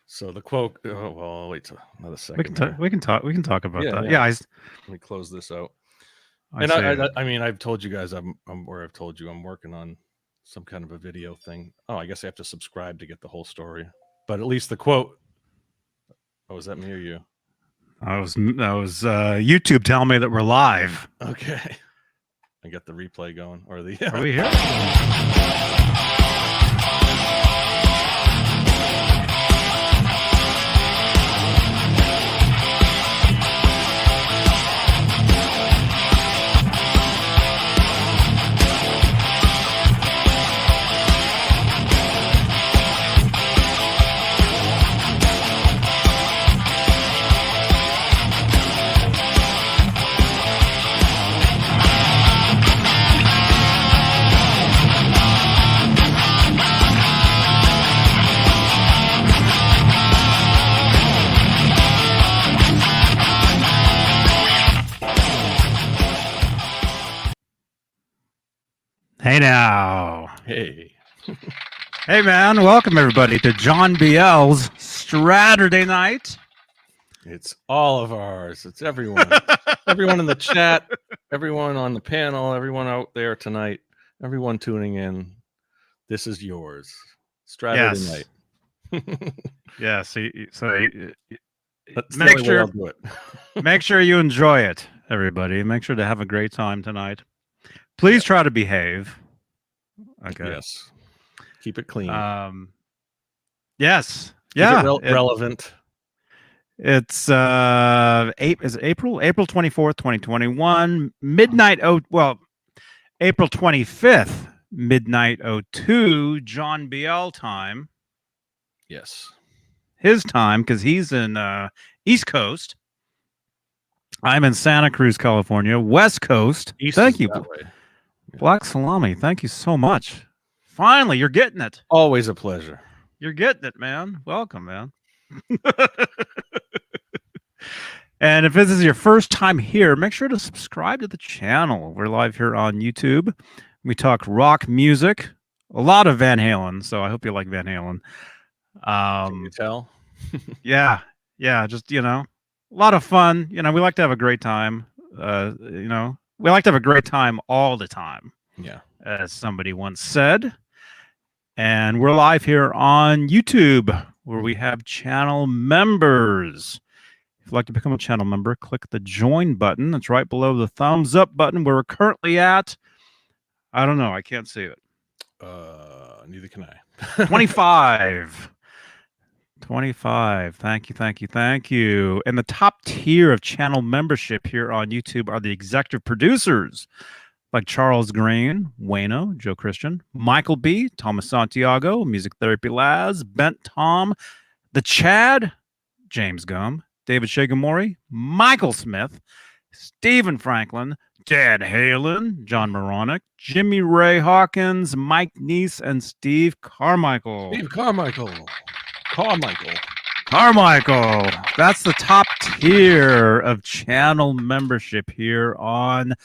So the quote. Oh, well, I'll wait till another We second. can we can talk about that. Yeah. Yeah, Let me close this out. I And say it. I mean, I've told you guys, I've told you I'm working on some kind of a video thing. Oh, I guess I have to subscribe to get the whole story. But at least the quote. Oh, was that me or you? I was YouTube telling me that we're live. Okay. I got the replay going, or the. Are we here? Hey now. Hey. Hey man, welcome everybody to John BL's Straturday night. It's all of ours. It's everyone. Everyone in the chat, everyone on the panel, everyone out there tonight, everyone tuning in. This is yours. Straturday night. Yeah, so That's make the only way sure I'll do it. make sure you enjoy it, everybody. Make sure to have a great time tonight. Please try to behave. Okay. Yes. Keep it clean. Yes. Keep it relevant. It's is it April 24th, 2021, midnight April 25th, midnight 02 John BL time. Yes. His time, because he's in East Coast. I'm in Santa Cruz, California, West Coast. Thank you. Black Salami, thank you so much. Finally, you're getting it. Always a pleasure. You're getting it, man. Welcome, man. And if this is your first time here, make sure to subscribe to the channel. We're live here on YouTube. We talk rock music, a lot of Van Halen, so I hope you like Van Halen. Can you tell? Yeah, just, a lot of fun. We like to have a great time. We like to have a great time all the time. Yeah. As somebody once said. And we're live here on YouTube, where we have channel members. If you'd like to become a channel member, click the join button. That's right below the thumbs up button where we're currently at. I don't know. I can't see it. Neither can I. 25. 25. Thank you. And the top tier of channel membership here on YouTube are the executive producers, like Charles Green, Wayno, Joe Christian, Michael B., Thomas Santiago, Music Therapy Laz, Bent Tom, the Chad, James Gum, David Shigemori, Michael Smith, Stephen Franklin, Dad Halen, John Moronic, Jimmy Ray Hawkins, Mike Neese, and Steve Carmichael. Carmichael. That's the top tier of channel membership here on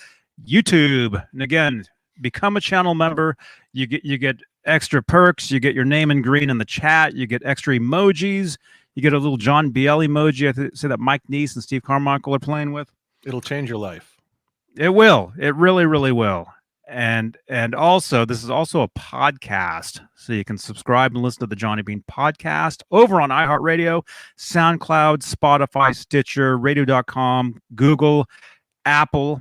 YouTube. And again, become a channel member. You get extra perks. You get your name in green in the chat. You get extra emojis. You get a little John BL emoji. I say that Mike Neese and Steve Carmichael are playing with. It'll change your life. It will. It really, really will. And also, this is also a podcast, so you can subscribe and listen to the Johnny Beane podcast over on iHeartRadio, SoundCloud, Spotify, Stitcher, Radio.com, Google, Apple.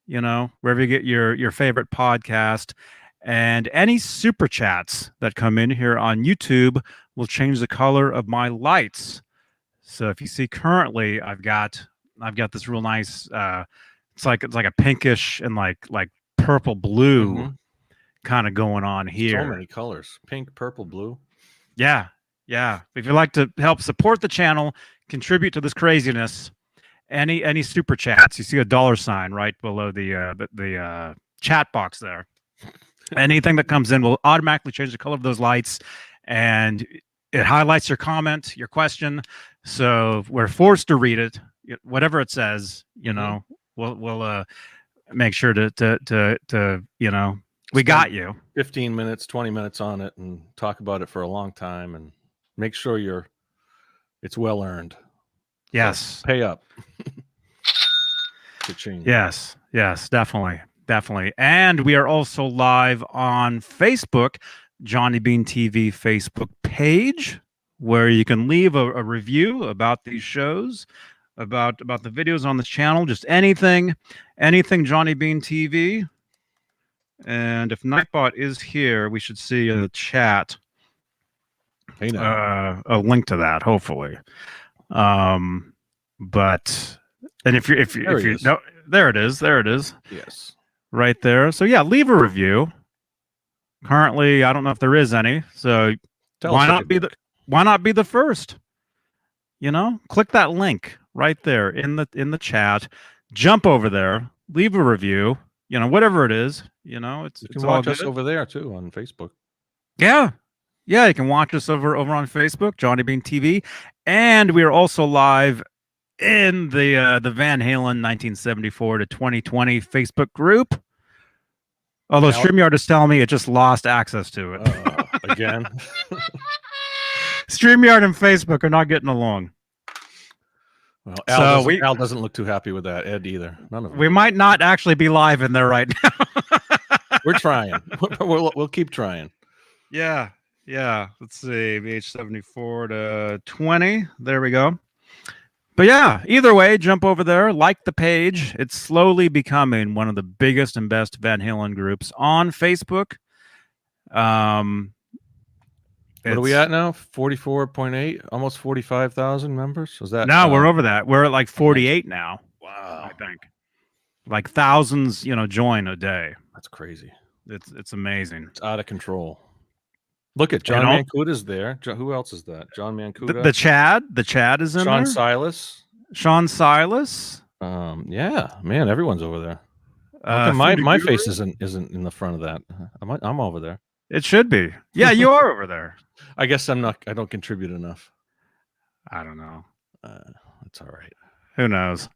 Wherever you get your favorite podcast. And any super chats that come in here on YouTube will change the color of my lights. So if you see currently, I've got this real nice it's like a pinkish and like purple blue kind of going on here. So many colors. Pink, purple, blue. Yeah. If you'd like to help support the channel, contribute to this craziness, any super chats, you see a $sign right below the chat box there. Anything that comes in will automatically change the color of those lights, and it highlights your comment, your question. So we're forced to read it, whatever it says. We'll make sure to we got you. 15 minutes, 20 minutes on it, and talk about it for a long time, and make sure you're It's well earned. Yes. So pay up. Cha-ching. Yes, definitely. And we are also live on Facebook, Johnny Bean TV Facebook page, where you can leave a review about these shows, about the videos on this channel, just anything Johnny Bean TV. And if Nightbot is here, we should see in the chat a link to that, hopefully. But and if you no, there it is. Yes. Right there. So yeah, leave a review. Currently, I don't know if there is any. So why not be the first? You know, click that link right there in the chat. Jump over there, leave a review. You know, whatever it is. You know, you can watch us over there too on Facebook. Yeah, you can watch us over on Facebook, Johnny Bean TV, and we are also live in the Van Halen 1974 to 2020 Facebook group. Although StreamYard is telling me it just lost access to it. Again. StreamYard and Facebook are not getting along. Well, Al doesn't look too happy with that. Ed either. None of them. We might not actually be live in there right now. We're trying. We'll keep trying. Yeah. Let's see. VH74 to 20. There we go. But yeah, either way, jump over there, like the page. It's slowly becoming one of the biggest and best Van Halen groups on Facebook. What are we at now? 44.8, almost 45,000 members. Is that? No, we're over that. We're at like 48 now. Wow. I think. Like thousands, join a day. That's crazy. It's amazing. It's out of control. Look at John Mancuda's there. Who else is that? John Mancuda. The Chad is in there. Sean Silas. Yeah, man, everyone's over there. My face isn't in the front of that. I'm over there. It should be. Yeah, you are over there. I guess I'm not. I don't contribute enough. I don't know. It's all right. Who knows?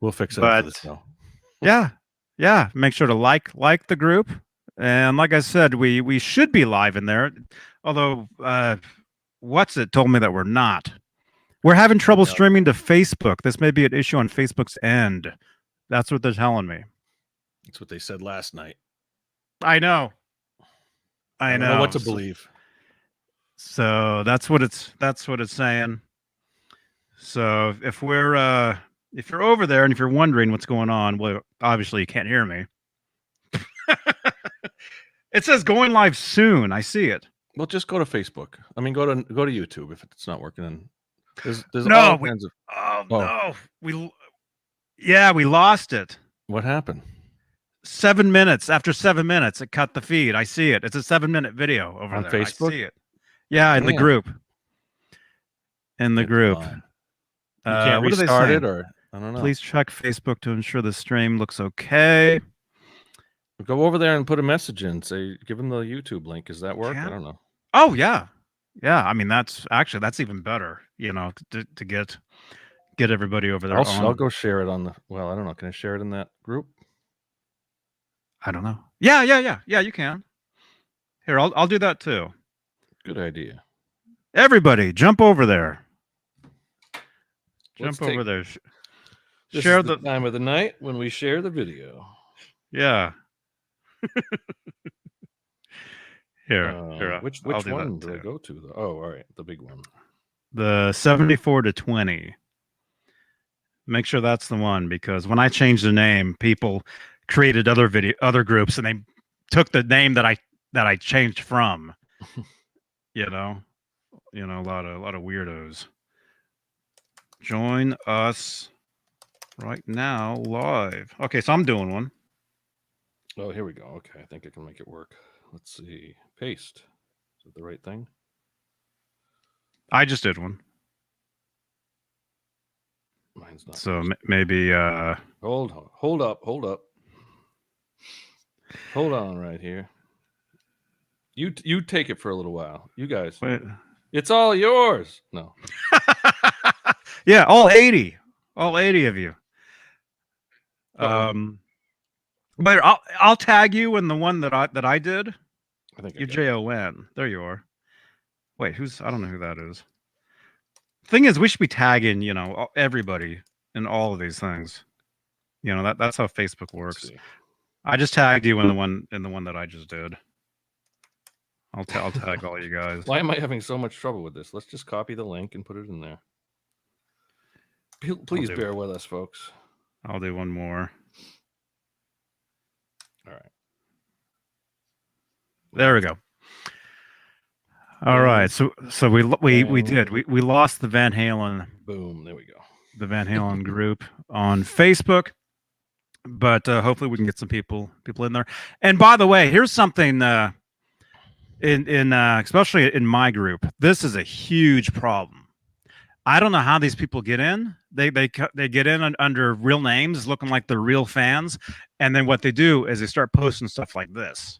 We'll fix it after the show. Yeah. Make sure to like the group. And like I said, we should be live in there. Although, What's It told me that we're not. We're having trouble streaming to Facebook. This may be an issue on Facebook's end. That's what they're telling me. That's what they said last night. I know. I don't know what to believe. So that's what it's saying. So if you're over there and if you're wondering what's going on, well, obviously you can't hear me. It says going live soon. I see it. Well, just go to Facebook. I mean, go to YouTube if it's not working. And there's all kinds of. No, we lost it. What happened? 7 minutes. After 7 minutes, it cut the feed. I see it. It's a 7-minute video over on there. Facebook. I see it. Yeah, in the group. In the group. You can't restart it, or I don't know. Please check Facebook to ensure the stream looks okay. Go over there and put a message in. Say, give them the YouTube link. Does that work? I don't know. Oh yeah. I mean, that's even better. To get everybody over there. I'll go share it on the. Well, I don't know. Can I share it in that group? I don't know. Yeah. You can. Here, I'll do that too. Good idea. Everybody, jump over there. Over there. Share the time of the night when we share the video. Yeah. Here. Which one do I go to? Oh, all right, the big one. The 74 to 20. Make sure that's the one, because when I changed the name, people created other groups, and they took the name that I changed from. A lot of weirdos. Join us right now live. Okay, so I'm doing one. Oh, here we go. Okay, I think I can make it work. Let's see. Paste. Is it the right thing? I just did one. Mine's not. So maybe. Hold up. Hold on right here. You take it for a little while. You guys. Wait. It's all yours. No. Yeah, all 80 of you. But I'll tag you in the one that I did. I think you JON. There you are. Wait, I don't know who that is. Thing is, we should be tagging, everybody in all of these things. That's how Facebook works. I just tagged you in the one that I just did. I'll tag all you guys. Why am I having so much trouble with this? Let's just copy the link and put it in there. Please bear with us, folks. I'll do one more. All right. There we go. All right. So we lost the Van Halen. Boom. There we go. The Van Halen group on Facebook, but hopefully we can get some people in there. And by the way, here's something. In especially in my group, this is a huge problem. I don't know how these people get in. They get in under real names, looking like they're real fans, and then what they do is they start posting stuff like this.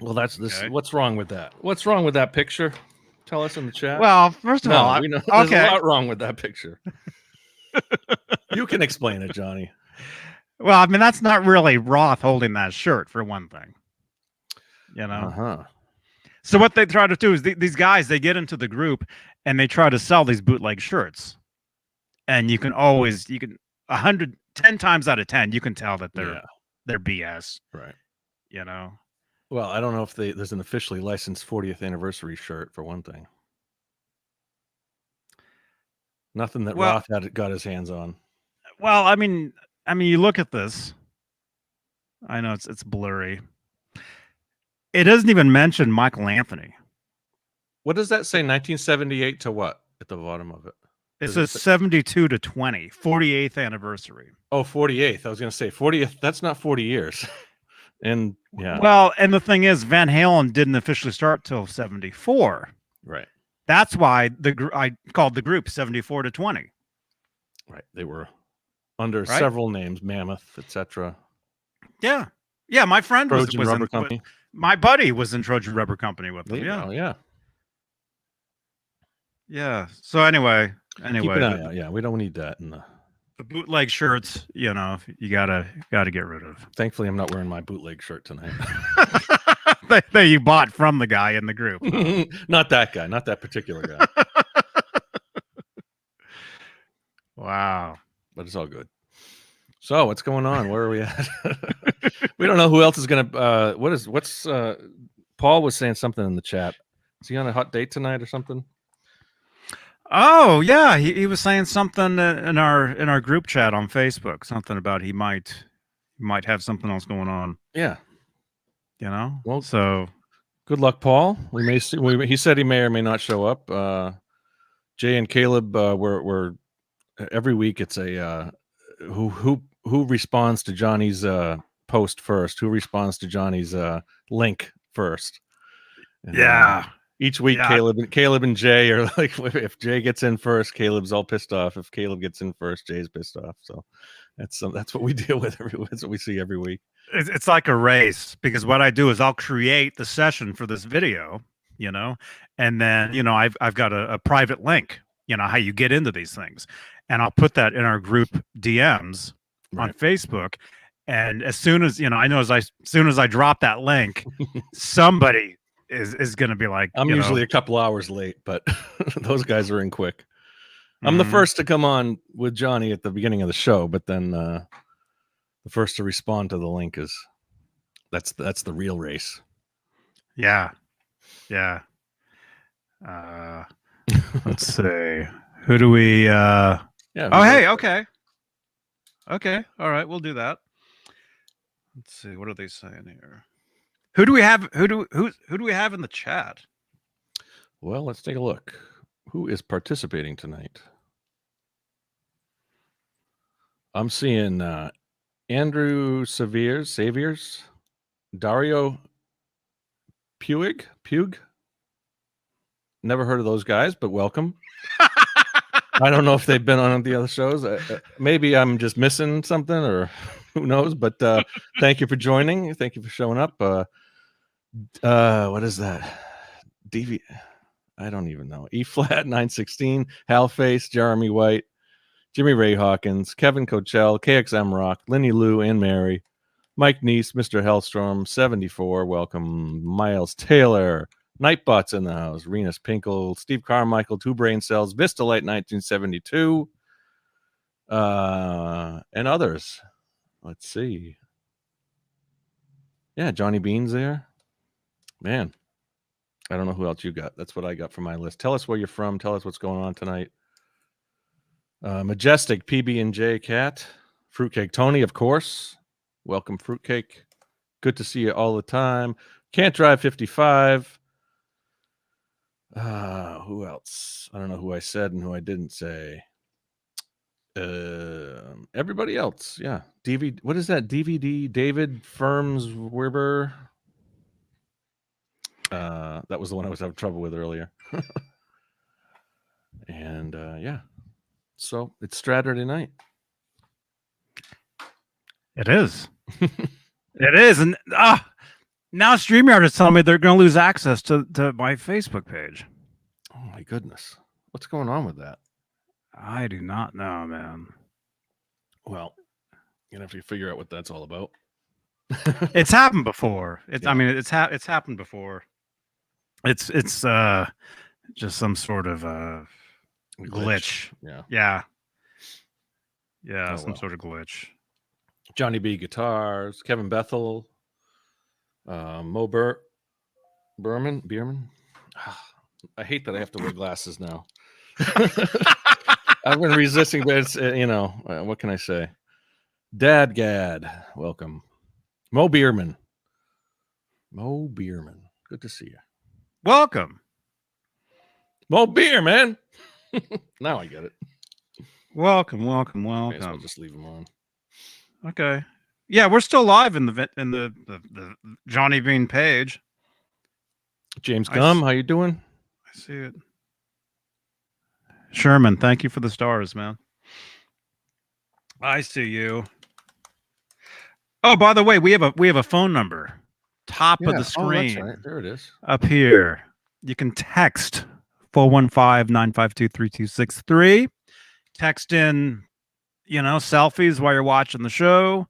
Well, that's this. Okay. What's wrong with that? What's wrong with that picture? Tell us in the chat. Well, first of all, we know there's a lot wrong with that picture. You can explain it, Johnny. Well, I mean, that's not really Roth holding that shirt, for one thing. So what they try to do is these guys, they get into the group and they try to sell these bootleg shirts, and you can 10 times out of 10 you can tell that they're BS, right? Well, I don't know if there's an officially licensed 40th anniversary shirt, for one thing. Nothing that Roth got his hands on. Well, I mean, you look at this. I know it's blurry. It doesn't even mention Michael Anthony. What does that say? 1978 to what at the bottom of it? It says 72 to 20, 48th anniversary. Oh, 48th. I was going to say 40th. That's not 40 years. And yeah. Well, and the thing is, Van Halen didn't officially start till 74. Right. That's why I called the group 74 to 20. Right. They were under several names, Mammoth, etc. Yeah. Yeah, my friend was Rubber Company. My buddy was in Trojan Rubber Company with them. Yeah. Yeah. So anyway, keep an eye out. Yeah, we don't need that in the bootleg shirts. You gotta get rid of. Thankfully, I'm not wearing my bootleg shirt tonight. That you bought from the guy in the group. Not that guy. Not that particular guy. Wow. But it's all good. So what's going on? Where are we at? We don't know who else is gonna. What's Paul was saying something in the chat. Is he on a hot date tonight or something? Oh yeah, he was saying something in our group chat on Facebook. Something about he might have something else going on. Yeah, Well, so good luck, Paul. We may see. He said he may or may not show up. Jay and Caleb were every week. It's a who responds to Johnny's post first, who responds to Johnny's link first. And, each week, Caleb and Jay are like, if Jay gets in first, Caleb's all pissed off. If Caleb gets in first, Jay's pissed off. So that's what we deal with. That's what we see every week. It's like a race, because what I do is I'll create the session for this video, and then I've got a private link, how you get into these things, and I'll put that in our group DMs on Facebook. And as soon as as soon as I drop that link, somebody is going to be like, I'm usually a couple hours late, but those guys are in quick. I'm the first to come on with Johnny at the beginning of the show, but then the first to respond to the link is that's the real race. Yeah. Let's see. Who do we? Hey. Okay. All right. We'll do that. Let's see. What are they saying here? Who do we have? Who do we have in the chat? Well, let's take a look. Who is participating tonight? I'm seeing Andrew Saviors, Dario Puig. Never heard of those guys, but welcome. I don't know if they've been on the other shows. Maybe I'm just missing something, or who knows. But thank you for joining. Thank you for showing up. What is that? I don't even know. E flat 916. Hal Face, Jeremy White, Jimmy Ray Hawkins, Kevin Coachell, KXM Rock, Lenny Lou and Mary, Mike Neese, Mr. Hellstorm 74. Welcome. Miles Taylor Nightbot's in the house. Renus Pinkle, Steve Carmichael, Two Brain Cells, Vista Light 1972, and others. Let's see. Yeah, Johnny Beane's there. Man, I don't know who else you got. That's what I got for my list. Tell us where you're from. Tell us what's going on tonight. Majestic PB&J Cat. Fruitcake Tony, of course. Welcome, Fruitcake. Good to see you all the time. Can't Drive 55. Who else? I don't know who I said and who I didn't say. Everybody else. Yeah. DVD. What is that? DVD? David Firms Werber. That was the one I was having trouble with earlier. And yeah. So it's Straturday night. It is. It is. And now StreamYard is telling me they're going to lose access to my Facebook page. Oh my goodness. What's going on with that? I do not know, man. Well, you have to figure out what that's all about. It's happened before. Yeah. I mean, it's happened before. It's just some sort of glitch. Yeah. Yeah, some sort of glitch. Johnny B Guitars, Kevin Bethel, Mo Bierman. I hate that I have to wear glasses now. I've been resisting, but it's what can I say? Dad Gad, welcome. Mo Bierman. Good to see you. Welcome. Mo Bierman. Now I get it. Welcome. May as well just leave him on. Okay. Yeah, we're still live in the Johnny Beane page. James Gum, how you doing? I see it. Sherman, thank you for the stars, man. I see you. Oh, by the way, we have a phone number. Top of the screen. That's right. There it is. Up here. You can text 415-952-3263. Text in, selfies while you're watching the show,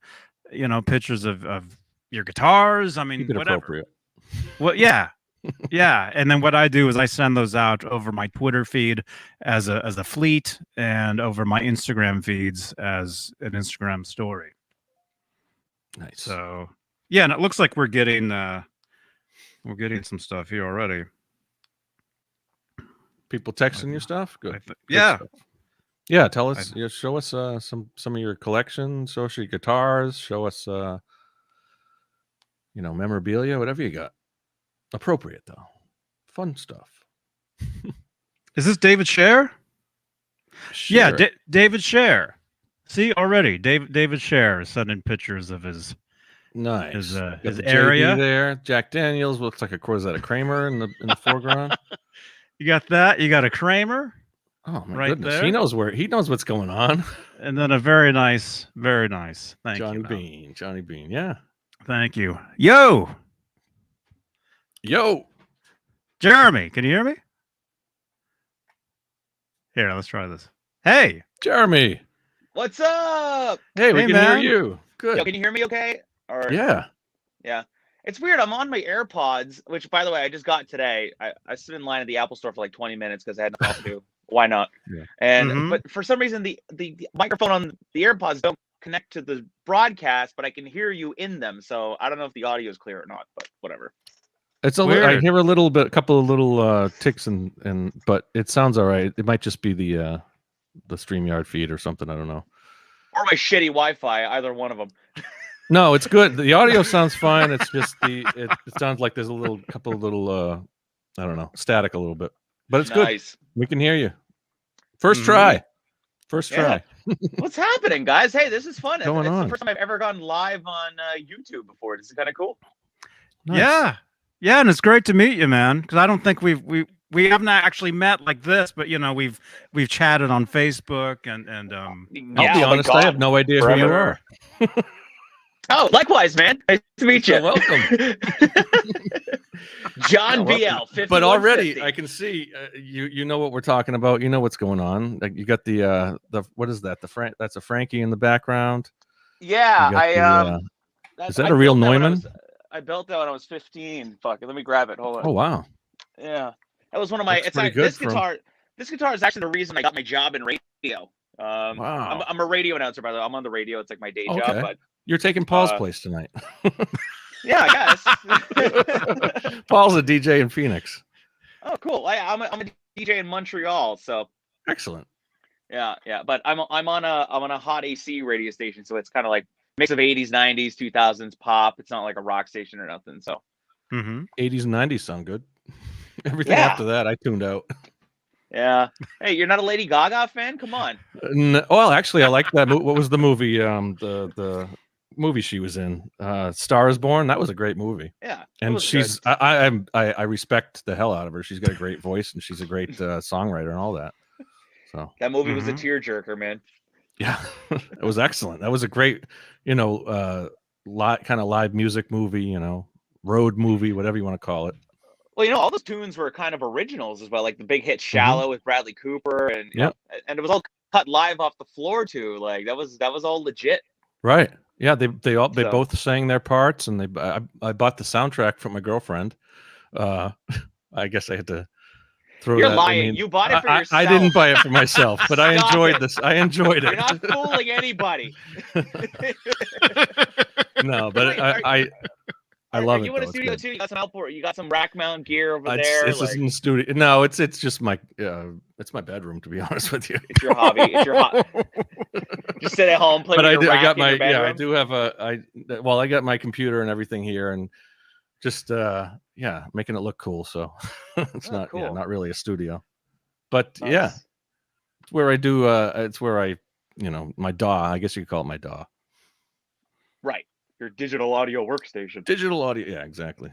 pictures of your guitars. I mean, keep it whatever. Appropriate. Well, yeah. Yeah. And then what I do is I send those out over my Twitter feed as a fleet and over my Instagram feeds as an Instagram story. Nice. So yeah, and it looks like we're getting some stuff here already. People texting your stuff? Good. Yeah. Stuff. Yeah, tell us. Show us some of your collection. Show us your guitars. Show us, memorabilia. Whatever you got. Appropriate though. Fun stuff. Is this David Scher? Sure. Yeah, David Scher. See already, David Scher is sending pictures of his nice his area JD there. Jack Daniels looks like a Kramer in the foreground. You got that. You got a Kramer. Oh my right goodness, there. he knows what's going on. And then a very nice. Thank Johnny you, Beane. Johnny Beane. Yeah. Thank you. Yo, Jeremy, can you hear me? Here, let's try this. Hey, Jeremy. What's up? Hey, we can man. hear you. Good. Yo, can you hear me okay? Or Yeah. It's weird. I'm on my AirPods, which, by the way, I just got today. I stood in line at the Apple store for like 20 minutes because I had nothing else to do. Why not? Yeah. And but for some reason, the microphone on the AirPods don't connect to the broadcast, but I can hear you in them. So I don't know if the audio is clear or not, but whatever. It's a little, I hear a couple of little ticks but it sounds all right. It might just be the StreamYard feed or something. I don't know. Or my shitty Wi-Fi, either one of them. No, it's good. The audio sounds fine. It's just it sounds like there's a couple of little I don't know, static a little bit. But it's nice. Good. We can hear you. First try. Try. What's happening, guys? Hey, this is fun. It's on? The first time I've ever gone live on YouTube before. This is kind of cool. Nice. Yeah, and it's great to meet you, man. Because I don't think we haven't actually met like this, but we've chatted on Facebook and I'll be honest, I have no idea who you are. Oh, likewise, man. Nice to meet you. Welcome. John BL. But already I can see you know what we're talking about. You know what's going on. Like you got the what is that? That's a Frankie in the background. Yeah, is that a real Neumann? I built that when I was 15. Fuck it, let me grab it. Hold on. Oh wow. Yeah, that was one of my. Looks It's pretty like good this guitar. This guitar is actually the reason I got my job in radio. Wow. I'm a radio announcer, by the way. I'm on the radio. It's like my day job. Okay. But You're taking Paul's place tonight. yeah, I guess. Paul's a DJ in Phoenix. Oh, cool. I'm a DJ in Montreal, so Excellent. yeah. But I'm on a hot AC radio station, so it's kind of like mix of 80s, 90s, 2000s pop. It's not like a rock station or nothing. So 80s and 90s sound good. Everything Yeah. after that, I tuned out. yeah. Hey, you're not a Lady Gaga fan? Come on. Well, actually, I like that. What was the movie? The movie she was in, Star is Born. That was a great movie. Yeah. it And was she's good. I respect the hell out of her. She's got a great voice and she's a great songwriter and all that. So That movie was a tearjerker, man. yeah, it was excellent. That was a great, kind of live music movie, road movie, whatever you want to call it. Well, all those tunes were kind of originals as well, like the big hit "Shallow" with Bradley Cooper, and and it was all cut live off the floor too. Like that was all legit. Right. Yeah, they both sang their parts, and I bought the soundtrack from my girlfriend. I guess I had to throw You're that. lying. You bought it for yourself. I didn't buy it for myself, but I Stop enjoyed it. this. I enjoyed it. You're not fooling anybody. No, but Wait, I love it. You in a though. studio too? You got some outboard. You got some rack mount gear over It's there. This like, isn't the studio. No, it's just my it's my bedroom, to be honest with you. it's your hobby. It's your hobby. Just sit at home, play But with your I rack got in my your bedroom. I do have I got my computer and everything here, and just making it look cool. So it's not cool. not really a studio, but Nice. yeah, it's where I do. It's where I my DAW. I guess you could call it my DAW. Right. Your digital audio workstation. Digital audio. Yeah, exactly.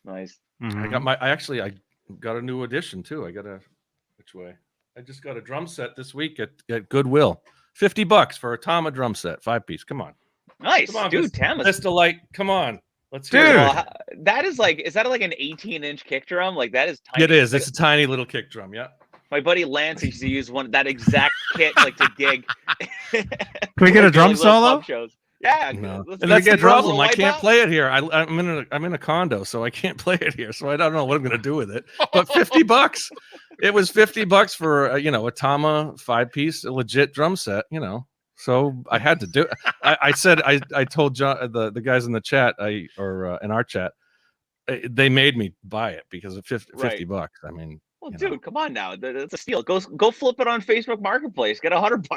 Nice. I got I got a new addition too. Which way? I just got a drum set this week at Goodwill. $50 for a Tama drum set, 5-piece. Come on. Nice. Come on, Dude, Tama's. That's the light. Come on. Let's Dude. hear it. Well, that is like, is that like an 18-inch kick drum? Like that is tiny. It is. It's a tiny little kick drum. Yeah. My buddy Lance used to use that exact kit like to gig. Can we get a drum Like little solo? club shows. Yeah. No. let's And that's get the a drum problem. solo I wipe can't out. play it here. I'm in a condo, so I can't play it here. So I don't know what I'm going to do with it. But $50. It was $50 for a Tama 5-piece, a legit drum set. So I had to do it. I said I told John, the guys in the chat, in our chat, they made me buy it because of $50. I mean, Well, dude, come on now. That's a steal. Go flip it on Facebook Marketplace. Get $100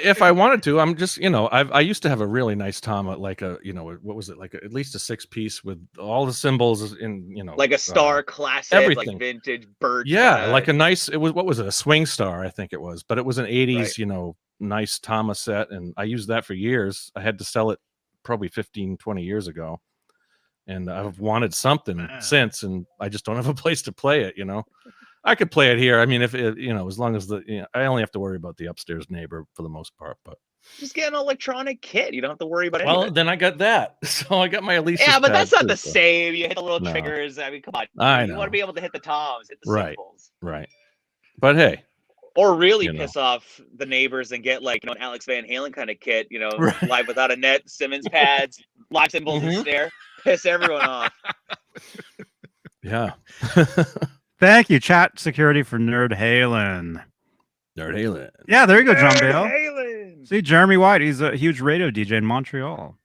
if I wanted to, I'm just I used to have a really nice Tama, like what was it, like at least a 6-piece with all the cymbals in like a Star Classic, everything. like vintage birch. Yeah, like a nice. It was, what was it, a Swing Star, I think it was, but it was an 80s nice Tama set, and I used that for years. I had to sell it probably 15, 20 years ago, and I've wanted something since, and I just don't have a place to play it. I could play it here. I mean, if it, as long as I only have to worry about the upstairs neighbor for the most part. But just get an electronic kit. You don't have to worry about anything. well, then I got that, so I got my Alicia. Yeah, but that's not too, the so. same. You hit the little No. triggers. I mean, come on. I You know. want to be able to hit the toms, hit the Right. cymbals. Right. But hey, Or really You know. piss off the neighbors and get like an Alex Van Halen kind of kit, Right. live without a net, Simmons pads, live cymbals and Mhm. snare, piss everyone off. yeah. Thank you, chat security for Nerd Halen. Nerd Halen. Yeah, there you go, John Bale. Halen. See, Jeremy White, he's a huge radio DJ in Montreal.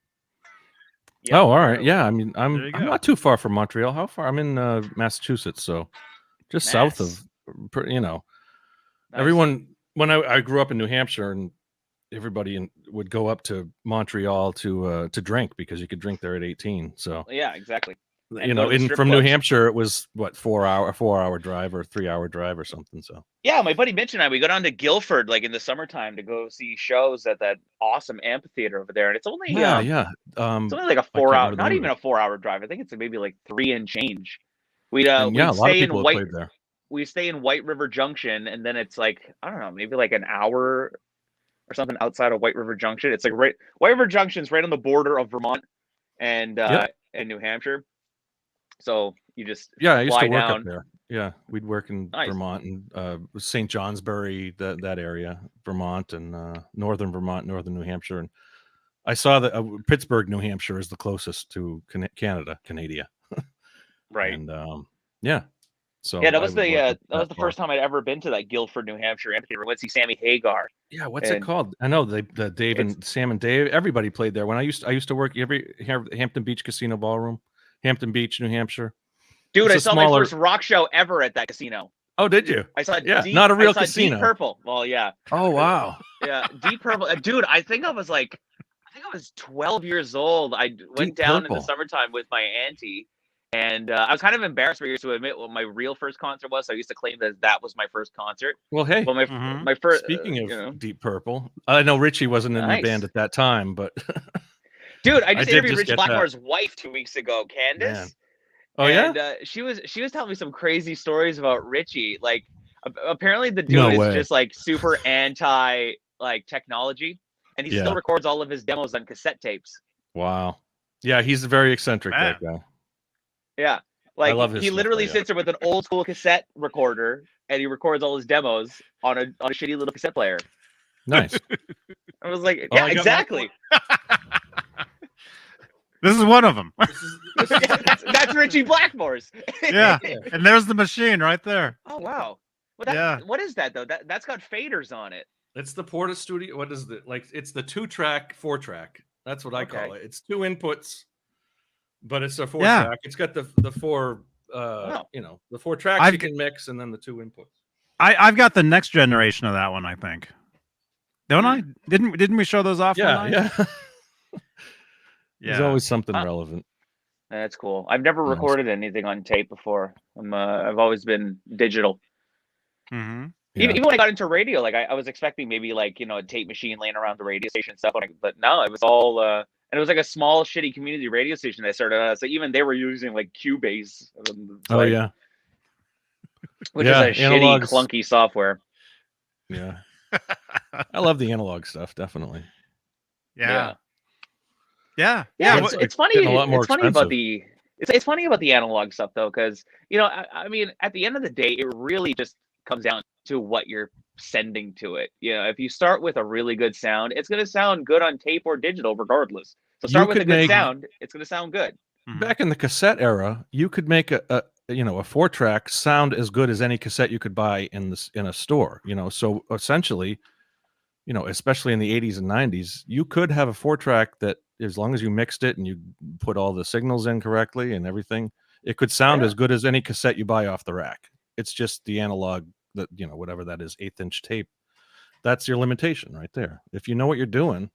Yeah, Oh, all right. Yeah, I mean, There I'm you I'm go. not too far from Montreal. How far? I'm in Massachusetts, so just south of, Nice. everyone. When I grew up in New Hampshire, and everybody would go up to Montreal to drink because you could drink there at 18. So Yeah, exactly. And go to the strip from New clubs. Hampshire, it was what, 4-hour drive or 3-hour drive or something. So Yeah, my buddy Mitch and I, we go down to Guilford like in the summertime to go see shows at that awesome amphitheater over there, and it's only yeah. it's only like a can't 4-hour, remember the not name even of a 4-hour drive. I think it's maybe like 3 and change. We'd and yeah, a we'd lot of stay in people have White played there. we stay in White River Junction, and then it's like, I don't know, maybe like an hour or something outside of White River Junction. It's like White River Junction's right on the border of Vermont and and New Hampshire. So you just Yeah, I used fly to work down. up there. Yeah, we'd work in Nice. Vermont and St. Johnsbury, that area, Vermont, and northern Vermont, northern New Hampshire. And I saw that Pittsburgh, New Hampshire, is the closest to Canada. Right. And yeah, So Yeah, that I was would look up that was that the bar. first time I'd ever been to that Guildford, New Hampshire amphitheater. Went to see Sammy Hagar. Yeah, what's it And called? I know the Dave and Sam and Dave. Everybody played there when I used to work Hampton Beach Casino Ballroom, Hampton Beach, New Hampshire. Dude, It's I a saw my smaller- first rock show ever at that casino. Oh, did you? I saw Yeah, not a real Deep casino. Purple. Well, yeah. Oh wow. Yeah, Deep Purple. Dude, I think I was 12 years old. I went Deep down in Purple. the summertime with my auntie, and I was kind of embarrassed to admit what my real first concert was. So I used to claim that was my first concert. Well, hey, But my first. speaking of Deep Purple, I know Richie wasn't in the band Nice. at that time, but Dude, I just did interviewed just Rich get that. Blackmore's wife 2 weeks ago, Candace. Man. Oh yeah. And she was telling me some crazy stories about Richie. Like, apparently the dude No is way. just like super anti like technology, and he Yeah. still records all of his demos on cassette tapes. Wow. Yeah, he's very eccentric, that guy. Yeah, like love his he stuff, literally though, yeah. sits there with an old school cassette recorder, and he records all his demos on a shitty little cassette player. Nice. I was like, Oh, yeah, I got my exactly. This is one of them. That's Richie Blackmore's. Yeah, and there's the machine right there. Oh wow. Well, Yeah. What is that though? That's got faders on it. It's the Porta Studio. What is it? Like, it's the 2-track, 4-track. That's what I call Okay. it. It's 2 inputs, but it's a 4-track. Yeah. It's got the 4 Wow. the 4 tracks I've you can mix, and then the 2 inputs. I've got the next generation of that one, I think. Don't I? Didn't we show those off? one night? Yeah. There's Yeah. always something relevant. That's cool. I've never Nice. recorded anything on tape before. I've always been digital. Mhm. Yeah. Even when I got into radio, like I was expecting maybe like a tape machine laying around the radio station and stuff. But no, it was all and it was like a small shitty community radio station that started. So even they were using like Cubase. Oh yeah. Which Yeah, is a shitty analogs. clunky software. Yeah. I love the analog stuff, definitely. Yeah. Yeah, What- it's funny. getting a lot more It's funny about expensive. it's funny about the analog stuff though, because I mean, at the end of the day, it really just comes down to what you're sending to it. If you start with a really good sound, it's going to sound good on tape or digital, regardless. So start with a could good make- sound, it's going to sound good. Mhm. Back in the cassette era, you could make a 4-track sound as good as any cassette you could buy in a store. So essentially, especially in the 80s and 90s, you could have a 4-track that, as long as you mixed it and you put all the signals in correctly and everything, it could sound Yeah. as good as any cassette you buy off the rack. It's just the analog, that whatever that is, 1/8-inch tape. That's your limitation right there. If you know what you're doing,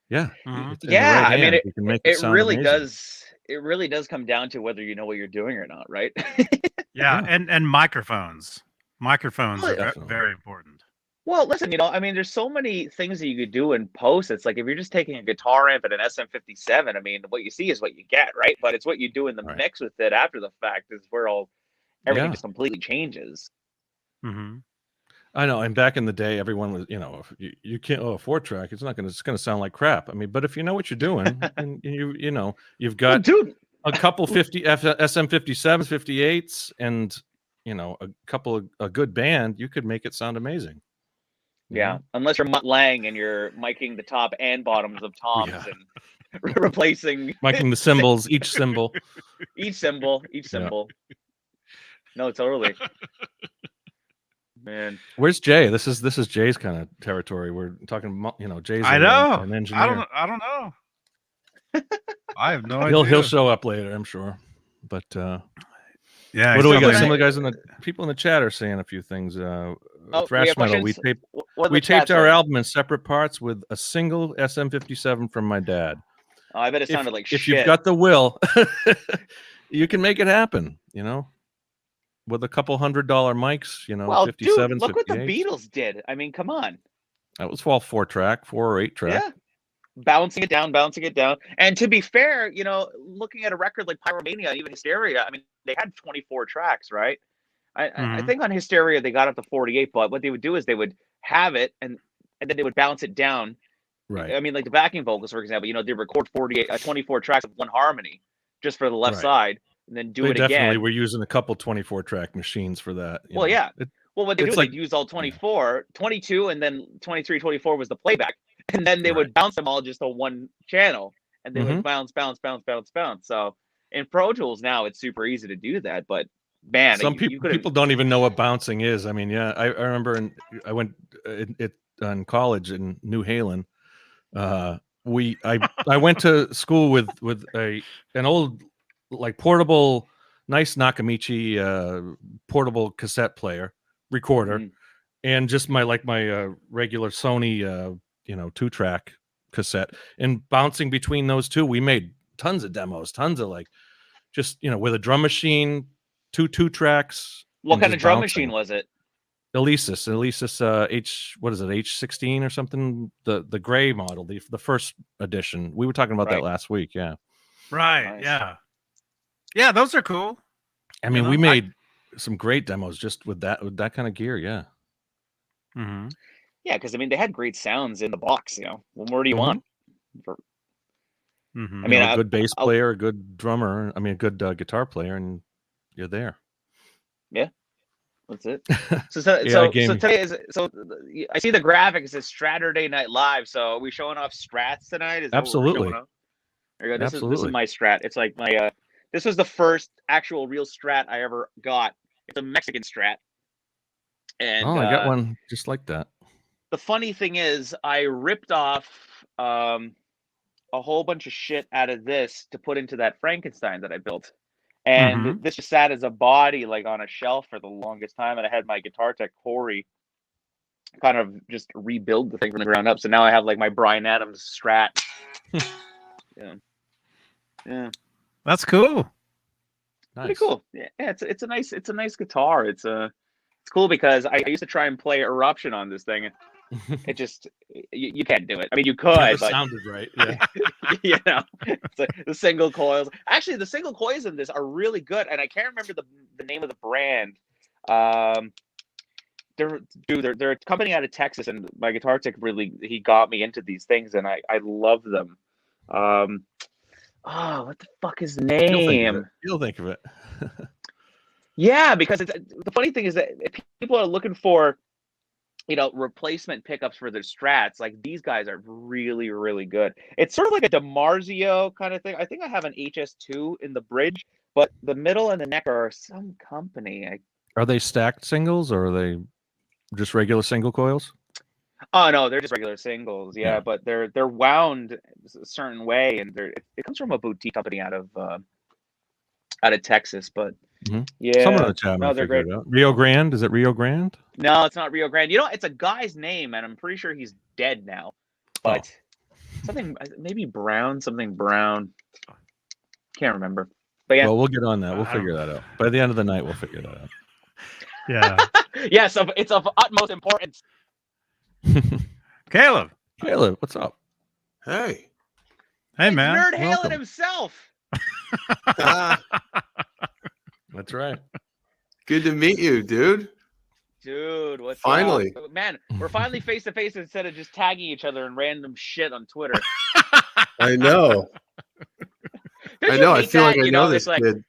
yeah, Mhm. it's in the Yeah, right I mean, hand, you can make it It sound really amazing. does. It really does come down to whether you know what you're doing or not, right? Yeah, and microphones. Microphones Oh, are definitely. very important. Well, listen, I mean, there's so many things that you could do in post. It's like if you're just taking a guitar amp and an SM57, I mean, what you see is what you get, right? But it's what you do in the Right. mix with it after the fact is where everything Yeah. just completely changes. Hmm. I know, and back in the day, everyone was, if you can't, a 4-track, it's going to sound like crap. I mean, but if you know what you're doing, and you've Well, got dude, a couple SM57s, 58s, and a good band, you could make it sound amazing. yeah, unless you're Mutt Lang and you're miking the top and bottoms of toms Yeah. and replacing Miking the cymbals, each cymbal. each symbol. No, totally. Man, Where's Jay? This is Jay's kind of territory. We're talking, Jay's I an know. engineer. I don't know. I have no idea. He'll show up later, I'm sure. But Yeah. what do we got? something- Some of the guys people in the chat are saying a few things. we Thrash have metal. We questions? taped what we the chat taped our said? album in separate parts with a single SM57 from my dad. Oh, I bet it sounded like If shit. you've got the will, you can make it happen. With a couple $100 mics. well, 57s, dude, look what the 58s. Beatles did. I mean, come on. That was all 4-track, 4 or 8-track. Yeah. Bouncing it down. And to be fair, looking at a record like Pyromania, even Hysteria, I mean, they had 24 tracks, right? I Mhm. think on Hysteria they got up to 48, but what they would do is they would have it and then they would bounce it down. Right. I mean, like the backing vocals, for example, they record 24 tracks with one harmony just for the left Right. side and then do They it definitely again. were using a couple 24-track machines for that. Well, yeah. Well, what they do It's is like- they'd use all 24, 22, and then 23, 24 was the playback. And then they would bounce them all just on one channel. And they would bounce. So in Pro Tools now, it's super easy to do that. But man, Some you could've- people don't even know what bouncing is. I mean, yeah, I remember I went in college in New Halen. I went to school with an old like portable, nice Nakamichi portable cassette player recorder, and just my regular Sony 2-track cassette, and bouncing between those two, we made tons of demos, tons of just with a drum machine, two tracks. What kind of drum machine was it? Alesis H16 or something, the gray model, the first edition. We were talking about that last week. Yeah, right. Nice. Yeah, those are cool. I mean, we made some great demos just with that kind of gear. Yeah. Mm-hmm. Yeah, because I mean, they had great sounds in the box. What more do you want? Mm-hmm. I mean, a good bass player, a good drummer. I mean, a good guitar player, and you're there. Yeah, that's it. So today is I see the graphics. It's Straturday Night Live. So are we showing off strats tonight? Is that Absolutely. what we're showing off? There you go. This Absolutely. is my strat. It's like my this was the first actual real strat I ever got. It's a Mexican strat. And I got one just like that. The funny thing is, I ripped off a whole bunch of shit out of this to put into that Frankenstein that I built. And this just sat as a body like on a shelf for the longest time. And I had my guitar tech Corey kind of just rebuild the thing from the ground up. So now I have like my Bryan Adams strat. Yeah. That's cool. Nice. Pretty cool. Yeah, it's a nice guitar. It's cool because I used to try and play Eruption on this thing. It just you can't do it. I mean, you could, but sounded right. Yeah. It's like the single coils. Actually, the single coils in this are really good, and I can't remember the name of the brand. They're a company out of Texas, and my guitar tech he got me into these things, and I love them. What the fuck is the name? You'll think of it. Yeah, because the funny thing is that if people are looking for, replacement pickups for their strats, like these guys are really, really good. It's sort of like a DiMarzio kind of thing. I think I have an HS2 in the bridge, but the middle and the neck are some company. Are they stacked singles or are they just regular single coils? Oh no, they're just regular singles. Yeah. But they're wound a certain way, and it comes from a boutique company out of Texas. But yeah, someone in the chat. No, they're great. Rio Grande? Is it Rio Grande? No, it's not Rio Grande. It's a guy's name, and I'm pretty sure he's dead now. But something maybe something Brown. Can't remember. But yeah. Well, we'll get on that. We'll figure that out. By the end of the night, we'll figure that out. Yeah. Yeah, so it's of utmost importance. Caleb, what's up? Hey, man. Nerd Halen himself. That's right. Good to meet you, dude. Dude, what's finally up? Man, we're finally face to face instead of just tagging each other in random shit on Twitter. I know. I feel like I know this kid.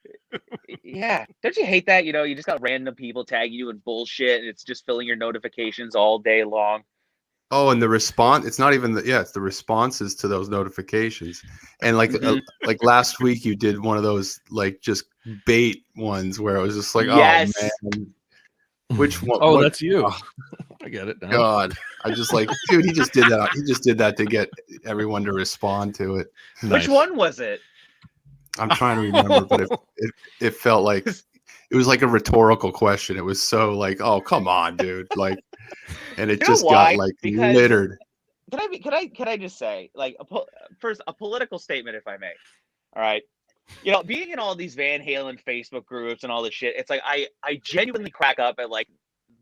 Yeah. Don't you hate that? You just got random people tagging you in bullshit, and it's just filling your notifications all day long. Oh, and the response, it's not even it's the responses to those notifications. And like last week you did one of those like just bait ones where it was just like, yes. Oh man. Which one? Oh, that's you. Oh, I get it now. God. I just like, dude, he just did that. He just did that to get everyone to respond to it. Which one was it? I'm trying to remember, but it felt like it was like a rhetorical question. It was so like, oh, come on, dude. Like, and it just got like littered. Can I just say, like, first a political statement, if I may? All right. Being in all these Van Halen Facebook groups and all this shit, it's like I genuinely crack up at like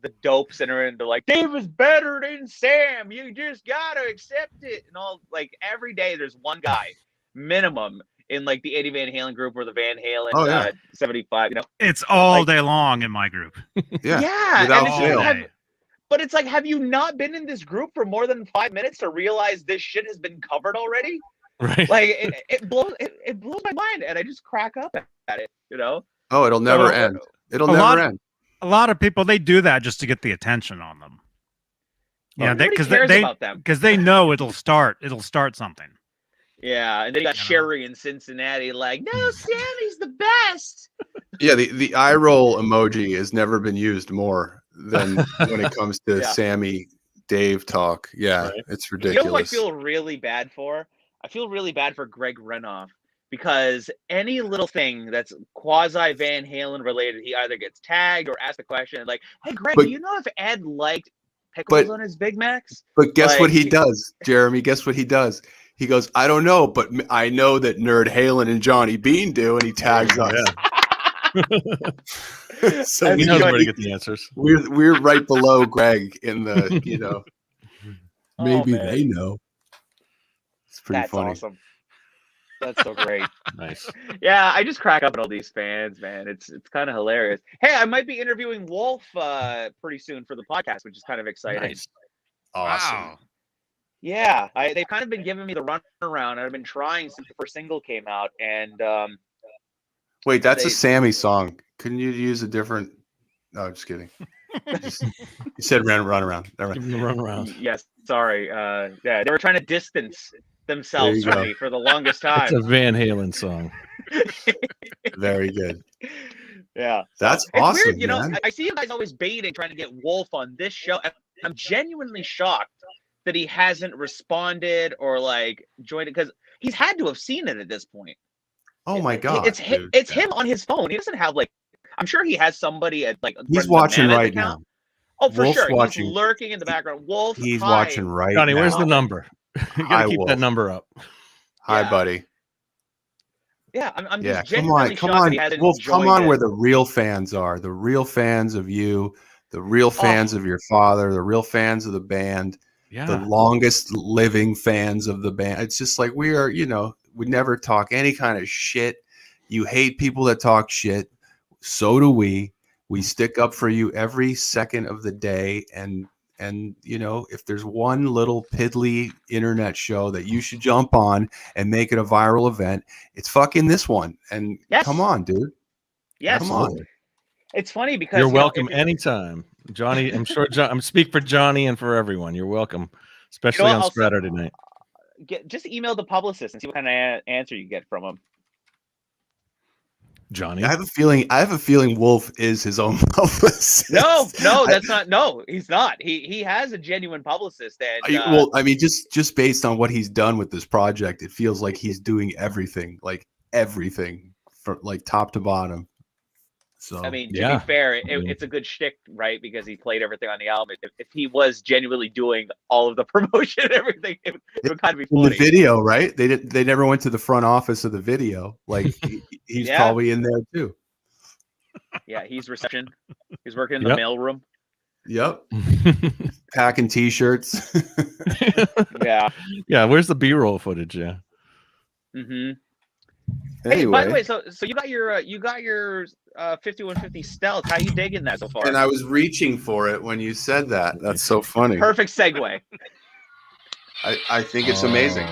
the dopes that are into like Dave is better than Sam. You just gotta accept it, and all. Like every day, there's one guy minimum in like the Eddie Van Halen group or the Van Halen 75. It's all day long in my group. Yeah. Without fail. But it's like, have you not been in this group for more than 5 minutes to realize this shit has been covered already? Right. Like it blows my mind, and I just crack up at it. Oh, it'll never end. It'll never end. A lot of people, they do that just to get the attention on them. Yeah, because they know it'll start something. Yeah, and then you got Sherry in Cincinnati, like, no, Sammy's the best. Yeah, the eye roll emoji has never been used more than when it comes to Sammy Dave talk. Yeah, it's ridiculous. You know who I feel really bad for? I feel really bad for Greg Renoff, because any little thing that's quasi Van Halen related, he either gets tagged or asked a question like, hey, Greg, do you know if Ed liked pickles on his Big Macs? But guess what he does, Jeremy? Guess what he does? He goes, I don't know, but I know that Nerd Halen and Johnny Beane do, and he tags us. So we know where to get the answers. We're right below Greg in the, you know, maybe they know. It's pretty funny. That's awesome. That's so great. Nice. Yeah, I just crack up at all these fans, man. It's kind of hilarious. Hey, I might be interviewing Wolf pretty soon for the podcast, which is kind of exciting. Nice. Awesome. Wow. Yeah, they've kind of been giving me the runaround. I've been trying since the first single came out, and wait, that's a Sammy song. Couldn't you use a different? No, just kidding. You said run around. Give them the run around. Yes, sorry. Yeah, they were trying to distance themselves from me for the longest time. It's a Van Halen song. Very good. Yeah, that's it's awesome. Weird, you know, man. I see you guys always baiting, trying to get Wolf on this show. I'm genuinely shocked that he hasn't responded or like joined it, because he's had to have seen it at this point. Oh my god, it's him on his phone. He doesn't have like. I'm sure he has somebody at like. He's watching right now. Oh, for Wolf's sure. Watching. He's lurking in the background. Wolf. He's watching right Johnny, now. where's the number? You gotta keep that number up. Hi, buddy. Yeah, I'm just come on, Wolf, come on, where the real fans are. The real fans of you, the real fans of your father, the real fans of the band, the longest living fans of the band. It's just like we are, you know, we never talk any kind of shit. You hate people that talk shit. So do we. We stick up for you every second of the day. And you know, if there's one little piddly internet show that you should jump on and make it a viral event, it's fucking this one. And come on, dude. Yes. Come on. It's funny because you're welcome anytime, Johnny. I'm sure I'm speak for Johnny and for everyone. You're welcome, especially on Straturday night. Just email the publicist and see what kind of answer you get from him. Johnny, I have a feeling Wolf is his own publicist. No, that's not. No, he's not. He has a genuine publicist. And well, I mean, just based on what he's done with this project, it feels like he's doing everything from like top to bottom. So I mean, to be fair, it's a good shtick, right? Because he played everything on the album. If he was genuinely doing all of the promotion and everything, it would kind of be funny. In the video, right? They never went to the front office of the video. Like he's probably in there too. Yeah, he's reception. He's working in the mail room. Yep. Packing t-shirts. Yeah. Where's the B-roll footage? Yeah. Mm-hmm. Anyway. Hey, by the way, so you got your 5150 stealth. How you digging that so far? And I was reaching for it when you said that. That's so funny. Perfect segue. I think it's amazing.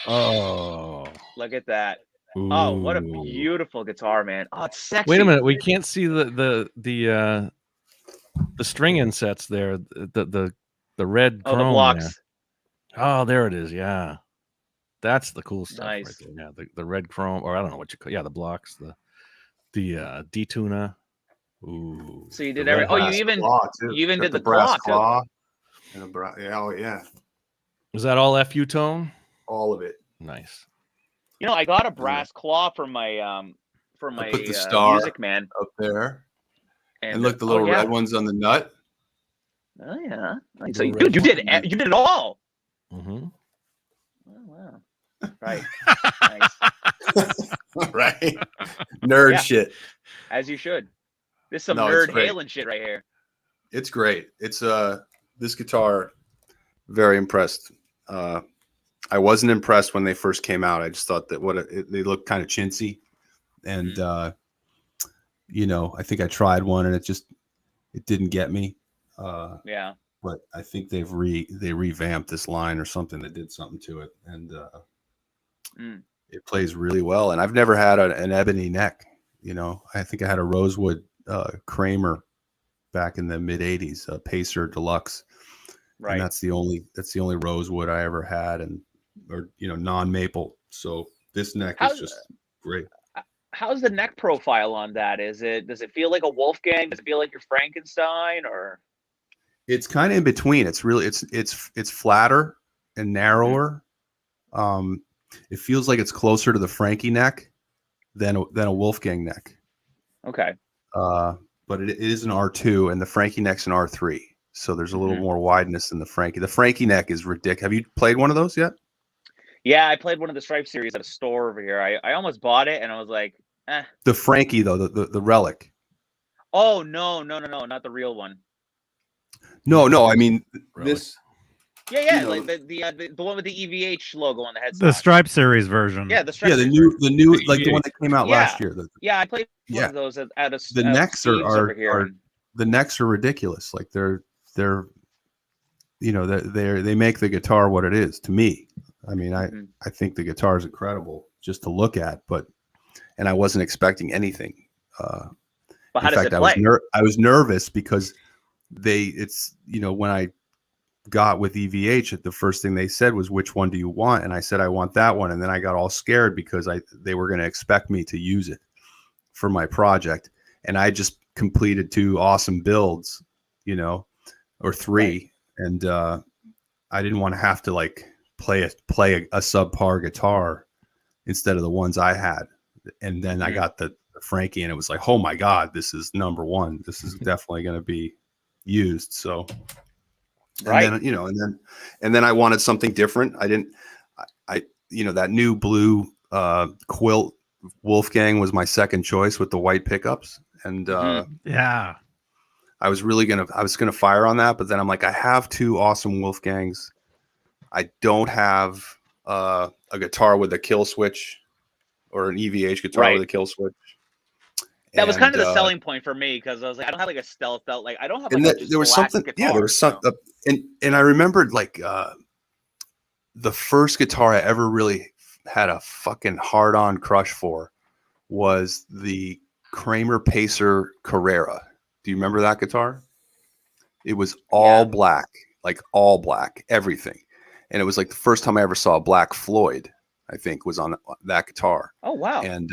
Oh, look at that. Ooh. Oh, what a beautiful guitar, man. Oh, it's sexy. Wait a minute, we can't see the string insets there. The red chrome. The blocks. There. Oh, there it is. Yeah. That's the cool stuff. Nice. Right there. Yeah, the red chrome, or I don't know what you call. Yeah, the blocks, the detuna. Ooh. So you did everything. Oh, you even did the brass claw too. And yeah. Was that all FU tone? All of it. Nice. You know, I got a brass claw for my put the star Music Man up there, and look, the little red ones on the nut. Oh yeah. So you did it all. Mm-hmm. Oh, wow. Right. Nice. Right. Nerd shit. As you should. This is some nerd Halen shit right here. It's great. It's this guitar, very impressed. I wasn't impressed when they first came out. I just thought that they looked kind of chintzy, and you know, I think I tried one and it didn't get me. Yeah. But I think they revamped this line or something that did something to it, and it plays really well. And I've never had an ebony neck. You know, I think I had a rosewood Kramer back in the mid '80s, Pacer Deluxe. Right. And that's the only rosewood I ever had, or you know, non-maple. So this neck How's is just great. how's the neck profile on that? Does it feel like a Wolfgang? Does it feel like your Frankenstein? Or It's kind of in between. It's really it's flatter and narrower. It feels like it's closer to the Frankie neck than a Wolfgang neck. okay. But it is an R2, and the Frankie neck's an R3. So there's a little more wideness than the Frankie. The Frankie neck is ridiculous. Have you played one of those yet? Yeah, I played one of the Stripe series at a store over here. I almost bought it, and I was like, eh. The Frankie though, the Relic. Oh no, not the real one. No. I mean Relic. this. Yeah, You know, like the one with the EVH logo on the headstock. The Stripe series version. Yeah, the Stripe. Yeah, the new like the one that came out last year. Yeah, I played one of those at a. The necks are the necks are ridiculous. Like they're you know they make the guitar what it is to me. I mean, I think the guitar is incredible just to look at, and I wasn't expecting anything. But how does it play? I was nervous because when I got with EVH, the first thing they said was, which one do you want? And I said, I want that one. And then I got all scared because they were going to expect me to use it for my project. And I just completed 2 awesome builds, or 3. Right. And I didn't want to have to like play a subpar guitar instead of the ones I had. And then I got the Frankie, and it was like, oh my God, this is number one. This is definitely going to be used. So, right. And then I wanted something different. That new blue quilt Wolfgang was my second choice with the white pickups. And I was gonna fire on that, but then I'm like, I have 2 awesome Wolfgangs. I don't have a guitar with a kill switch or an EVH guitar with a kill switch. That was kind of the selling point for me, because I was like, I don't have like a stealth belt. Like I don't have like there was something. Guitar, yeah, there was something. And I remembered like the first guitar I ever really had a fucking hard-on crush for was the Kramer Pacer Carrera. Do you remember that guitar? It was all black, like all black, everything. And it was like the first time I ever saw a Black Floyd, I think, was on that guitar. Oh, wow. And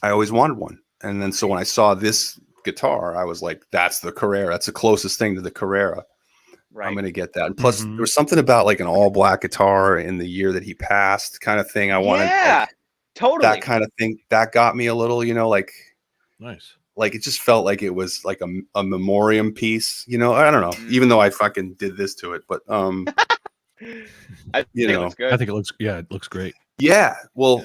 I always wanted one. And then so when I saw this guitar, I was like, that's the Carrera. That's the closest thing to the Carrera. Right. I'm going to get that. And plus, there was something about like an all black guitar in the year that he passed kind of thing. I wanted totally that kind of thing. That got me a little, like nice. Like it just felt like it was like a memoriam piece, I don't know, even though I fucking did this to it, but I think it looks good. I think it looks great. Yeah. Well,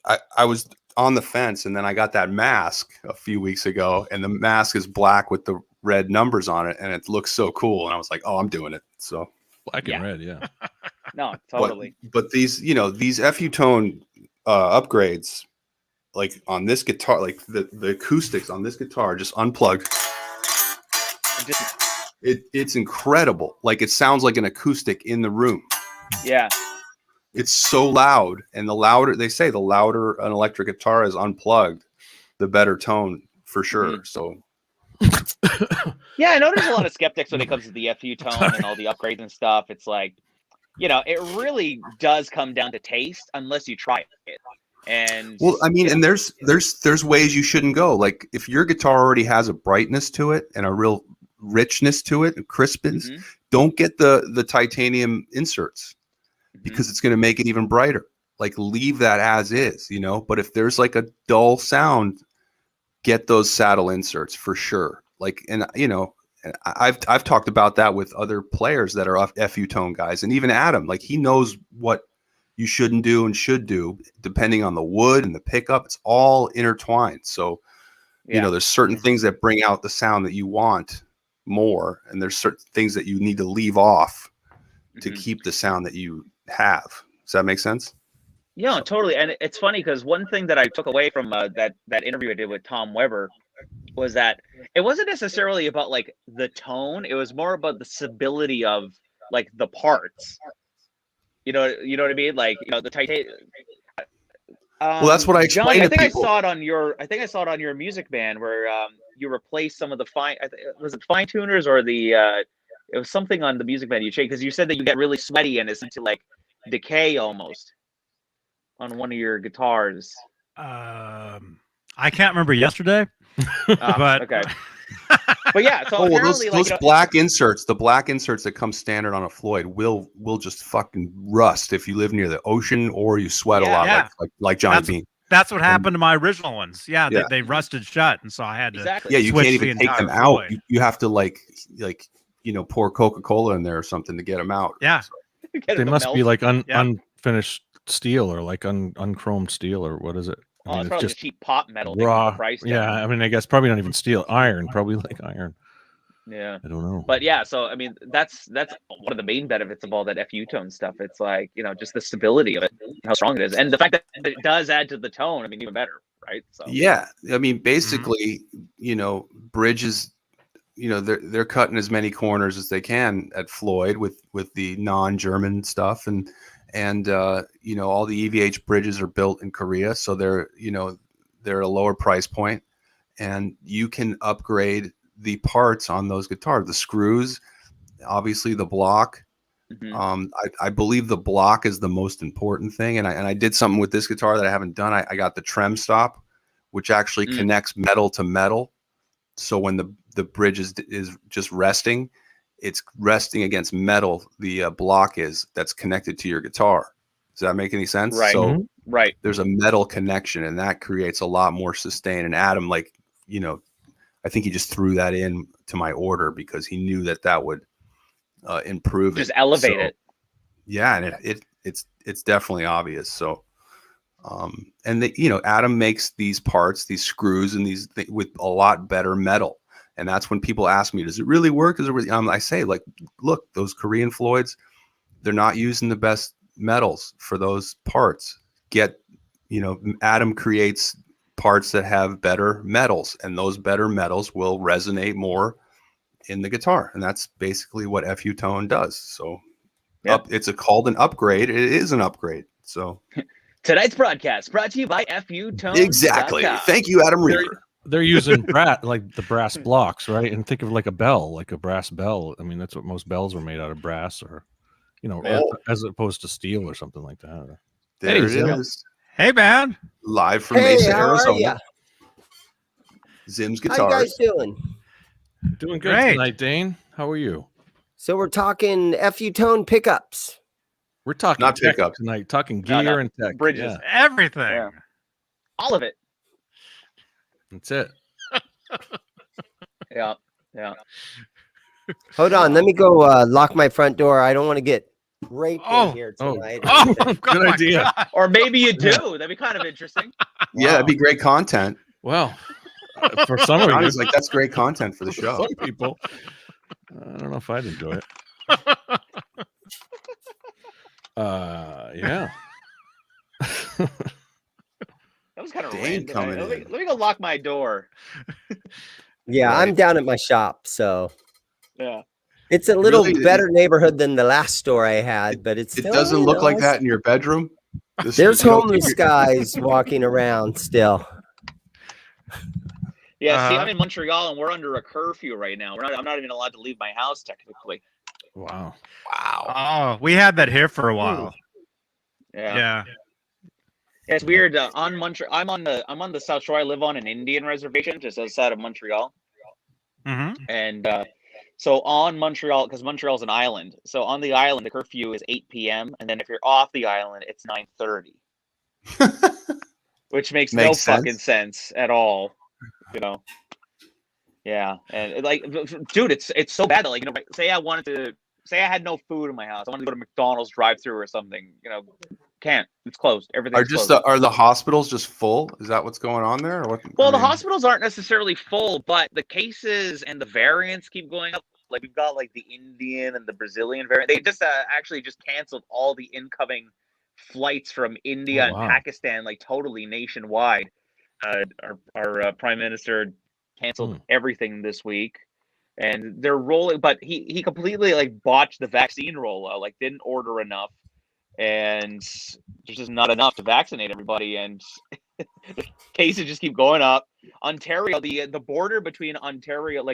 I was on the fence, and then I got that mask a few weeks ago, and the mask is black with the red numbers on it, and it looks so cool. And I was like, oh, I'm doing it. So black and red. Yeah. No, totally. But these, these FU tone upgrades, like on this guitar, like the acoustics on this guitar, just unplugged. It's incredible. Like it sounds like an acoustic in the room. Yeah. It's so loud, and the louder an electric guitar is unplugged, the better tone for sure. So yeah, I know there's a lot of skeptics when it comes to the FU tone and all the upgrades and stuff. It's like, it really does come down to taste unless you try it. And well, I mean, and there's ways you shouldn't go. Like if your guitar already has a brightness to it and a real richness to it and crispness, don't get the titanium inserts because it's going to make it even brighter. Like leave that as is, but if there's like a dull sound, get those saddle inserts for sure. Like, and I've talked about that with other players that are FU tone guys, and even Adam, like he knows what you shouldn't do and should do depending on the wood and the pickup. It's all intertwined. So, there's certain things that bring out the sound that you want more, and there's certain things that you need to leave off to keep the sound that you have. Does that make sense? Yeah, totally. And it's funny because one thing that I took away from that interview I did with Tom Weber was that it wasn't necessarily about like the tone. It was more about the stability of like the parts. You know what I mean? Like, the titanium. Well, that's what I explained to people. I think I saw it on your Music Band where you replaced some of the was it fine tuners or the it was something on the Music Band you changed, because you said that you get really sweaty and it's into like decay almost on one of your guitars. I can't remember yesterday, but okay. But yeah, so apparently, those black inserts, the black inserts that come standard on a Floyd will just fucking rust if you live near the ocean or you sweat a lot, like Johnny Beane. That's what happened to my original ones. Yeah, they rusted shut, and so I had to. Exactly. Yeah, you switch can't even take them out. You have to like pour Coca-Cola in there or something to get them out. Yeah, they must be like unfinished steel or like unchromed steel, or what is it? I mean, it's probably just cheap pot metal. Raw. Yeah, I mean, I guess probably not even steel. Iron, probably like iron. Yeah, I don't know. But yeah, so I mean, that's one of the main benefits of all that FU tone stuff. It's like, just the stability of it, how strong it is, and the fact that it does add to the tone. I mean, even better, right? So yeah, I mean, basically, bridges. They're cutting as many corners as they can at Floyd with the non-German stuff, and all the EVH bridges are built in Korea, so they're at a lower price point, and you can upgrade the parts on those guitars, the screws, obviously the block. I believe the block is the most important thing, and I did something with this guitar that I haven't done. I got the trem stop, which actually connects metal to metal, so when the bridge is just resting, it's resting against metal. The block that's connected to your guitar. Does that make any sense? Right. So right, there's a metal connection, and that creates a lot more sustain. And Adam, I think he just threw that in to my order because he knew that would improve just elevate it. Yeah, and it's definitely obvious. So, and Adam makes these parts, these screws, and these with a lot better metal. And that's when people ask me, does it really work? Is it really? I say, look, those Korean Floyds, they're not using the best metals for those parts. Adam creates parts that have better metals, and those better metals will resonate more in the guitar. And that's basically what FU Tone does. So it's called an upgrade. It is an upgrade. So tonight's broadcast brought to you by FU Tone. Exactly. Thank you, Adam Reaver. They're using the brass blocks, right? And think of like a bell, like a brass bell. I mean, that's what most bells are made out of, brass, or as opposed to steel or something like that. There it is. Hey, man. Live from Mesa, Arizona. Ya? Zim's How Guitars. you guys doing? Doing good Great. tonight, Dane. How are you? So we're talking FU Tone pickups. We're talking not tech pickup tonight, talking gear and tech. Bridges. Everything. Yeah. All of it. That's it. Yeah. Hold on, let me go lock my front door. I don't want to get raped in here tonight. Good idea. God. Or maybe you do. That'd be kind of interesting. Yeah, that'd be great content. Well, for some of I you, was like, that's great content for the show. some people, I don't know if I'd enjoy it. Yeah. That was kind of Dane random. coming Let in. me go lock my door. Yeah, Right. I'm down at my shop, so Yeah. it's a little Really? better neighborhood than the last store I had, but it Doesn't look like that in your bedroom. There's homeless guys walking around still. Yeah, see, I'm in Montreal and we're under a curfew right now. I'm not even allowed to leave my house technically. Wow. Oh, we had that here for a while. Yeah. It's weird. On Montreal, I'm on the South Shore. I live on an Indian reservation just outside of Montreal. Mm-hmm. And so on Montreal, because Montreal's an island, so on the island the curfew is 8 p.m. and then if you're off the island, it's 9:30, which makes no fucking sense at all. Yeah, and dude, it's so bad that say I had no food in my house, I wanted to go to McDonald's drive-through or something, can't. It's closed. Everything's closed. Are the hospitals just full? Is that what's going on there? Or what? Well, the hospitals aren't necessarily full, but the cases and the variants keep going up. Like we've got the Indian and the Brazilian variant. They just actually just canceled all the incoming flights from India and Pakistan, totally nationwide. Our prime minister canceled everything this week, and they're rolling. But he completely botched the vaccine rollout. Didn't order enough. And there's just not enough to vaccinate everybody, and cases just keep going up. Ontario, the border between Ontario,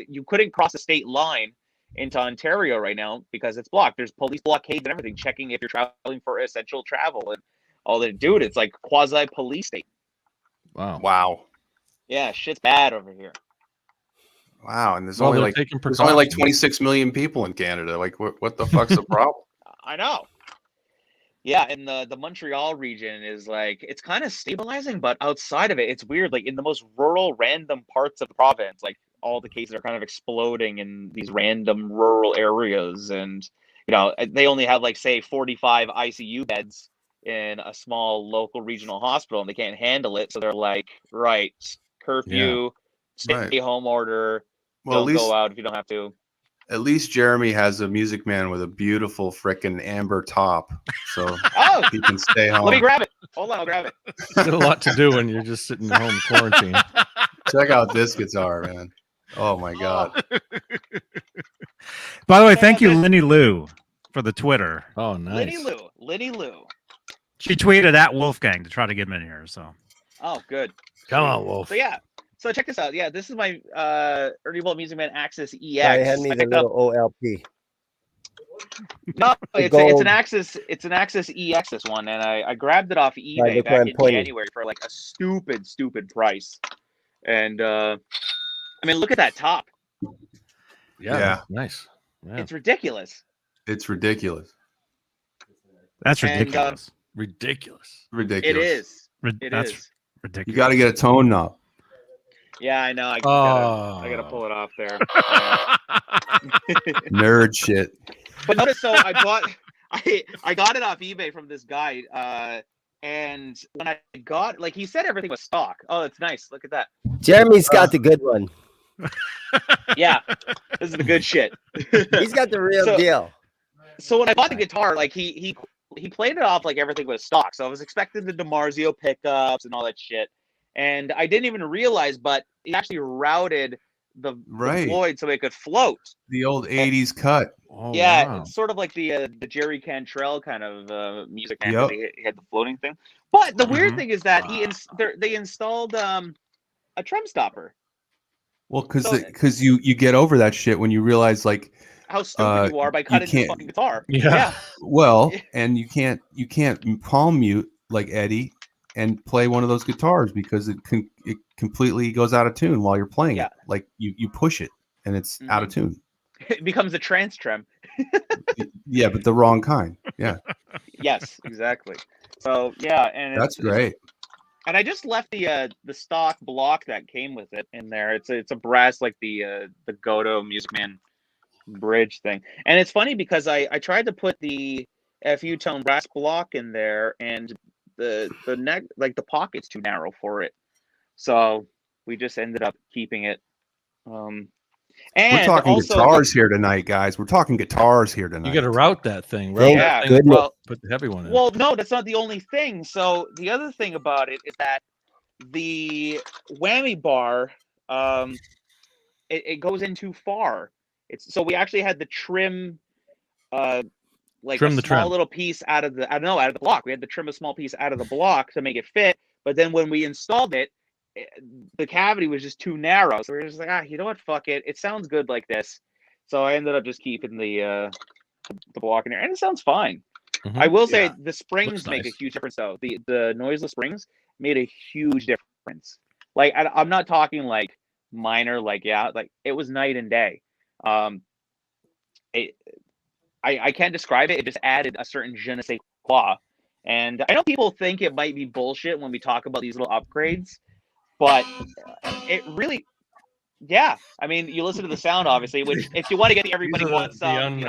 you couldn't cross the state line into Ontario right now because it's blocked. There's police blockades and everything, checking if you're traveling for essential travel and all that. Dude, it's like quasi police state. Wow. Yeah, shit's bad over here. Wow, and there's only like 26 million people in Canada. Like, what the fuck's the problem? I know. Yeah, and the Montreal region is like, it's kind of stabilizing, but outside of it, it's weird. Like in the most rural, random parts of the province, like all the cases are kind of exploding in these random rural areas, and they only have like say 45 ICU beds in a small local regional hospital, and they can't handle it, so they're like, right, curfew, stay home order. Well, don't go out if you don't have to. At least Jeremy has a Music Man with a beautiful frickin' amber top, so he can stay home. Let me grab it. Hold on, I'll grab it. You got a lot to do when you're just sitting at home quarantine. Check out this guitar, man. Oh my god. By the way, thank you, Lenny Lou, for the Twitter. Oh, nice. Lenny Lou. She tweeted at Wolfgang to try to get him in here. So. Oh, good. Come on, Wolf. So yeah. So check this out. Yeah, this is my Ernie Ball Music Man Axis EX. I had me the little OLP. No, it's an Axis. It's an Axis EX. This one, and I grabbed it off eBay back in January for like a stupid price. And I mean, look at that top. Yeah. Nice. Yeah. It's ridiculous. It's ridiculous. That's ridiculous. Ridiculous. It is. That's ridiculous. You got to get a tone knob. Yeah, I know. I gotta pull it off there. Nerd shit. But notice, so I got it off eBay from this guy, and when I got, like, he said everything was stock. Oh, that's nice. Look at that. Jeremy's got the good one. Yeah, this is the good shit. He's got the real deal. So when I bought the guitar, like he played it off like everything was stock. So I was expecting the DiMarzio pickups and all that shit. And I didn't even realize, but he actually routed the Floyd so it could float. The old 80s cut. Oh, yeah, wow. it's sort of like the Jerry Cantrell kind of music. Yep. He had the floating thing. But the weird thing is that they installed a trem stopper. Well, because you get over that shit when you realize like how stupid you are by cutting the fucking guitar. Yeah. Well, and you can't palm mute like Eddie and play one of those guitars because it completely goes out of tune while you're playing it. Like you push it and it's out of tune. It becomes a trance trem. Yeah, but the wrong kind. Yeah. Yes, exactly. So yeah, and that's great. And I just left the stock block that came with it in there. It's a brass, like the Goto Music Man bridge thing. And it's funny because I tried to put the FU tone brass block in there, and the neck, like the pocket's too narrow for it. So we just ended up keeping it. And we're talking guitars here tonight, guys. We're talking guitars here tonight. You got to route that thing. Well, put the heavy one in. Well, no, that's not the only thing. So the other thing about it is that the whammy bar, it goes in too far. So we actually had to trim, small little piece out of the block. We had to trim a small piece out of the block to make it fit. But then when we installed it, the cavity was just too narrow. So we were just like, you know what? Fuck it. It sounds good like this. So I ended up just keeping the block in there, and it sounds fine. Mm-hmm. I will say the springs make a huge difference, though. The noiseless springs made a huge difference. Like I'm not talking like minor, like it was night and day. I can't describe it. It just added a certain je ne sais quoi. And I know people think it might be bullshit when we talk about these little upgrades, but it really, I mean, you listen to the sound, obviously, which if you want to get everybody wants some,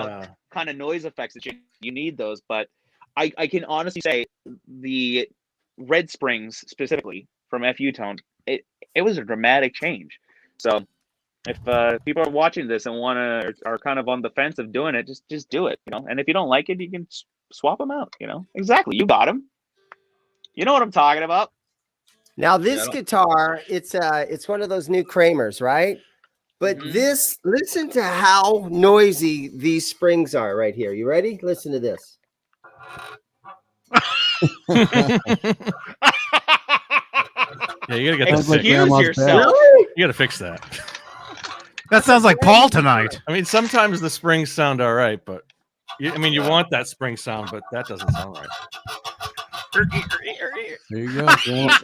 kind of noise effects that you need those. But I can honestly say the red springs specifically from FU Tone, it was a dramatic change. So if people are watching this and are kind of on the fence of doing it, just do it, And if you don't like it, you can swap them out, Exactly, you got them. You know what I'm talking about. Now this guitar, it's one of those new Kramers, right? But this, listen to how noisy these springs are right here. You ready? Listen to this. Yeah, you gotta get excuse yourself. Really? You gotta fix that. That sounds like Paul tonight. I mean, sometimes the springs sound all right, but you want that spring sound, but that doesn't sound right. There you go.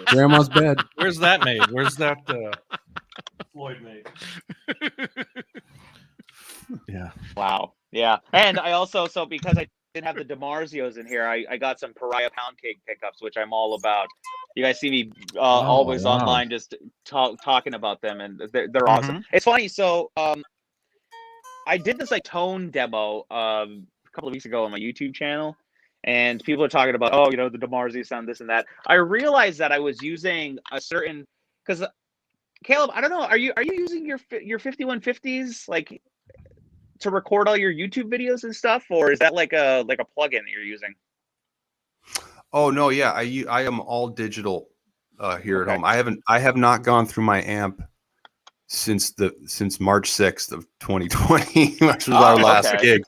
Grandma's bed. Where's that made? Where's that Floyd made? Yeah. Wow. Yeah. And I also, so because I didn't have the DiMarzios in here, I got some Pariah Pound Cake pickups, which I'm all about. You guys see me always online just talking about them, and they're awesome. It's funny. So I did this like tone demo a couple of weeks ago on my YouTube channel, and people are talking about, oh, you know, the DiMarzio sound, this and that. I realized that I was using a certain, because Caleb, I don't know, are you using your 5150s like to record all your YouTube videos and stuff, or is that like a plugin that you're using? Oh no, yeah, I am all digital here at home. I have not gone through my amp since March 6th of 2020, which was our last gig,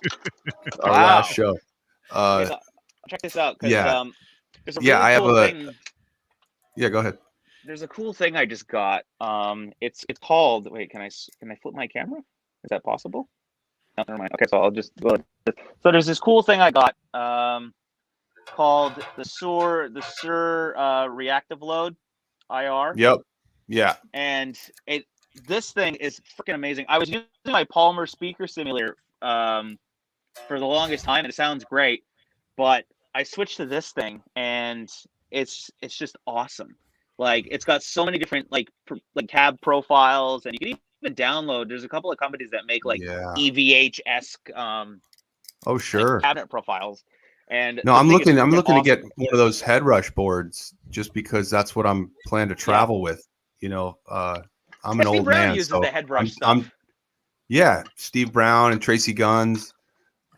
our last show. Check this out, because there's a really cool thing. Yeah, go ahead. There's a cool thing I just got. It's called. Wait, can I flip my camera? Is that possible? No, never mind. Okay, so I'll just go. So there's this cool thing I got called the Sur Reactive Load IR. Yep. Yeah. And this thing is freaking amazing. I was using my Palmer speaker simulator for the longest time, and it sounds great. But I switched to this thing, and it's just awesome. Like, it's got so many different like cab profiles, and you can even download. There's a couple of companies that make like EVH-esque oh sure like cabinet profiles. And no, I'm looking to get one of those head rush boards just because that's what I'm planning to travel with. You know, I'm an old man. Uses so the head rush stuff. Yeah, Steve Brown and Tracy Guns.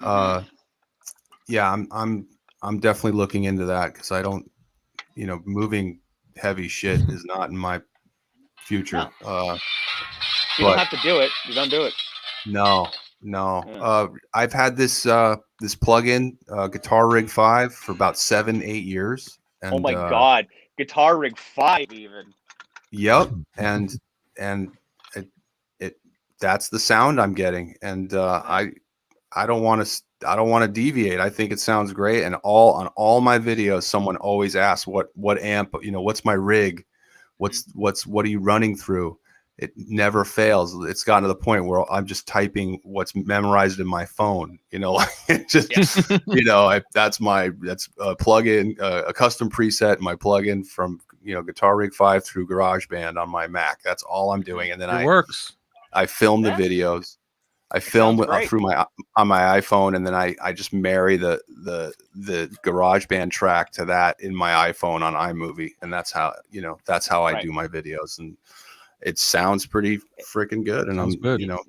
Yeah, I'm definitely looking into that because I don't, you know, moving heavy shit is not in my future. No. You don't have to do it. You don't do it. No. Yeah. I've had this this plugin, Guitar Rig 5, for about 7-8 years. And, oh my God, Guitar Rig 5 even. Yep, and it that's the sound I'm getting, and I don't want to deviate. I think it sounds great, and on all my videos, someone always asks what amp, you know, what's my rig, what are you running through? It never fails. It's gotten to the point where I'm just typing what's memorized in my phone. You know, like just you know, that's a plugin, a custom preset, my plugin from, you know, Guitar Rig 5 through GarageBand on my Mac. That's all I'm doing, and then I film the videos. I film through on my iPhone, and then I just marry the GarageBand track to that in my iPhone on iMovie, and that's how I do my videos, and it sounds pretty freaking good. And I'm good. You know,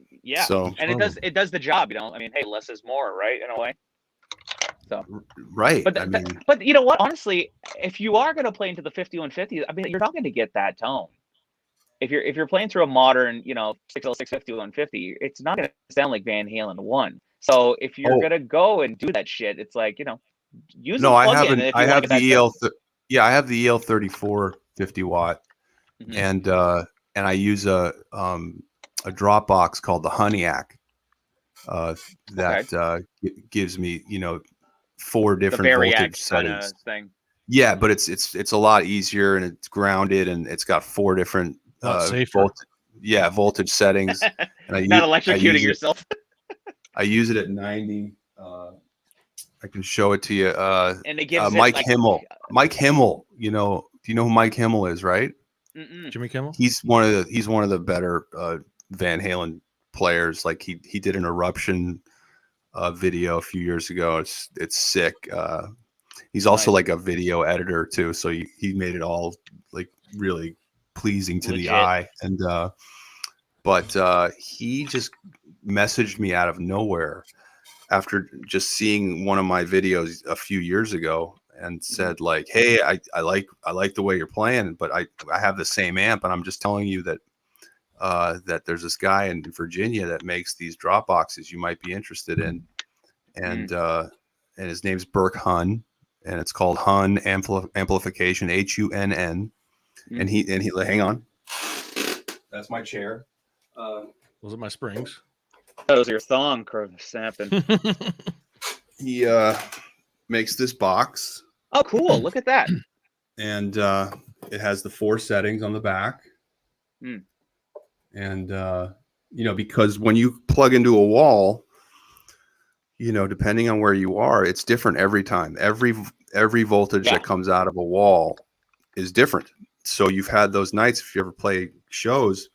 so and it does the job. You know, I mean, hey, less is more, right? In a way. So right. But you know what? Honestly, if you are going to play into the 5150, I mean, you're not going to get that tone. If you're playing through a modern, you know, 606 5150, it's not going to sound like Van Halen 1. So if you're going to go and do that shit, it's like, you know, use a plugin. I have the EL 34 50 watt, and I use a Dropbox called the Honeyacc that gives me, you know, 4 different voltage settings. Thing. Yeah, but it's a lot easier, and it's grounded, and it's got 4 different voltage settings. And not electrocuting yourself. I use it at 90. I can show it to you. And it gives Mike Himmel. Mike Himmel, you know, do you know who Mike Himmel is, right? Jimmy Kimmel? He's one of the better Van Halen players. Like he did an Eruption video a few years ago. It's sick. He's also like a video editor too, so he made it all like really pleasing to the eye. And but he just messaged me out of nowhere after just seeing one of my videos a few years ago, and said like, hey, I like the way you're playing, but I have the same amp, and I'm just telling you that that there's this guy in Virginia that makes these drop boxes you might be interested in, and his name's Burke Hunn, and it's called Hunn Amplification, HUNN, and he hang on, that's my chair. Those are my springs. Those are your thong snapping. He makes this box. Oh, cool! Look at that. And it has the 4 settings on the back. And because when you plug into a wall, depending on where you are, it's different every time. Every voltage that comes out of a wall is different. So you've had those nights, if you ever play shows,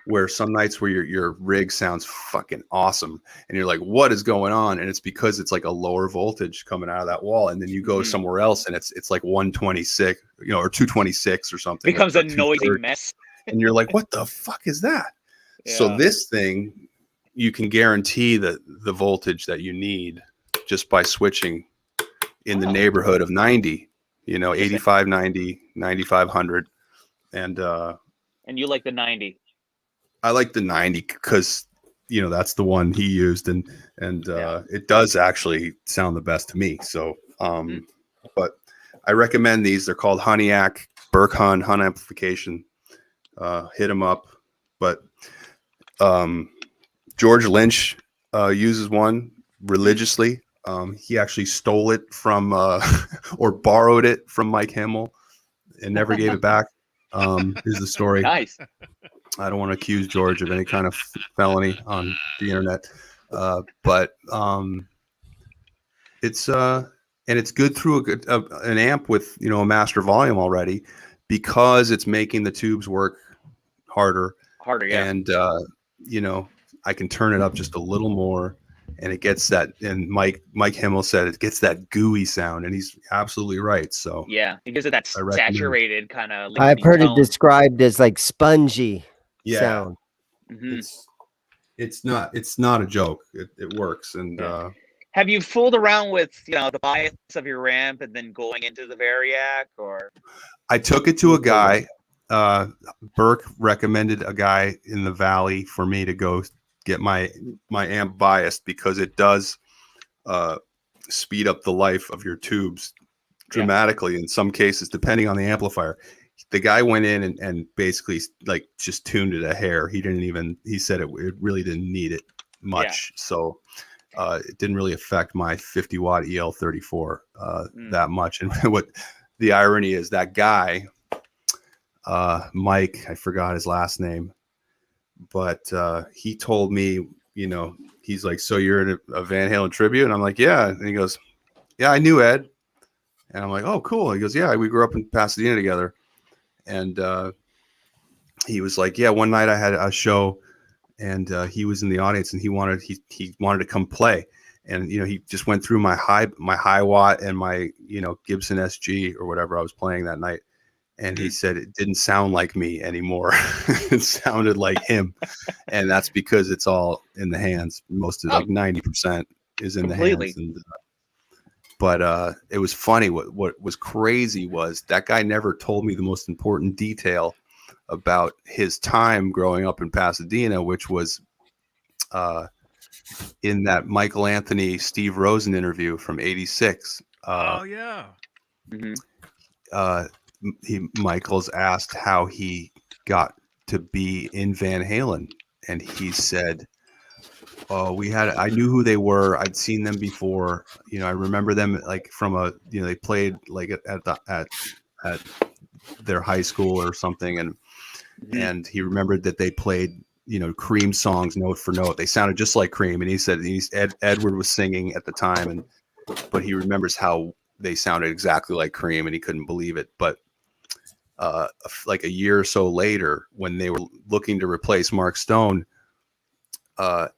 where some nights where your rig sounds fucking awesome and you're like, what is going on? And it's because it's like a lower voltage coming out of that wall. And then you go somewhere else and it's like 126, or 226 or something. Becomes a noisy mess. And you're like, what the fuck is that? Yeah. So this thing, you can guarantee the voltage that you need just by switching in the neighborhood of 90, 85, 90, 9500. And you like the 90? I like the 90 because, that's the one he used and it does actually sound the best to me. So, but I recommend these. They're called Honeyack, Burkhan, Hun Amplification. Hit them up. But George Lynch uses one religiously. He actually stole it from or borrowed it from Mike Himmel and never gave it back. Is the story. Nice. I don't want to accuse George of any kind of felony on the internet, but it's and it's good through an amp with a master volume already, because it's making the tubes work harder. Yeah. And I can turn it up just a little more, and it gets that. And Mike Himmel said it gets that gooey sound, and he's absolutely right. So yeah, it gives it that saturated kind of. I've heard it described as like spongy sound. It's not a joke. It works. And have you fooled around with the bias of your ramp and then going into the Variac? Or I took it to a guy. Burke recommended a guy in the Valley for me to go get my amp biased, because it does speed up the life of your tubes dramatically in some cases, depending on the amplifier. The guy went in and basically like just tuned it a hair. He said it really didn't need it much. Yeah. So it didn't really affect my 50 watt EL34 that much. And what the irony is, that guy, Mike, I forgot his last name, but he told me, he's like, so you're in a Van Halen tribute? And I'm like, yeah. And he goes, yeah, I knew Ed. And I'm like, oh, cool. He goes, yeah, we grew up in Pasadena together. And he was like, yeah, one night I had a show and he was in the audience and he wanted to come play. And, he just went through my high watt and my, Gibson SG or whatever I was playing that night. And he said it didn't sound like me anymore. It sounded like him. And that's because it's all in the hands. Most of like 90% is in the hands. And, but it was funny. What was crazy was that guy never told me the most important detail about his time growing up in Pasadena, which was in that Michael Anthony, Steve Rosen interview from '86. Oh yeah. Michael's asked how he got to be in Van Halen, and he said, "Oh, I knew who they were. I'd seen them before. I remember them like from they played like at their high school or something, and he remembered that they played Cream songs note for note. They sounded just like Cream, and he said Edward was singing at the time, but he remembers how they sounded exactly like Cream, and he couldn't believe it. But like a year or so later, when they were looking to replace Mark Stone,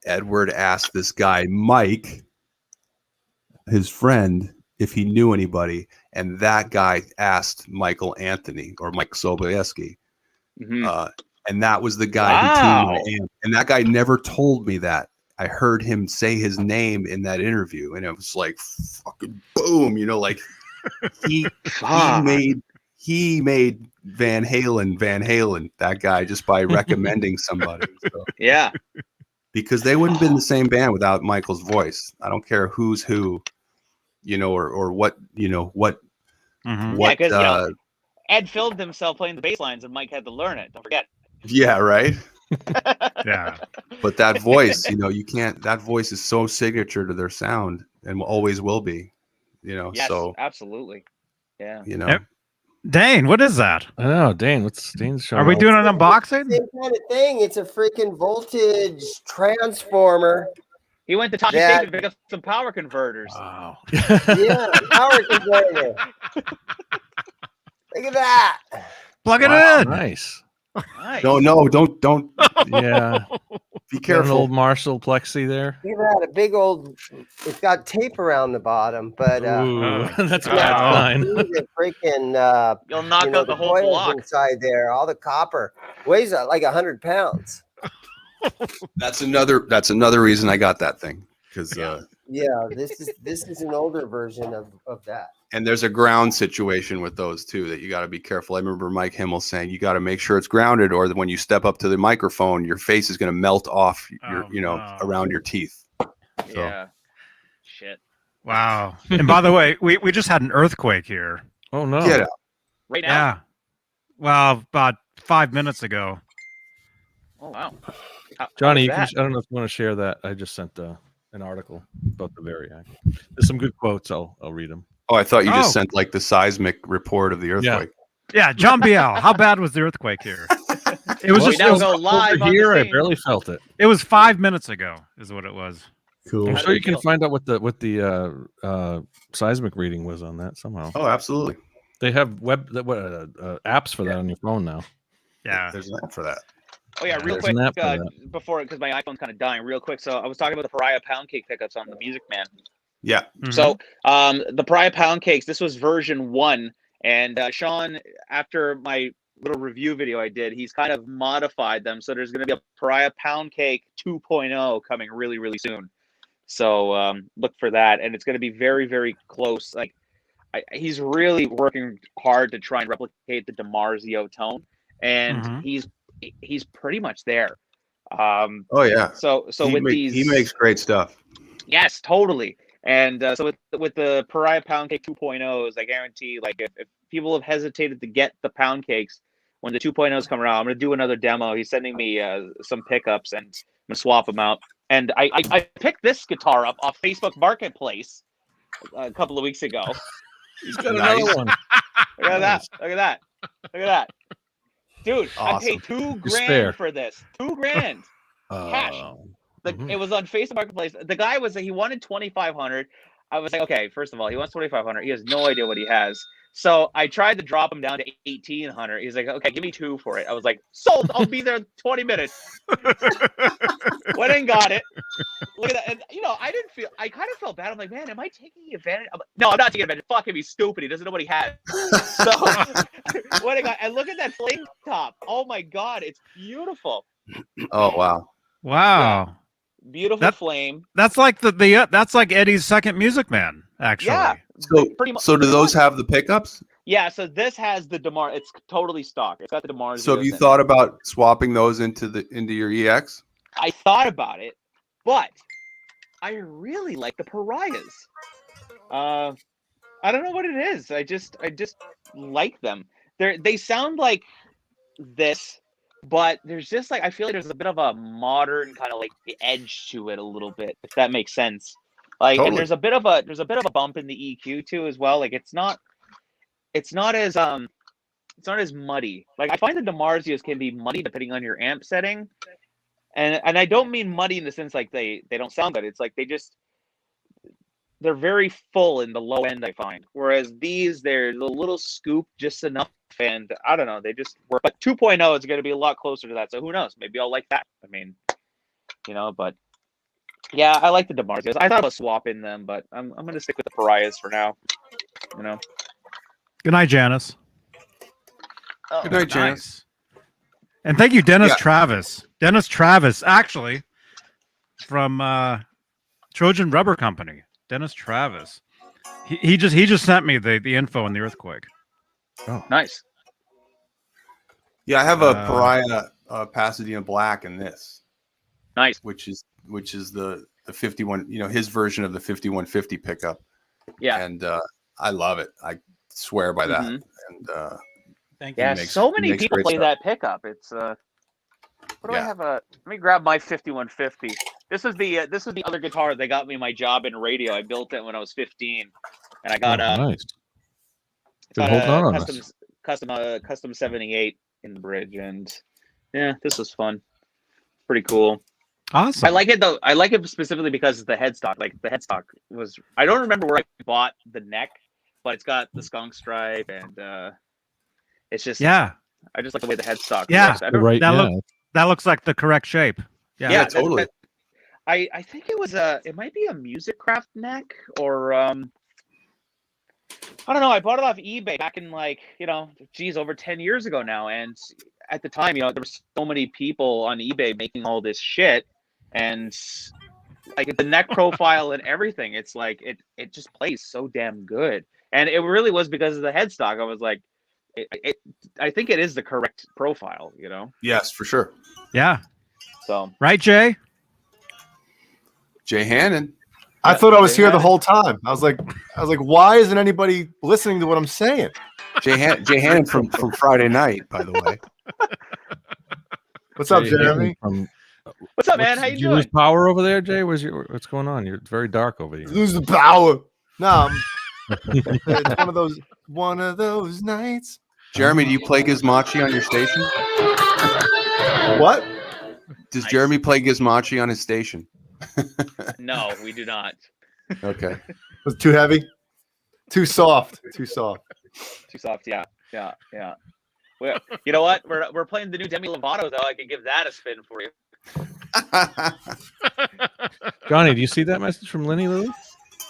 Edward asked this guy Mike, his friend, if he knew anybody, and that guy asked Michael Anthony or Mike Sobieski, and that was the guy who tuned my amp. And that guy never told me that. I heard him say his name in that interview, and it was like fucking boom, like he made Van Halen, that guy, just by recommending somebody. So. Yeah. Because they wouldn't have been the same band without Michael's voice. I don't care who's who, or what, what. What? Yeah, because Ed filmed himself playing the bass lines, and Mike had to learn it. Don't forget. Yeah, right. Yeah. But that voice, you can't. That voice is so signature to their sound, and always will be. Yes, so absolutely. Yeah. Yep. Dane, what is that? I know, Dane. Dane's showing? Are we doing an Same unboxing? kind of thing. It's a freaking voltage transformer. He went to Tashi That- Station to pick up some power converters. Wow. Yeah, power converter. Look at that. Plug it Wow, in. nice. Nice. No, don't. Yeah. Be Got an careful. old Marshall plexi there. Look at that. A big old. It's got tape around the bottom, but Ooh, that's a Oh. bad sign. the freaking You'll knock out the whole coils block. inside there. All the copper weighs like 100 pounds. That's another reason I got that thing, because Yeah, this is an older version of that. and there's a ground situation with those too that you got to be careful. I remember Mike Himmel saying you got to make sure it's grounded, or that when you step up to the microphone, your face is going to melt off around your teeth. So. Yeah. Shit. Wow. And by the way, we just had an earthquake here. Oh no. Get out. Right now? Yeah. Well, about 5 minutes ago. Oh, wow. Johnny, How was I don't know if you want to share that. I just sent an article about the Variac. There's some good quotes. I'll read them. Oh, I thought you Oh. just sent like the seismic report of the earthquake. Yeah, John Biel. How bad was the earthquake here? It was Well, just now it was, go live over on here. the I scene. barely felt it. it was 5 minutes ago, is what it was. Cool. I'm How sure did you can it feel? find out what the seismic reading was on that somehow. Oh, absolutely. They have apps for that on your phone now. Yeah. There's an app for that. Oh yeah, real There's quick an app for that. before, because my iPhone's kind of dying. Real quick, so I was talking about the Pariah pound cake pickups on the Music Man. Yeah. Mhm. So the Pariah pound cakes, this was version 1, and Sean, after my little review video I did, he's kind of modified them. So there's going to be a Pariah pound cake 2.0 coming really, really soon. So look for that, and it's going to be very, very close. Like he's really working hard to try and replicate the DiMarzio tone, and Mhm. he's pretty much there. Oh yeah. So he makes great stuff. Yes, totally. And so with the Pariah pound cake 2.0s, I guarantee, like if people have hesitated to get the pound cakes, when the 2.0s come around, I'm gonna do another demo. He's sending me some pickups, and I'm gonna swap them out. And I picked this guitar up off Facebook Marketplace a couple of weeks ago. He's got Nice. another one. Look at that! Look at that! Look at that! Dude, Awesome. I paid $2 spare. grand for this. $2 grand. Cash. Mhm. It was on Facebook Marketplace. The guy he wanted 2,500. I was like, okay, first of all, he wants 2,500. He has no idea what he has. So I tried to drop him down to 1,800. He's like, okay, give me 2 for it. I was like, sold. I'll be there in 20 minutes. Went and got it. Look at that. And I kind of felt bad. I'm like, man, am I taking advantage? No, I'm not taking advantage. Fuck him. He's stupid. He doesn't know what he has. So what I got, and look at that flame top. Oh my God, it's beautiful. Oh wow. Wow. Beautiful flame. That's like that's like Eddie's second Music Man, actually. Yeah. So Pretty much. so do those have the pickups? Yeah, so this has the DiMarzio. It's totally stock. It's got the DiMarzio. So have you thought about swapping those into your EX? I thought about it, but I really like the Pariahs. I don't know what it is. I just like them. They sound like this, but there's just like, I feel like there's a bit of a modern kind of like edge to it a little bit, if that makes sense. Like, Totally. and there's a bit of a bump in the EQ too as well. Like it's not as muddy. Like I find the DiMarzios can be muddy depending on your amp setting. And I don't mean muddy in the sense like they don't sound good. It's like they're very full in the low end, I find. Whereas these, they're a little scoop just enough, and I don't know, they just work. But 2.0 is going to be a lot closer to that, so who knows? Maybe I'll like that. I mean, but yeah, I like the DiMarzios. I thought about swapping them, but I'm going to stick with the Pariahs for now. Good night, Janice. Oh, Good night, Janice. Nice. And thank you, Dennis Yeah. Travis. Dennis Travis, actually, from Trojan Rubber Company. Dennis Travis. He just sent me the info on the earthquake. Nice. Yeah, I have a Pariah Pasadena Black in this, Nice. which is the 51. His version of the 5150 pickup. Yeah. And I love it. I swear by that. Mhm. And Thank Yeah, makes- so he many makes people great play stuff. that pickup. What do I have? Let me grab my 5150. This was the other guitar that got me my job in radio. I built it when I was 15, and I got nice. Got hold on a custom 78 in the bridge, and yeah, this was fun. Pretty cool. Awesome. I like it though. I like it specifically because the headstock. Like the headstock was. I don't remember where I bought the neck, but it's got the skunk stripe, and it's just. Yeah. I just like the way the headstock. Yeah. Right. That looks like the correct shape. Yeah, totally. I think it was it might be a Music Craft neck or I don't know. I bought it off eBay back in over 10 years ago now, and at the time, there were so many people on eBay making all this shit, and like the neck profile and everything, it's like it just plays so damn good, and it really was because of the headstock. I was like, I think it is the correct profile, Yes, for sure. Yeah. So right, Jay. Jay Hannon. I thought I was here the whole time. I was like, why isn't anybody listening to what I'm saying? Jay Hannon from Friday night, by the way. What's up, Jeremy? What's up, man? How you doing? Lose power over there, Jay? What's going on? You're very dark over here. Lose the power. No, it's one of those nights. Jeremy, do you play Gizmochi on your station? What? Does Jeremy play Gizmochi on his station? No, we do not. Okay. Was it too heavy? Too soft. Too soft. Yeah. Well, you know what? We're playing the new Demi Lovato, though. I could give that a spin for you. Johnny, do you see that message from Lenny Lou?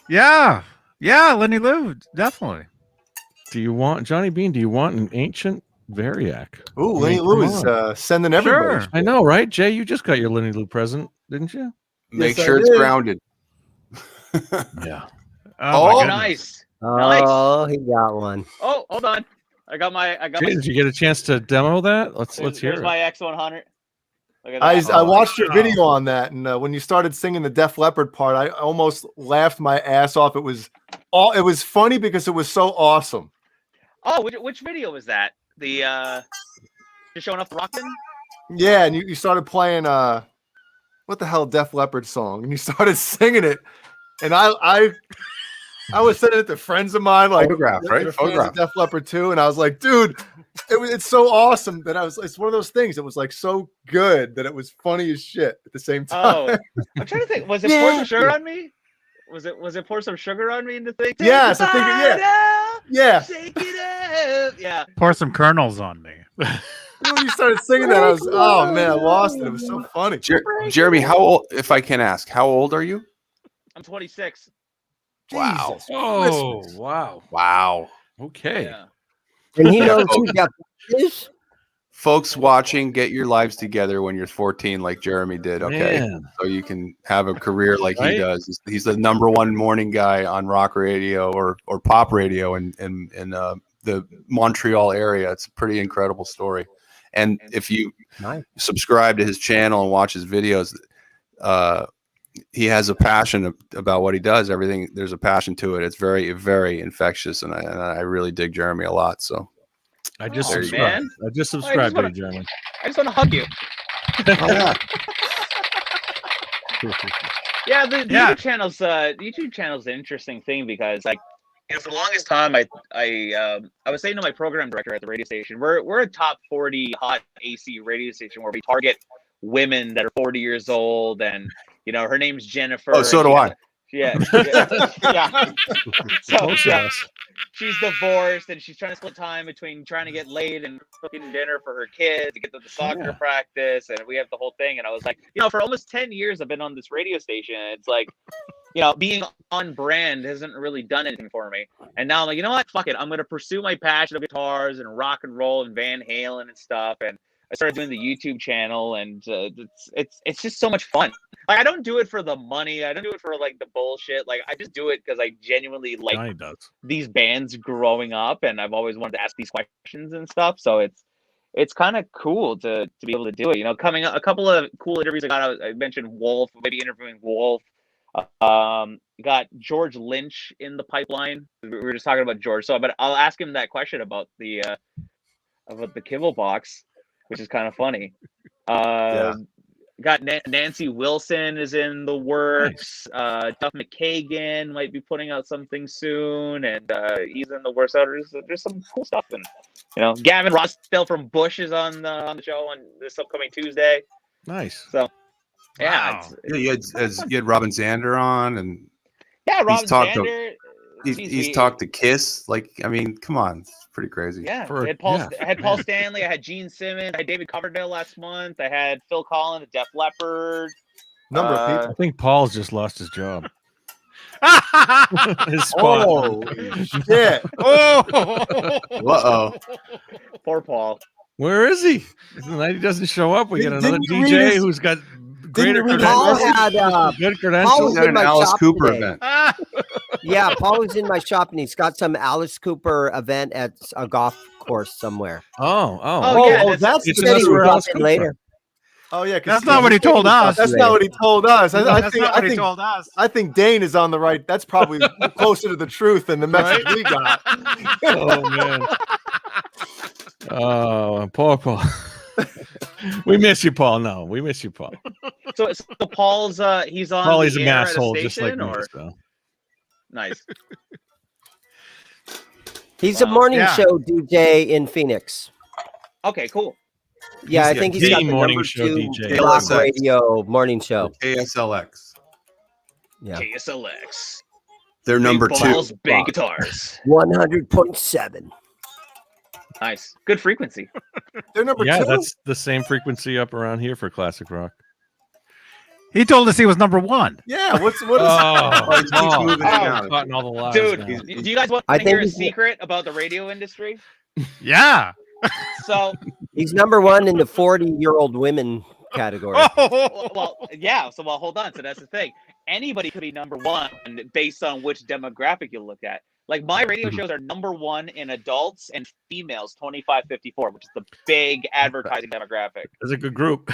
Yeah, Lenny Lou, definitely. Do you want Johnny Beane? Do you want an ancient Variac? Ooh, Lenny Lou is sending everybody. Sure. I know, right? Jay, you just got your Lenny Lou present, didn't you? Make sure it's grounded. Yeah. Oh, nice. Oh, he got one. Oh, hold on. I got Jay, did you get a chance to demo that? Let's hear it. My X100. I watched your video on that, and when you started singing the Def Leppard part, I almost laughed my ass off. It was funny because it was so awesome. Oh, which video was that? The just showing off the rockin'? Yeah, and you started playing what the hell Def Leppard song, and you started singing it, and I was sending it to friends of mine, like Photograph, right? Photograph. Def Leppard too, and I was like, dude, it's so awesome that it's one of those things. It was like so good that it was funny as shit at the same time. Oh, I'm trying to think. Was it Pour Some Sugar on Me? Was it Pour Some Sugar on Me in the thing? Yes, I think yeah. Shake it up. Yeah. Pour some kernels on me. When you started singing that, I was, oh man, I lost it. It was so funny. Jeremy, how old, if I can ask, how old are you? I'm 26. Wow. Jesus. Oh, wow. Wow. Okay. Yeah. And he knows who got this. Folks watching, get your lives together when you're 14 like Jeremy did, okay? Man. So you can have a career like Right? he does. He's the #1 morning guy on rock radio or pop radio in the Montreal area. It's a pretty incredible story. And if you subscribe to his channel and watch his videos, he has a passion about what he does. Everything, there's a passion to it. It's very, very infectious, and I really dig Jeremy a lot. So I just Oh, subscribed. man. I just subscribed to you, Jeremy. I just want to hug you. Yeah, the YouTube channel's an interesting thing because for the longest time I was saying to my program director at the radio station, we're a top 40 hot AC radio station where we target women that are 40 years old, and her name's Jennifer. Oh, so do I. Yeah. So she's divorced and she's trying to split time between trying to get laid and cooking dinner for her kids to get to the soccer practice, and we have the whole thing. And I was like, for almost 10 years I've been on this radio station. It's like, being on brand hasn't really done anything for me. And now I'm like, you know what? Fuck it. I'm going to pursue my passion of guitars and rock and roll and Van Halen and stuff. And I started doing the YouTube channel, and it's just so much fun. Like, I don't do it for the money. I don't do it for like the bullshit. Like, I just do it because I genuinely like these bands growing up, and I've always wanted to ask these questions and stuff. So it's kind of cool to be able to do it. Coming up, a couple of cool interviews I got. I mentioned Wolf, maybe interviewing Wolf. Got George Lynch in the pipeline. We were just talking about George, but I'll ask him that question about the Kibble box, which is kind of funny. Got Nancy Wilson is in the works. Nice. Duff McKagan might be putting out something soon, and he's in the works. There's some cool stuff, and Gavin Rossdale from Bush is on the show on this upcoming Tuesday. Nice. So, wow. You had Robin Zander on, and Robin Zander. He's talked to Kiss. Like, I mean, come on, it's pretty crazy. Yeah, I had Paul Stanley. I had Gene Simmons. I had David Coverdale last month. I had Phil Collins, the Def Leppard. Number of people. I think Paul's just lost his job. His spot. Oh shit! Uh-oh. Poor Paul. Where is he? The night he doesn't show up, we get another DJ who's got greater Paul credentials. Good credentials. Paul was in my Alice shop Cooper today. event. Yeah, Paul was in my shop, and he's got some Alice Cooper event at a golf course somewhere. That's it's Said he would drop in Cooper. later. Oh yeah, That's not what he told us. That's not what he told us. He told us. I think Dane is on the right. That's probably closer to the truth than the message we got. Oh man. Oh, poor Paul. We miss you, Paul. No, we miss you, Paul. So Paul's he's on. Paul is the an air at a asshole, just like station, me. or? So. Nice. He's a morning Yeah. show DJ in Phoenix. Okay, cool. Yeah, He's I think the he's got the morning number show 2 DJ. rock KSLX. radio morning show. KSLX. Yeah, KSLX. They're number Big 2. balls, big guitars. 100.7. Nice. Good frequency. They're number 2. Yeah, that's the same frequency up around here for classic rock. He told us he was number 1. Yeah. What is? he keeps moving it down. Caught in all the lies Dude, now. do you guys want I to hear a think he's- secret about the radio industry? Yeah. So, He's number 1 in the 40-year-old women category. well, yeah. So, hold on. So that's the thing. Anybody could be number 1 based on which demographic you look at. Like my radio shows are number 1 in adults and females 25-54, which is the big advertising demographic. It's a good group.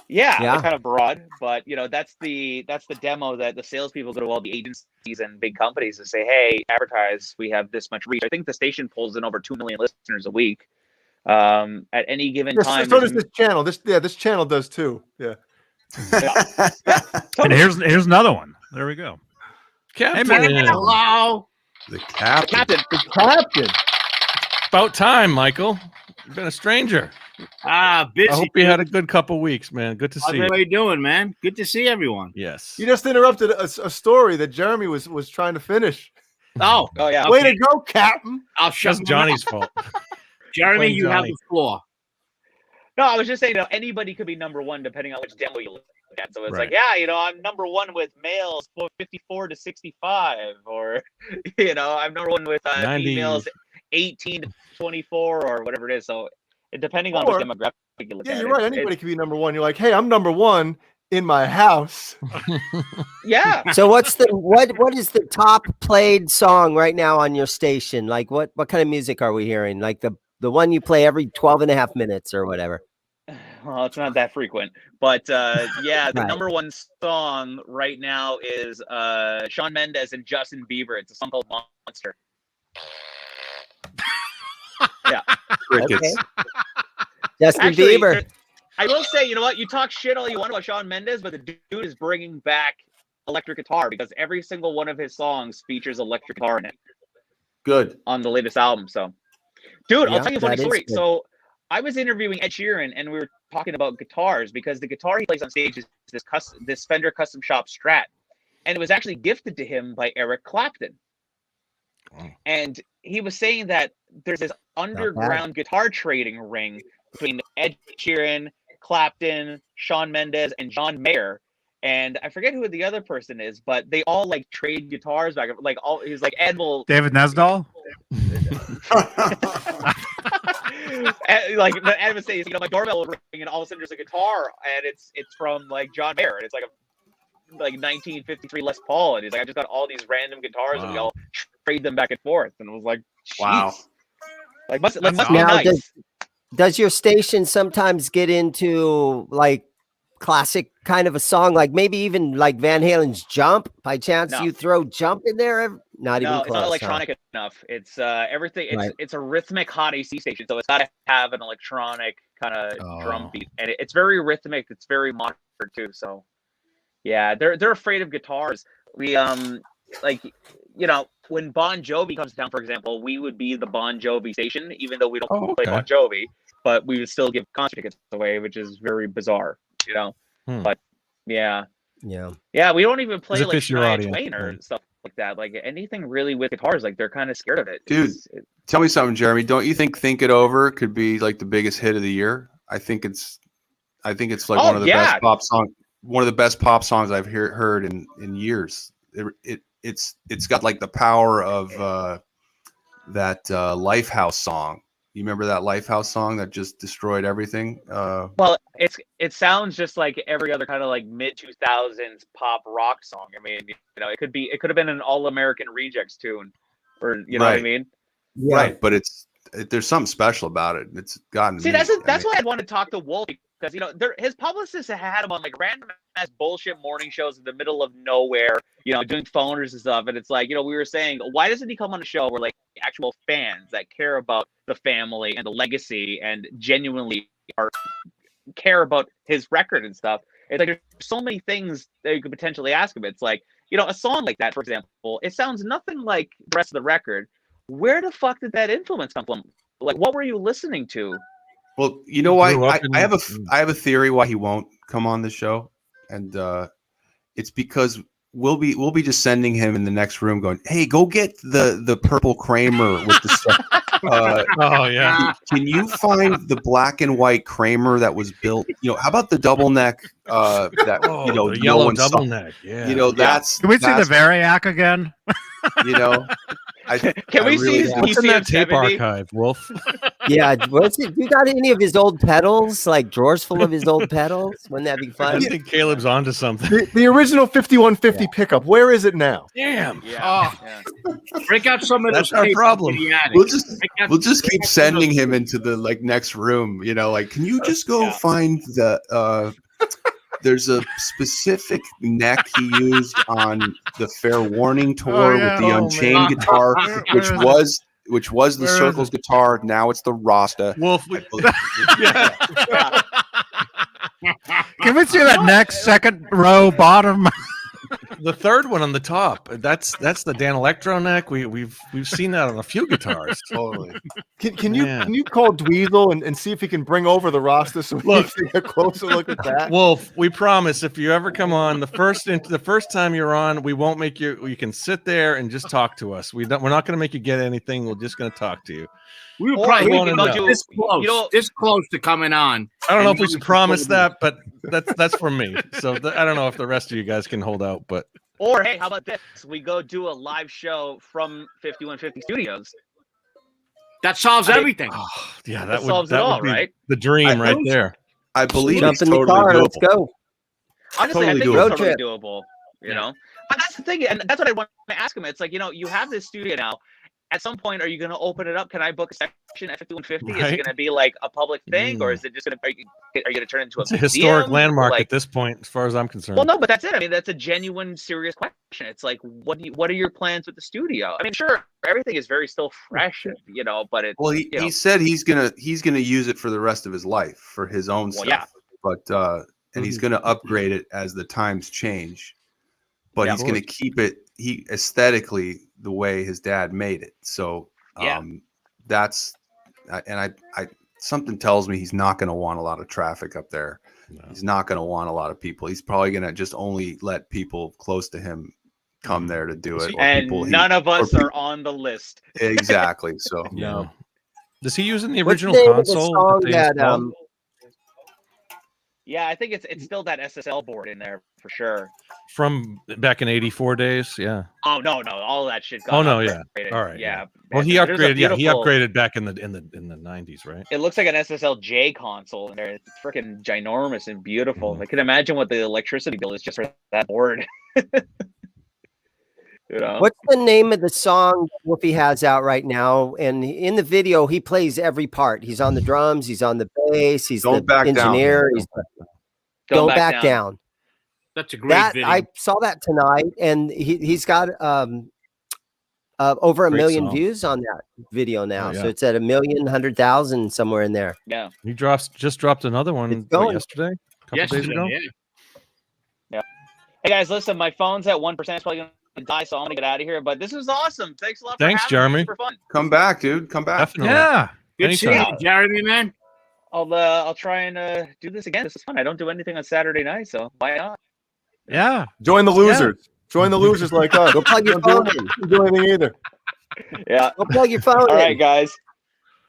Yeah. They're kind of broad, but that's the demo that the salespeople go to all the agencies and big companies and say, "Hey, advertise. We have this much reach." I think the station pulls in over 2 million listeners a week at any given time. So does this channel. This channel does too. Yeah. And here's another one. There we go. Captain. Hey, man. Hello. The captain. The captain. About time, Michael. You've been a stranger. Busy. I hope you had a good couple weeks, man. Good to see How you. you doing, man? Good to see everyone. Yes. You just interrupted a story that Jeremy was trying to finish. Oh yeah. Way to go, Captain. I'll shut That's Johnny's fault. Jeremy, Blame you have Johnny. the floor. No, I was just saying, anybody could be number 1 depending on which demo you look at. So it's Right. like, I'm number 1 with males 54 to 65, or I'm number 1 with 90. females 18 to 24, or whatever it is. So depending on which Or- demographic you look Yeah, at, you're right. Anybody can be number 1. You're like, hey, I'm number 1 in my house. Yeah. So what is the top played song right now on your station? Like what kind of music are we hearing? Like the one you play every 12 and a half minutes or whatever. Well, it's not that frequent, but the Right. number 1 song right now is Shawn Mendes and Justin Bieber. It's a song called Monster. Yeah. Crickets. Okay. Justin Actually, Bieber. I will say, you know what? You talk shit all you want about Shawn Mendes, but the dude is bringing back electric guitar because every single one of his songs features electric guitar in it Good. on the latest album. So, dude, Yeah, I'll tell you a funny that is story. good. So, I was interviewing Ed Sheeran, and we were talking about guitars because the guitar he plays on stage is this Fender Custom Shop Strat, and it was actually gifted to him by Eric Clapton. Wow. And he was saying that there's this underground guitar trading ring between Ed Sheeran, Clapton, Shawn Mendes, and John Mayer. And I forget who the other person is, but they all like trade guitars back. Like he's like Ed will David Nesdahl. like Ed would say, my doorbell will ring, and all of a sudden there's a guitar, and it's from like John Mayer, and it's like a 1953 Les Paul, and he's like, I just got all these random guitars, and we all trade them back and forth, and it was like, Wow. like must be Now, nice. Does your station sometimes get into like classic kind of a song, like maybe even like Van Halen's Jump? By chance, No. you throw Jump in there Not even No, close. it's not huh? electronic enough. It's everything. Right. It's a rhythmic hot AC station, so it's got to have an electronic kind of drum Oh. beat, and it's very rhythmic. It's very modern too. So yeah, they're afraid of guitars. We like, you know, when Bon Jovi comes down, for example, we would be the Bon Jovi station, even though we don't Oh, play okay. Bon Jovi, but we would still give concert tickets away, which is very bizarre, you know. But yeah, yeah, we don't even play like it's your Shania audience, Twain or right. stuff like that. Like anything really with guitars, like they're kind of scared of it. Dude, tell me something, Jeremy. Don't you think "Think It Over" could be like the biggest hit of the year? I think it's like one of the best pop songs. One of the best pop songs I've heard in years. It's got like the power of that Lifehouse song. You remember that Lifehouse song that just destroyed everything? Well, it sounds just like every other kind of like mid 2000s pop rock song. I mean, you know, it could have been an All American Rejects tune, or you know what I mean? Yeah. Right, but there's something special about it. It's gotten See, that's why I want to talk to Wolf, because you know his publicist had him on like random ass bullshit morning shows in the middle of nowhere, you know, doing phoners and stuff. And it's like, you know, we were saying, why doesn't he come on a show where like actual fans that care about the family and the legacy and genuinely care about his record and stuff? It's like there's so many things that you could potentially ask him. It's like, you know, a song like that, for example, it sounds nothing like the rest of the record. Where the fuck did that influence come from? Like, what were you listening to? Well, you know why I have a theory why he won't come on the show, and it's because we'll be just sending him in the next room, going, "Hey, go get the purple Kramer with the stuff." Oh yeah. Can you find the black and white Kramer that was built? You know, how about the double neck? That you know, the yellow one double saw? neck. Yeah. You know, that's. Can we see the Variac again? You know, Can we see his What's in that tape 70? archive, Wolf? Yeah, you got any of his old pedals, like drawers full of his old pedals? Wouldn't that be I fun? think Caleb's onto something. The original 5150 pickup. Where is it now? Damn. Yeah. Break out some of That's those our tapes problem. in the attic. We'll just keep sending him into the like next room. You know, like, can you just go find the there's a specific neck he used on the Fair Warning tour with the Unchained guitar, which was the Circles guitar. Now it's the Rasta. Wolf. Can we see that next second row bottom? The third one on the top. That's the Dan Electro neck. We've seen that on a few guitars. Totally. Can you call Dweezil and see if he can bring over the roster so we can take a closer look at that? Wolf, we promise if you ever come on, the first time you're on, we won't make you. You can sit there and just talk to us. We're not going to make you get anything. We're just going to talk to you. We were probably do this close to coming on. I don't know if we should promise that, but that's for me. So I don't know if the rest of you guys can hold out, but. Or hey, how about this? We go do a live show from 5150 Studios. That solves everything. Yeah, that solves it all, be right? the dream right there. I believe Jump it's in the totally car. doable. Let's go. Honestly, I think Totally it's doable. totally doable. You know, but that's the thing, and that's what I want to ask him. It's like, you know, you have this studio now. At some point, are you going to open it up? Can I book a section at 5150? Is it going to be like a public thing, or is it just going to? Are you going to turn it into It's a historic landmark at this point, as far as I'm concerned. Well, no, but that's it. I mean, that's a genuine, serious question. It's like, what are your plans with the studio? I mean, sure, everything is very still fresh, you know, but it's he said he's gonna use it for the rest of his life for his own stuff. Yeah. But and he's gonna upgrade it as the times change. But he's gonna keep it aesthetically the way his dad made it. So that's and I something tells me he's not gonna want a lot of traffic up there. No. He's not gonna want a lot of people. He's probably gonna just only let people close to him come there to do it. And none of us are on the list. Exactly. So no. Is he using the original What's the name console? of the song that, yeah, I think it's still that SSL board in there for sure. From back in '84 days, yeah. Oh no, all that shit. Oh no, yeah. All right, yeah. Well, he upgraded. Yeah, he upgraded back in the '90s, right? It looks like an SSL-J console in there. It's freaking ginormous and beautiful. I can imagine what the electricity bill is just for that board. You know? What's the name of the song Wolfie has out right now? And in the video, he plays every part. He's on the drums, he's on the bass, he's the engineer. Don't back down. That's a great video. I saw that tonight, and he's got over a Great million song. views on that video now. Oh, yeah. So it's at 1,100,000 somewhere in there. Yeah. He just dropped another one It's going. yesterday, a couple days ago. Yeah. Hey guys, listen, my phone's at 1%. It's probably gonna die, so I'm gonna get out of here. But this was awesome. Thanks a lot. Thanks, for having me. Jeremy. It was for fun. Come back, dude. Come back. Definitely. Yeah. Good seeing Anytime. you, Jeremy, man. I'll try and do this again. This is fun. I don't do anything on Saturday night, so why not? Yeah. Join the losers. Join the losers like us. Go plug your phone in. Don't do anything either. Yeah. Go plug your phone All in. right, guys.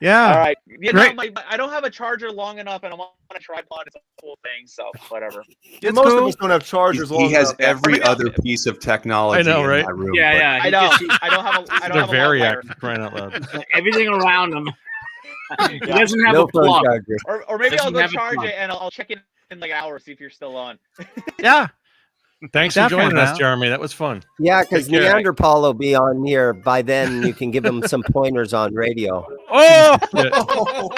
Yeah. All right. You Great. know, I don't have a charger long enough, and I'm on a tripod. It's a whole thing, so whatever. It's Most cool. of us don't have chargers long He has enough. every other piece of technology I know, right? in my room. Yeah, but yeah. I know. I don't have a. I don't They're have a very long wire. active, crying out loud. Everything around him. He doesn't have No a phone plug. charger. Or maybe I'll Doesn't go have a charge plug. it, and I'll check in like an hour, see if you're still on. Yeah. Thanks for Definitely, joining us, man. Jeremy. That was fun. Yeah, because Take care. Neanderthal will be on here by then. You can give him some pointers on radio. Oh.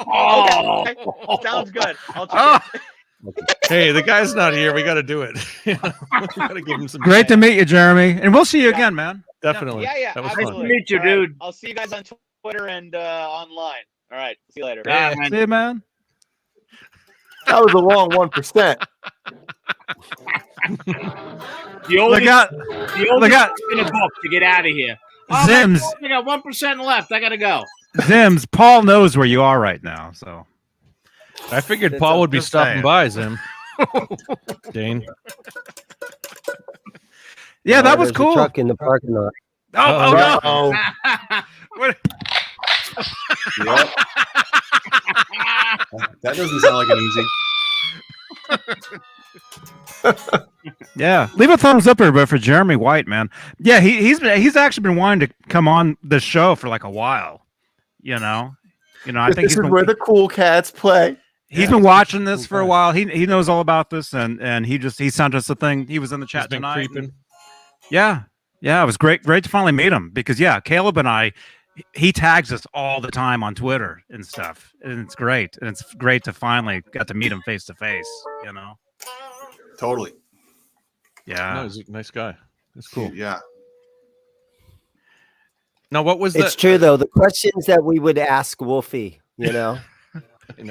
Oh. Okay. Sounds good. I'll check Oh. Hey, the guy's not here. We got to do it. We got to give him some. Great to meet you, Jeremy. And we'll see you again, man. Definitely. Yeah, That was Nice to fun. meet you, All right. dude. I'll see you guys on Twitter and online. All right. See you later. Yeah, man. See you, man. That was a long 1%. The oldest, Look out. the oldest Look out. in a book to get out of here. Oh, Zims. I got 1% left. I gotta go. Zims, Paul knows where you are right now. So I figured That's Paul a- would be just stopping saying. by, Zim. Dane. yeah, that Oh, was there's a cool. truck in the parking lot. Oh, no. Oh, What- Yep. That doesn't sound like an easy. Yeah, leave a thumbs up everybody for Jeremy White, man. Yeah, he's actually been wanting to come on the show for like a while. I think this he's is been, where the cool cats play. he's been watching this for a while. He knows all about this, and he sent us a thing. He was in the He's chat been tonight. creeping. Yeah, it was great to finally meet him because Caleb and he tags us all the time on Twitter and stuff, and it's great. And it's great to finally got to meet him face to face. Totally. Yeah. No, he's a nice guy. That's cool. Yeah. Now, what was It's that? true though. The questions that we would ask Wolfie, I know,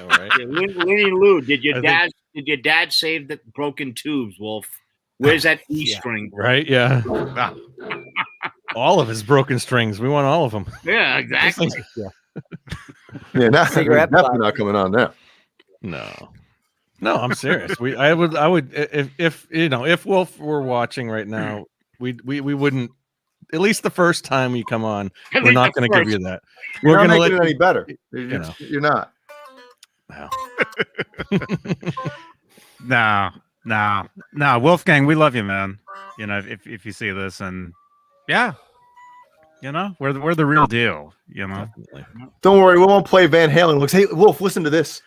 right? Yeah, Winnie Lou, did your I dad think- save the broken tubes, Wolf? Where's that E string? Right? Yeah. All of his broken strings. We want all of them. Yeah, exactly. Yeah, now Cigarette definitely butt. not coming on now. No, I'm serious. I would, if Wolf were watching right now, we wouldn't. At least the first time you come on, At we're least not the going to give first. you that. You're We're not going to making let it any better. you know. You're not. No, Wolfgang, we love you, man. If you see this, and we're the real deal. Definitely. Don't worry, we won't play Van Halen. Looks, hey, Wolf, listen to this.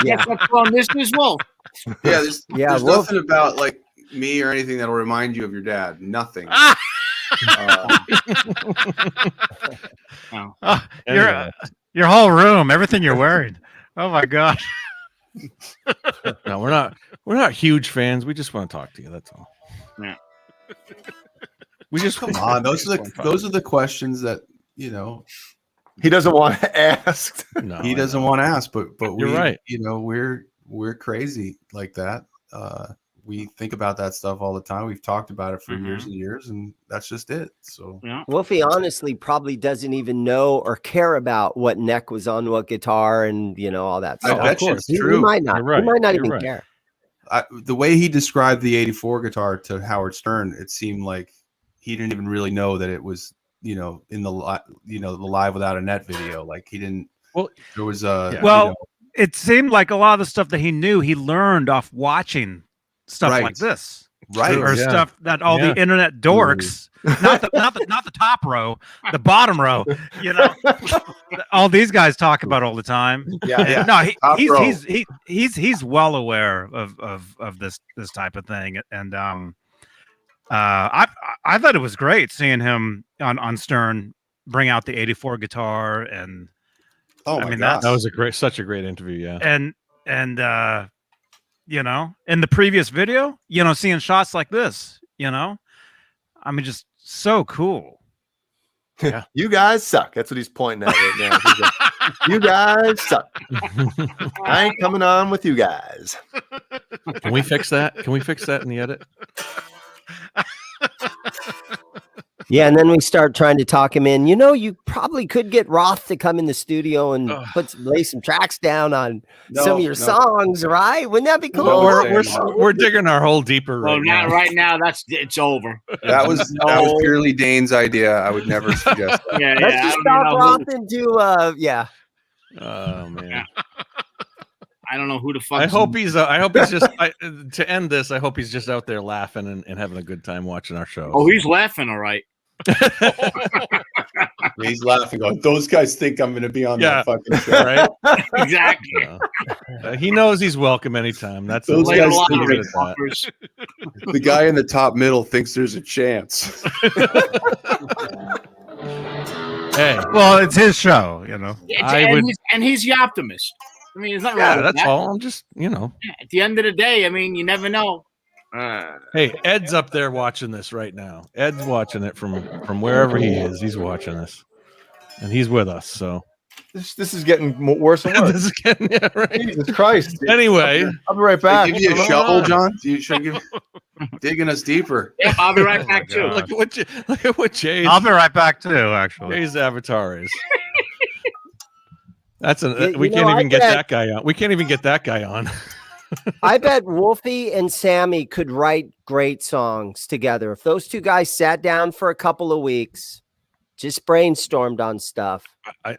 Guess what's on this as well? Yeah, Yeah, there's Wolf- nothing about like me or anything that'll remind you of your dad. Nothing. Anyway. Your whole room, everything you're wearing. Oh my gosh. No, we're not huge fans. We just want to talk to you. That's all. Yeah. We just Come on, those are the questions that He doesn't want to ask. No, he doesn't want to ask, but You're right. We're crazy like that. We think about that stuff all the time. We've talked about it for years and years, and that's just it. So Wolfie honestly probably doesn't even know or care about what neck was on what guitar and all that I stuff. bet you it's He true. might not. You're right. He might not You're even right. care. The way he described the '84 guitar to Howard Stern, it seemed like he didn't even really know that it was in the the Live Without a Net video. Like he didn't. Well, there was a Well, it seemed like a lot of the stuff that he knew he learned off watching stuff Right. like this, right. or Yeah. stuff that all Yeah. the internet dorks, not the top row, the bottom row, all these guys talk about all the time. Yeah. No, Top row. he's well aware of this type of thing, and I thought it was great seeing him on Stern bring out the '84 guitar, and Oh I my mean, gosh. that was such a great interview. Yeah. and in the previous video, seeing shots like this, I mean, just So cool. Yeah. You guys suck. That's what he's pointing at right now. He's like, you guys suck. I ain't coming on with you guys. Can we fix that? Can we fix that in the edit? Yeah, and then we start trying to talk him in. You know, you probably could get Roth to come in the studio and lay some tracks down on some of your songs, right? Wouldn't that be cool? No, we're digging our hole deeper right now. Right now, it's over. That was purely Dane's idea. I would never suggest that. Let's just stop Roth and do yeah. Oh man. I don't know who the fuck. I hope he's just to end this. I hope he's just out there laughing and having a good time watching our show. Oh, he's laughing, all right. He's laughing, going, "Those guys think I'm going to be on that fucking show, right?" Exactly. He knows he's welcome anytime. That's those guys. The guy in the top middle thinks there's a chance. Hey, well, it's his show, you know. And he's the optimist. I mean, it's not wrong. That's all. I'm just, you know. At the end of the day, I mean, you never know. Hey, Ed's up there watching this right now. Ed's watching it from wherever he is. He's watching this, and he's with us. So this is getting worse and worse. This is getting right. Jesus Christ. Anyway, I'll be right back. Give you a shovel, John. You should give digging us deeper. Yeah, I'll be right back too. Look at what Jay's. I'll be right back too. Actually, Jay's avatar is. That's we can't even get that guy on. We can't even get that guy on. I bet Wolfie and Sammy could write great songs together. If those two guys sat down for a couple of weeks, just brainstormed on stuff.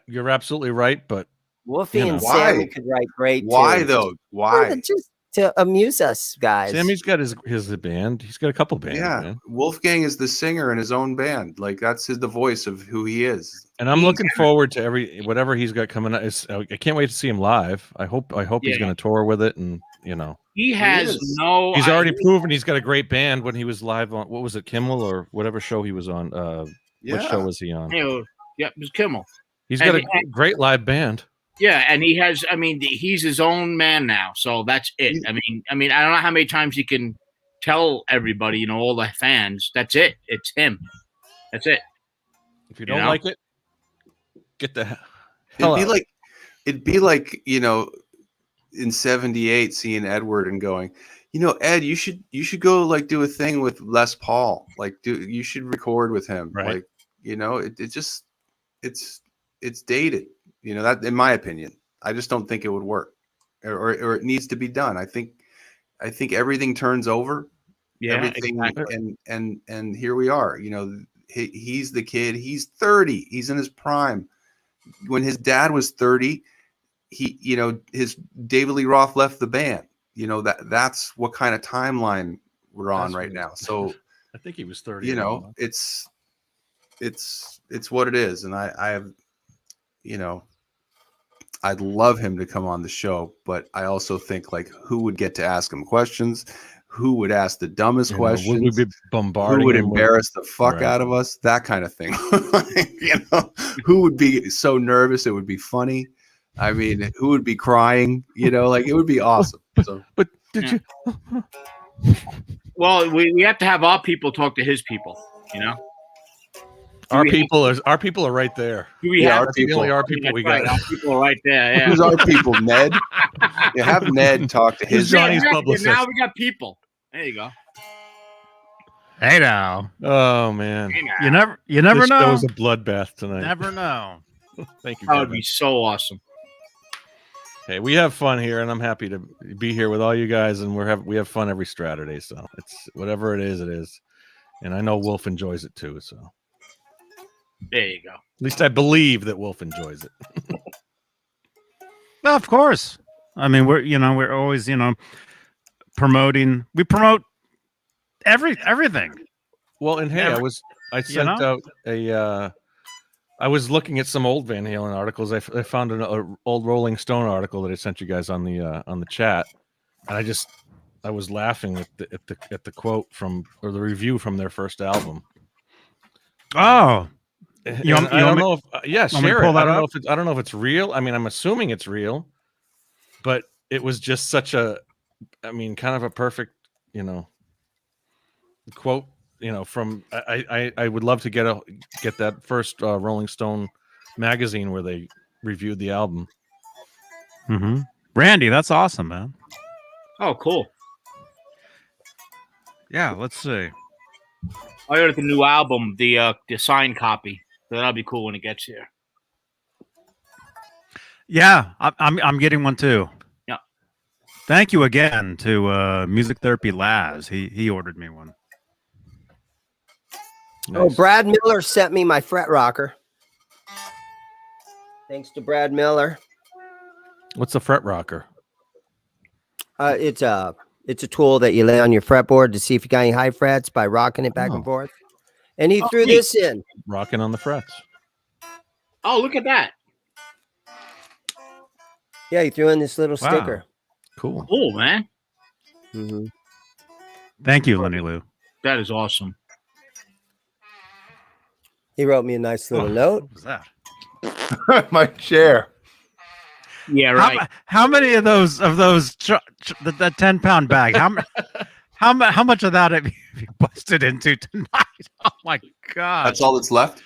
You're absolutely right, but Wolfie and Sammy could write great. Why tunes. though? Why? Just to amuse us, guys. Sammy's got his band. He's got a couple bands. Yeah, man. Wolfgang is the singer in his own band. Like that's the voice of who he is. And I'm looking forward to whatever he's got coming up. I can't wait to see him live. I hope he's going to tour with it, and you know he has no. He's already proven he's got a great band when he was live on what was it, Kimmel or whatever show he was on. What show was he on? Yeah, it was Kimmel. He's got a great live band. Yeah, and he has. I mean, he's his own man now, so that's it. I mean, I don't know how many times he can tell everybody, you know, all the fans. That's it. It's him. That's it. If you don't like it, get the hell It'd be like you know, in '78, seeing Edward and going, you know, Ed, you should go like do a thing with Les Paul. Like, you should record with him. Right. Like, you know, it's dated. You know, that in my opinion, I just don't think it would work, or it needs to be done. I think everything turns over. Yeah, everything, exactly. and here we are. You know, he's the kid. He's 30. He's in his prime. When his dad was 30, his David Lee Roth left the band. You know, that's what kind of timeline we're on right now. So I think he was 30. You know, it's what it is, and I have, you know, I'd love him to come on the show, but I also think like who would get to ask him questions? Who would ask the dumbest questions? Would we be bombarding? Who would embarrass the fuck out of us? That kind of thing. You know, who would be so nervous it would be funny? I mean, who would be crying? You know, like it would be awesome. So, but did you? Well, we have to have our people talk to his people. You know, our people are right there. Our people. Our people we got. Our people are right there. Yeah. Who's our people? Ned. You have Ned talk to his. Johnny's publicist. Now we got people. There you go. Hey now. Oh man. You never know. That was a bloodbath tonight. Never know. Thank you. That would be so awesome. Hey, we have fun here, and I'm happy to be here with all you guys, and we have fun every Straturday. So it's whatever it is, and I know Wolf enjoys it too. So there you go. At least I believe that Wolf enjoys it. Well, of course. I mean, we're always promoting. We promote everything. Well, and hey, I sent out a. I was looking at some old Van Halen articles. I found an old Rolling Stone article that I sent you guys on the chat, and I was laughing at the quote from or the review from their first album. Oh, I don't know if share it. I don't know if it's real. I mean, I'm assuming it's real, but it was just such a, I mean, kind of a perfect, quote from I would love to get that first Rolling Stone magazine where they reviewed the album. Mm-hmm. Randy, that's awesome, man. Oh, cool. Yeah, let's see. I ordered the new album, the signed copy. So that'll be cool when it gets here. Yeah, I'm getting one too. Yeah. Thank you again to Music Therapy Laz. He ordered me one. Oh, Nice. Brad Miller sent me my fret rocker. Thanks to Brad Miller. What's a fret rocker? It's a tool that you lay on your fretboard to see if you got any high frets by rocking it back and forth. And he threw this in. Rocking on the frets. Oh, look at that. Yeah, he threw in this little Wow. sticker. Cool. Cool, man. Mm-hmm. Thank you, Lenny Lou. That is awesome. He wrote me a nice little note. What was that? My chair. Yeah, right. How many of those that 10-pound bag? How much of that have you busted into tonight? Oh my god! That's all that's left.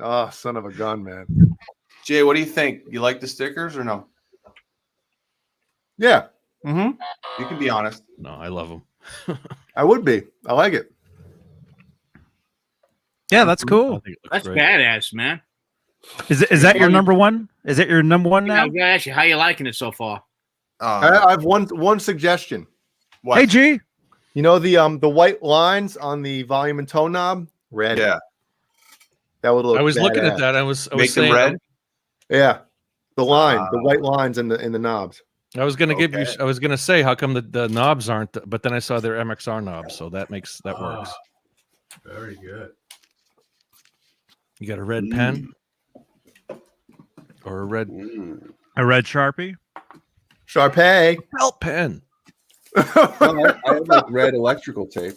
Oh, son of a gun, man. Jay, what do you think? You like the stickers or no? Yeah. Mm-hmm. You can be honest. No, I love them. I would be. I like it. Yeah, that's I cool. think it looks That's great. badass, man. Is that your number one? Is it your number one now? I'm gonna ask you, how you liking it so far? I have one suggestion. What? Hey G. You know the white lines on the volume and tone knob? Red. Yeah. That would look I was looking at badass. that. I was Make them saying, red. Yeah. The white lines in the knobs. I was going to give you. Okay. I was going to say how come the knobs aren't, but then I saw they're MXR knobs, so that works. Very good. You got a red pen or a red A red Sharpie. Sharpay. felt pen? I have like red electrical tape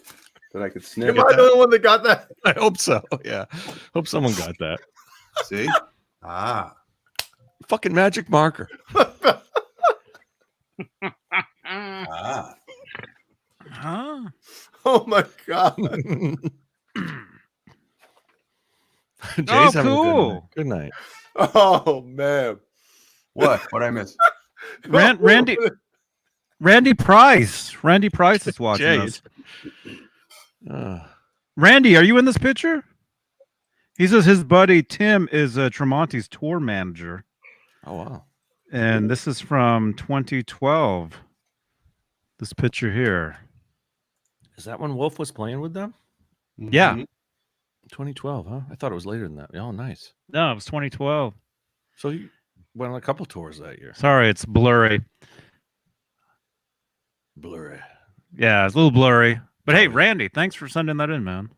that I could snip. Am I the only one that got that? I hope so. Yeah, hope someone got that. See? Fucking magic marker. Huh? Oh my god. Jay's having a cool. good night. Oh man. What? What I miss? Randy Price. Randy Price is watching Jay's. us. Randy, are you in this picture? He says his buddy Tim is Tremonti's tour manager. Oh wow. And this is from 2012. This picture here. Is that when Wolf was playing with them? Yeah. 2012, huh? I thought it was later than that. Oh, nice. No, it was 2012. So you went on a couple tours that year. Sorry, it's blurry. Blurry. Yeah, it's a little blurry. But hey, Randy, thanks for sending that in, man.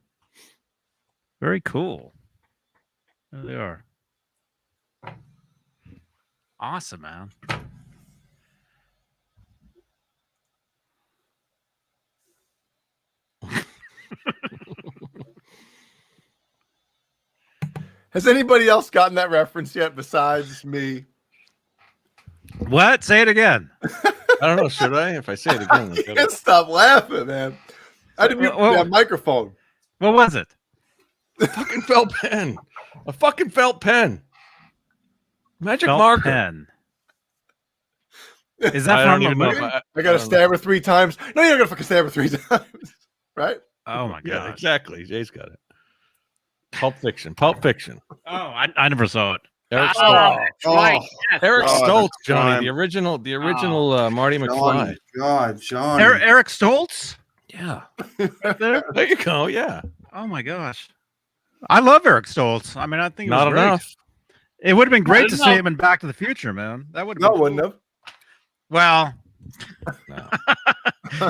Very cool. There they are. Awesome, man. Has anybody else gotten that reference yet besides me? What? Say it again. I don't know. Should I? If I say it again, I can't stop laughing, man. I didn't mute that microphone. What was it? a fucking felt pen. A fucking felt pen. Magic Felt marker. pen. Is that I from don't a even know movie? if I got to stab her 3 times. No, you're not gonna fucking stab her 3 times, right? Oh my Yeah, god. exactly. Jay's got it. Pulp Fiction. Pulp Fiction. Oh, I never saw it. Eric Oh, Stoltz. that's right. Yes. Eric God, Stoltz, Johnny, John. the original Marty McFly. God, John. Eric Stoltz? Yeah. Right there? There you go. Yeah. Oh my gosh. I love Eric Stoltz. I mean, I think it Not was great. enough. It would have been great Not to see enough. him in Back to the Future, man. That would have No, been wouldn't have. well. No.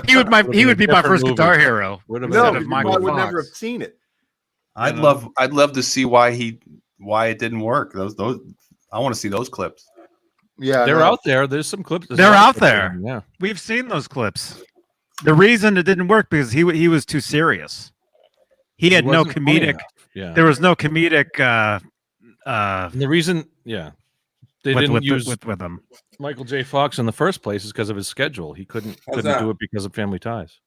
He would be my different first movie. guitar hero. Would have No, of you Michael probably would Fox. never have seen it. I'd love to see why it didn't work. Those I want to see those clips. Yeah, They're no. out there. There's some clips. There's They're a lot of out clips of there. them, Yeah. We've seen those clips. The reason it didn't work because he was too serious. He had no wasn't funny comedic. enough. Yeah. There was no comedic And the reason, yeah, they with, didn't with, use with him. Michael J. Fox in the first place is because of his schedule. He couldn't that? do it because of family ties.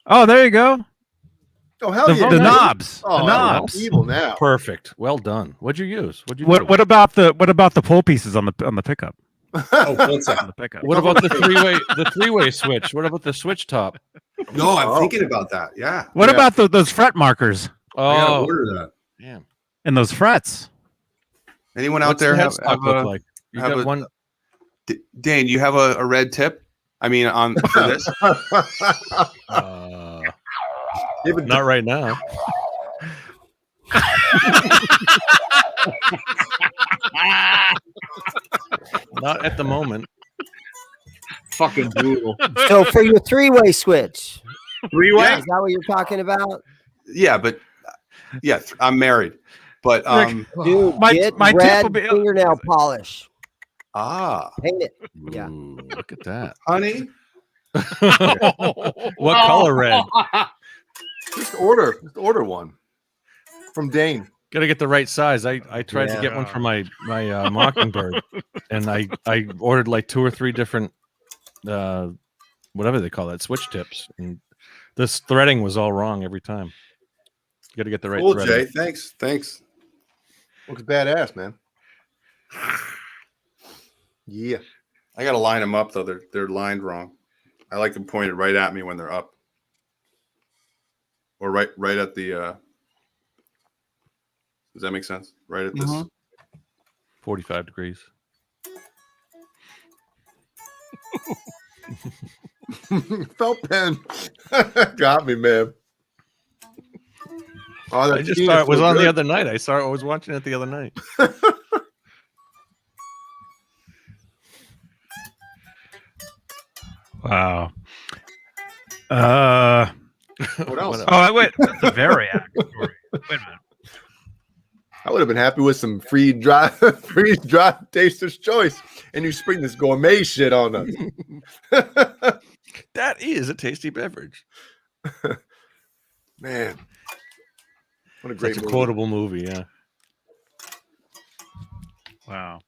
Oh, there you go. Oh, hell The, yeah. the knobs. Oh, the knobs. evil now. Perfect. Well done. What'd you use? What'd you do? What about the pull pieces on the pickup? Oh, what's On that? the pickup. What about the three-way switch? What about the switch top? No, I'm thinking about that. Yeah. What Yeah. about those fret markers I gotta Oh, order that. damn. and those frets? Anyone out What's there the have headstock look like? You have got a- one. Dane, you have a red tip? I mean, on for this? Not right now. Not at the moment. Fucking brutal. So for your three-way switch, Three-way? is that what you're talking about? Yeah, but I'm married. But Dude, My get tip red will be- fingernail polish. paint it. Yeah. Ooh, look at that. honey, What color red? Just order one from Dane. Got to get the right size. I tried to get one for my Mockingbird, and I ordered like 2 or 3 different whatever they call that, switch tips, and this threading was all wrong every time. You got to get the right cool, threading. Jay. Thanks. Looks badass, man. Yeah. I gotta line them up though. They're lined wrong. I like them pointed right at me when they're up, or right at the. Does that make sense? Right at this. 45 degrees. Felt pen. Got me, man. Oh, I just saw it was on the other night. I was watching it the other night. Wow. What else? Oh, wait. That's a Variac story. Wait a minute. I would have been happy with some free dry taster's choice, and you spring this gourmet shit on us. That is a tasty beverage. Man, what a great Such a movie. quotable movie. Yeah. Wow.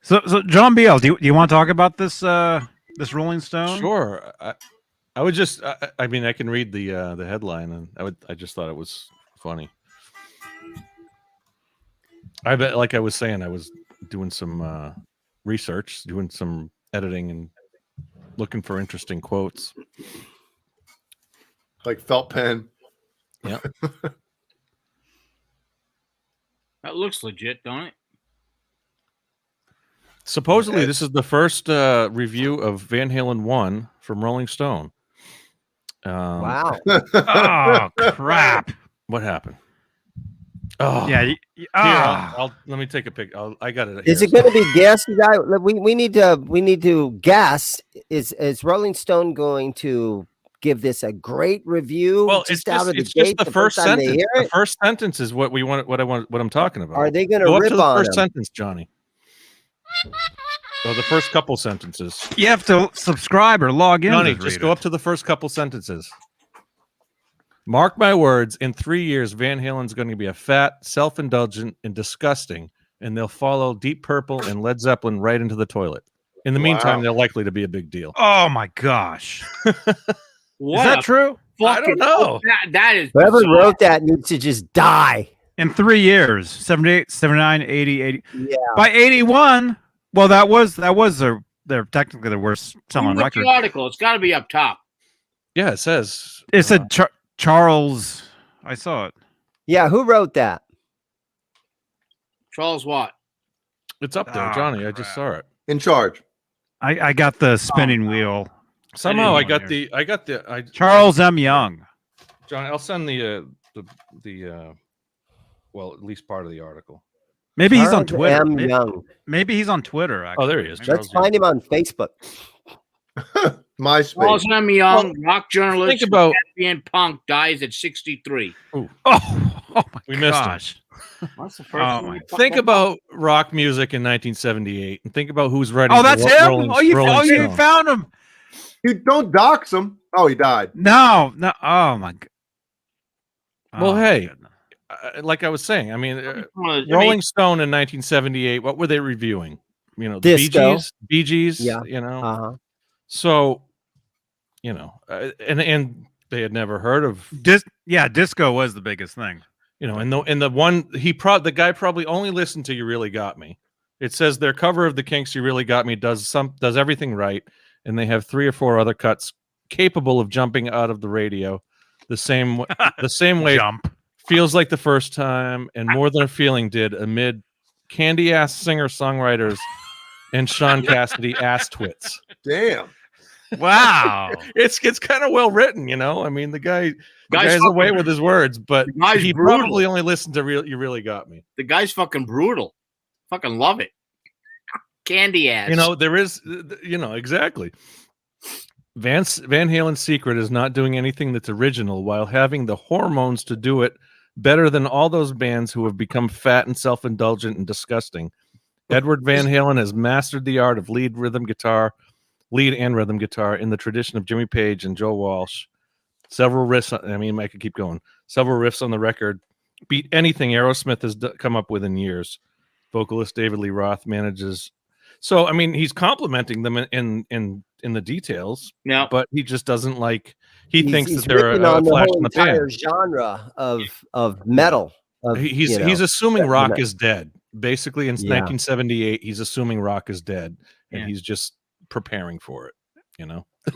So John Beal, do you want to talk about this this Rolling Stone? Sure. I would just. I mean, I can read the headline, and I just thought it was funny. I bet, like I was saying, I was doing some research, doing some editing, and looking for interesting quotes. Like felt pen. Yeah. That looks legit, don't it? Supposedly, this is the first review of Van Halen 1 from Rolling Stone. Wow. Oh crap! What happened? Oh, Yeah. Here, let me take a pic. I got it. Is here. it going to be guessed? We need to guess. Is Rolling Stone going to give this a great review? Well, just out of the it's gate, just the first time they sentence. hear The it? first sentence is what we want. What I'm talking about. Are they going Go to up rip to the on first them? sentence, Johnny? So the first couple sentences. You have to subscribe or log in. Johnny, to just read go it. up to the first couple sentences. Mark my words, in 3 years, Van Halen's going to be a fat, self-indulgent, and disgusting, and they'll follow Deep Purple and Led Zeppelin right into the toilet. In the meantime, they're likely to be a big deal. Oh my gosh! What Is that a true? I don't know. That is Whoever bizarre. wrote that needs to just die. In 3 years, 78, 79, 80, 80. Yeah. By 81, well, that was their technically their worst selling What's record. the article? It's got to be up top. Yeah, it says. It said Charles. I saw it. Yeah. Who wrote that? Charles Watt. It's up there, Oh, Johnny. I just saw it. In charge. I got the spinning wheel. Somehow I didn't got want the Charles M. Young. Johnny, I'll send the well, at least part of the article. Maybe he's on Charles Twitter. M. Maybe, Young. maybe he's on Twitter. Actually. Oh, there he is. Maybe- Let's find him on Facebook. Charles MySpace. M. Young, rock journalist, Think about champion punk, dies at 63. Oh my We missed him. gosh! That's the first Oh, one my- we fucked think up. about rock music in 1978, and think about who's writing. Oh, that's the him. Rolling, Oh, you Stone. found him. You don't dox him. Oh, he died. No. Oh my. Well, my hey, goodness. Like I was saying, I mean, I mean, Rolling Stone in 1978. What were they reviewing? the Disco. Bee Gees, Yeah. So, and they had never heard of disco was the biggest thing. And the one the guy probably only listened to You Really Got Me. It says their cover of the Kinks' You Really Got Me does everything right, and they have 3 or 4 other cuts capable of jumping out of the radio the same way. Jump. Feels Like the First Time and More Than a Feeling did amid candy ass singer songwriters and Sean Cassidy ass twits. Damn. Wow. It's kind of well written, I mean, the guy's away with his words, but he probably only listened to You Really Got Me. The guy's fucking brutal. Fucking love it. Candy ass. There is, exactly. Van Halen's secret is not doing anything that's original while having the hormones to do it better than all those bands who have become fat and self-indulgent and disgusting. Edward Van Halen has mastered the art of lead and rhythm guitar in the tradition of Jimmy Page and Joe Walsh. Several riffs, I could keep going. Several riffs on the record beat anything Aerosmith has come up with in years. Vocalist David Lee Roth manages. So, he's complimenting them in the details, but he just doesn't like. He thinks that they're a flash in the pan. Genre of metal. He's assuming rock is dead. Basically, in 1978, he's assuming rock is dead, and he's just preparing for it.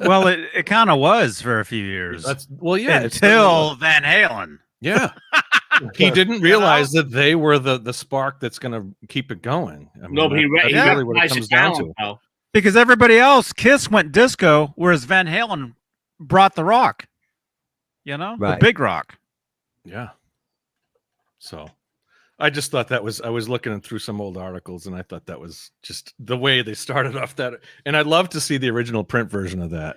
Well, it kind of was for a few years. Until Van Halen. Yeah. He didn't realize that they were the spark that's going to keep it going. But he really what it comes down to. Because everybody else, Kiss went disco, whereas Van Halen brought the rock. The big rock. Yeah. So, I just thought I was looking through some old articles, and I thought that was just the way they started off that. And I'd love to see the original print version of that.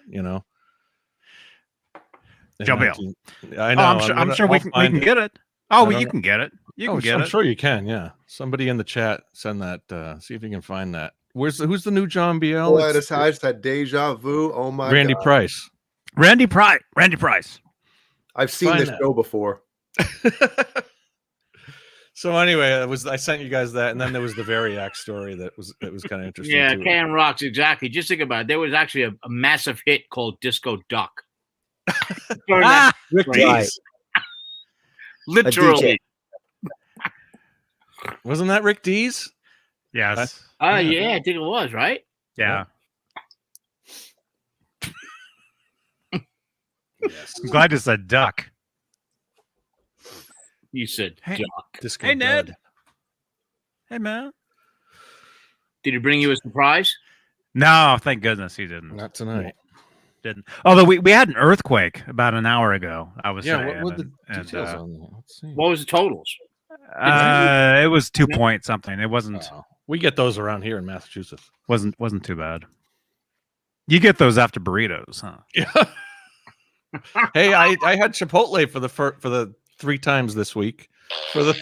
Jump in. I know. I'm sure we can get it. Oh, you can get it. I'm sure you can. Yeah. Somebody in the chat send that. See if you can find that. Who's the new John Biel? Boy, it's that deja vu. Oh my Randy God. Price. Randy Price. I've seen this show before. So anyway, I sent you guys that, and then there was the Variac story that was kind of interesting. Yeah, too. Can Rocks, exactly. Just think about it. There was actually a massive hit called Disco Duck. Rick Dees. Literally. Wasn't that Rick Dees? Yes. Yeah, I think it was, right? Yeah. Yes. I'm glad it's a duck. You said duck. Hey, Ned. Hey, man. Did he bring you a surprise? No, thank goodness he didn't. Not tonight. Didn't. Although we had an earthquake about an hour ago. I was saying. What were the details on that? Let's see. What was the totals? It was 2 point something. It wasn't. We get those around here in Massachusetts. Wasn't too bad. You get those after burritos, huh? Yeah. Hey, I had Chipotle for the 3 times this week. For the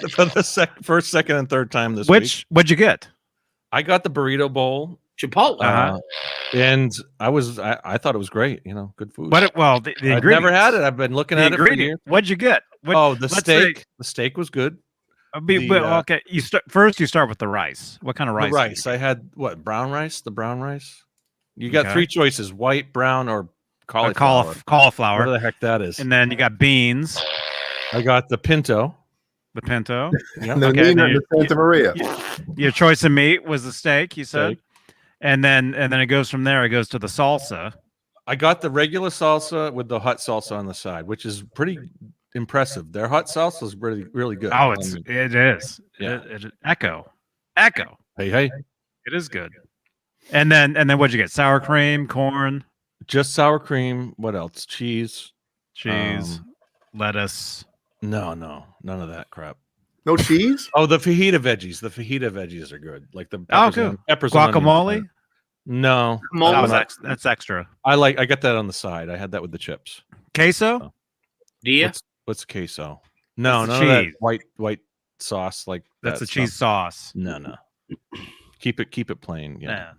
first, second, and third time this week. What'd you get? I got the burrito bowl. Chipotle. And I thought it was great. Good food. The I've never had it. I've been looking at it for years. What'd you get? The steak. The steak was good. Okay, you start with the rice. What kind of rice? The rice. I had brown rice. The brown rice. You got 3 choices: white, brown, or cauliflower. Cauliflower. Whatever the heck that is. And then you got beans. I got the pinto. The pinto. And then the Santa Maria. Your choice of meat was the steak. You said, and then it goes from there. It goes to the salsa. I got the regular salsa with the hot salsa on the side, which is pretty impressive. Their hot salsa is really, really good. Oh, it is. Yeah. Echo. Hey. It is good. And then what'd you get? Sour cream, corn, just sour cream. What else? Cheese, lettuce. No, none of that crap. No cheese? Oh, the fajita veggies. The fajita veggies are good. Like the peppers. Guacamole? No. That's extra. I got that on the side. I had that with the chips. Queso? Do you? What's queso? No, none of that white sauce like that's the cheese sauce. No. Keep it plain. Yeah.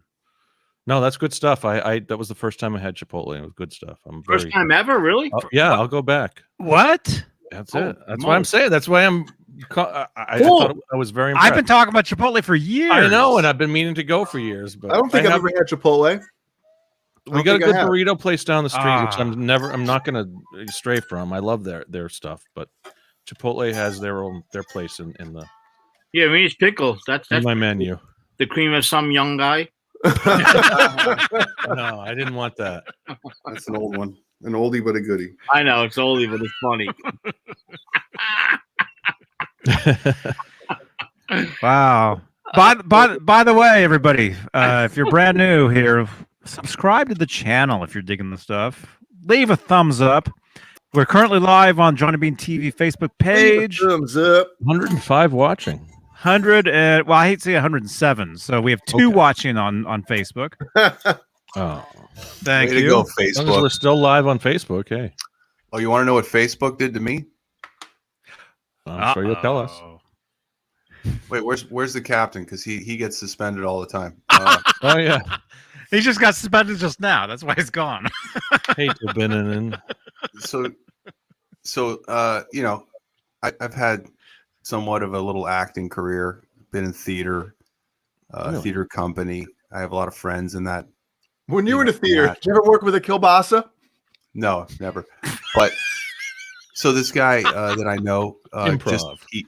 No, that's good stuff. I that was the first time I had Chipotle. It was good stuff. First time ever, really? Yeah, I'll go back. What? That's it. That's why I'm saying. That's why I'm I thought I was very impressed. I've been talking about Chipotle for years. I know, and I've been meaning to go for years, but I don't think I've ever had Chipotle. We got a good burrito place down the street, which I'm not going to stray from. I love their stuff, but Chipotle has their place in the. Yeah, I mean, it's pickles. That's my menu. The cream of some young guy. No, I didn't want that. That's an old one, an oldie but a goodie. I know it's oldie, but it's funny. Wow. By the way, everybody, if you're brand new here, subscribe to the channel if you're digging the stuff. Leave a thumbs up. We're currently live on Johnny Beane TV Facebook page. Thumbs up. 105 watching. 100 well, I hate to say 107. So we have two watching on Facebook. Oh, thank you. Go, Facebook. We're still live on Facebook. Hey. Oh, you want to know what Facebook did to me? I'm sure you'll tell us. Wait, where's the captain? Because he gets suspended all the time. Oh yeah, he just got suspended just now. That's why he's gone. Hate to been in. So you know, I've had somewhat of a little acting career. Been in theater, theater company. I have a lot of friends in that. When you were in the theater, did you ever work with a kielbasa? No, never. But so this guy that I know,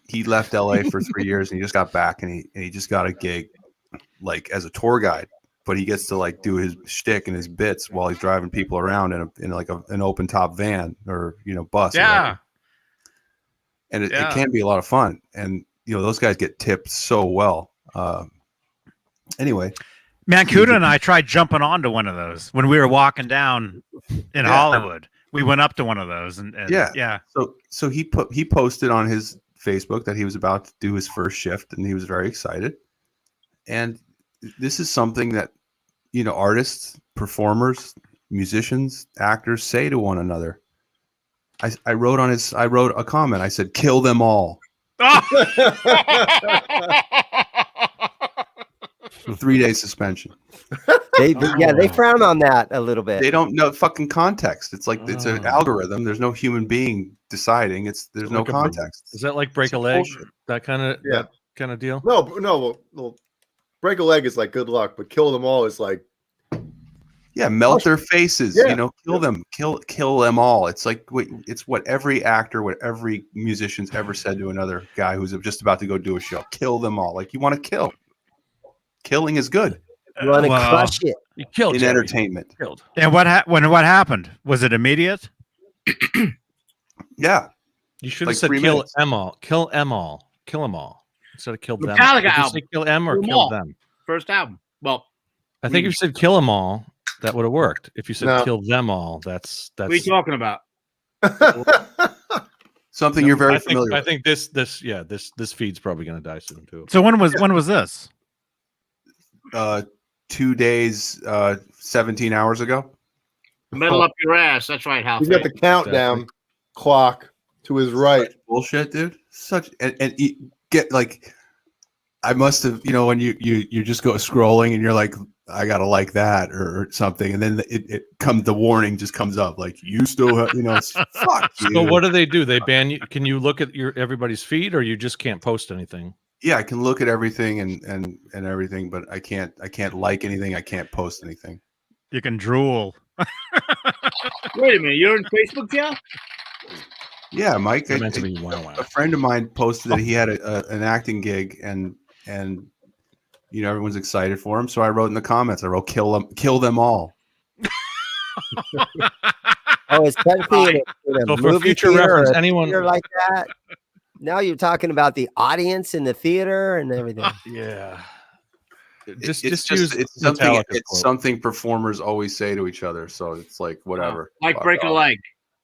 he left LA for 3 years and he just got back and he just got a gig like as a tour guide, but he gets to like do his shtick and his bits while he's driving people around in like an open top van or bus. Yeah. And it can be a lot of fun. And those guys get tipped so well. Anyway. Mancuda and I tried jumping onto one of those when we were walking down in Hollywood. We went up to one of those and yeah. So he posted on his Facebook that he was about to do his first shift and he was very excited. And this is something that artists, performers, musicians, actors say to one another. I wrote a comment. I said, "Kill them all." 3-day suspension. They frown on that a little bit. They don't know fucking context. It's like it's an algorithm. There's no human being deciding. There's no context. Is that like break a leg? That kind of deal? No. Well, break a leg is like good luck, but kill them all is like melt their faces. Kill them, kill them all. It's like it's what every actor, what every musician's ever said to another guy who's just about to go do a show. Kill them all. Like you want to kill. Killing is good. You want to crush it. You killed in entertainment. Killed. And what happened? Was it immediate? Yeah. You should have said kill them all. Kill them all. Kill them all. Instead of kill them. Did you say kill them or kill them? First album. Well, I think if you said kill them all, that would have worked. If you said kill them all, that's what are you talking about? Something you're very familiar with. I think this feed's probably going to die soon too. So when was this? 2 days, 17 hours ago. Metal up your ass. That's right, Hal. He's got the countdown clock to his right. Such bullshit, dude. And you get like, I must have, when you just go scrolling and you're like, I gotta like that or something, and then the warning just comes up like you still have, fuck you. So what do? They ban you? Can you look at everybody's feed, or you just can't post anything? Yeah, I can look at everything and everything, but I can't like anything. I can't post anything. You can drool. Wait a minute, you're on Facebook, yeah? Yeah, Mike. A friend of mine posted that he had an acting gig, and everyone's excited for him. So I wrote in the comments, I wrote kill them all. Oh, it's technically in a movie future reference, anyone like that. Now you're talking about the audience in the theater and everything. Yeah. It's something performers always say to each other. So it's like whatever. Like break a leg.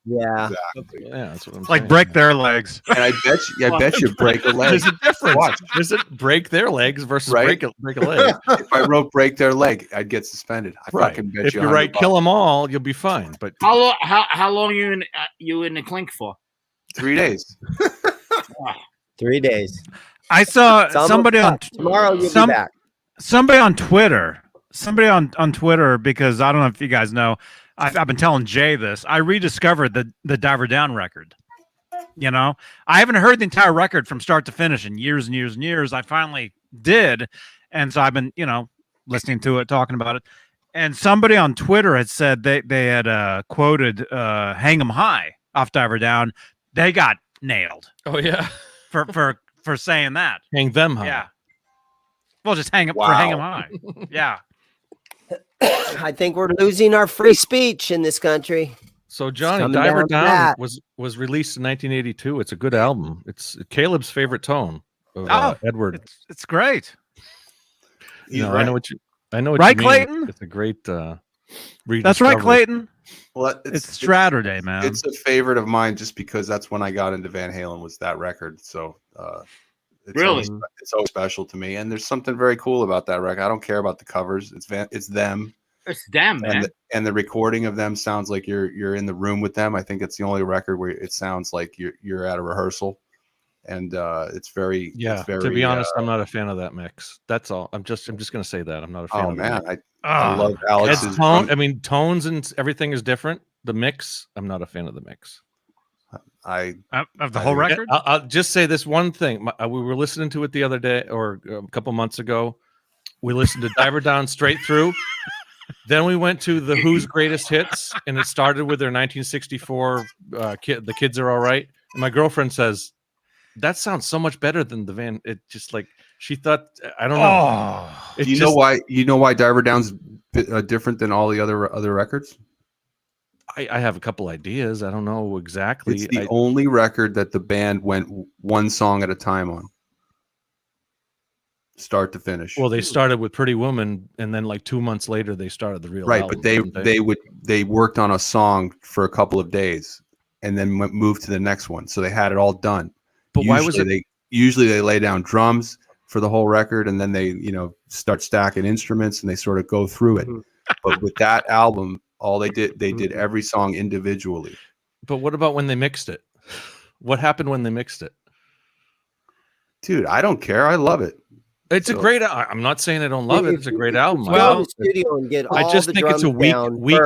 Yeah. Exactly. Yeah, that's what I'm like saying. break their legs. And I bet you break a leg. There's a difference. Watch. Is it break their legs versus break a leg? If I wrote break their leg, I'd get suspended. I fucking bet if you. If you write kill them all, you'll be fine. But how long you in the clink for? 3 days. 3 days. I saw somebody on tomorrow. You'll be back. Somebody on Twitter. Somebody on Twitter, because I don't know if you guys know. I've been telling Jay this. I rediscovered the Diver Down record. You know, I haven't heard the entire record from start to finish in years and years and years. I finally did. And so I've been, listening to it, talking about it. And somebody on Twitter had said they had quoted Hang 'em High off Diver Down. They got nailed. Oh, yeah. For saying that. Hang them high. Yeah. Well, just hang 'em high. Yeah. I think we're losing our free speech in this country. So Johnny, Diver Down was released in 1982. It's a good album. It's Caleb's favorite tone of Edward. It's great. I know what you right, mean. Clayton? It's a great That's right, Clayton. Well, it's Straturday, man. It's a favorite of mine just because that's when I got into Van Halen, was that record. So it's always special to me. And there's something very cool about that record. I don't care about the covers. It's them. It's them, man. And the recording of them sounds like you're in the room with them. I think it's the only record where it sounds like you're at a rehearsal. And it's very to be honest, I'm not a fan of that mix. That's all. I'm just gonna say that I'm not a fan of that. I love Alex's tone. I mean, tones and everything is different. The mix, I'm not a fan of the mix. Of the whole record. I'll just say this one thing. We were listening to it the other day or a couple months ago. We listened to Diver Down straight through. Then we went to the Who's Greatest Hits, and it started with their 1964 The Kids Are All Right. And my girlfriend says, that sounds so much better than the Van. It just like she thought. I don't know. You know why Diver Down's different than all the other records? I have a couple ideas. I don't know exactly. It's the only record that the band went one song at a time on, start to finish. Well, they started with Pretty Woman, and then like 2 months later, they started the real album, but they worked on a song for a couple of days, and then moved to the next one. So they had it all done. But why was it? Usually they lay down drums for the whole record, and then they start stacking instruments, and they sort of go through it. But with that album, all they did every song individually. But what about when they mixed it? What happened when they mixed it? Dude, I don't care. I love it. It's a great. I'm not saying I don't love it. It's a great album. Well, the studio and get I just think it's a weak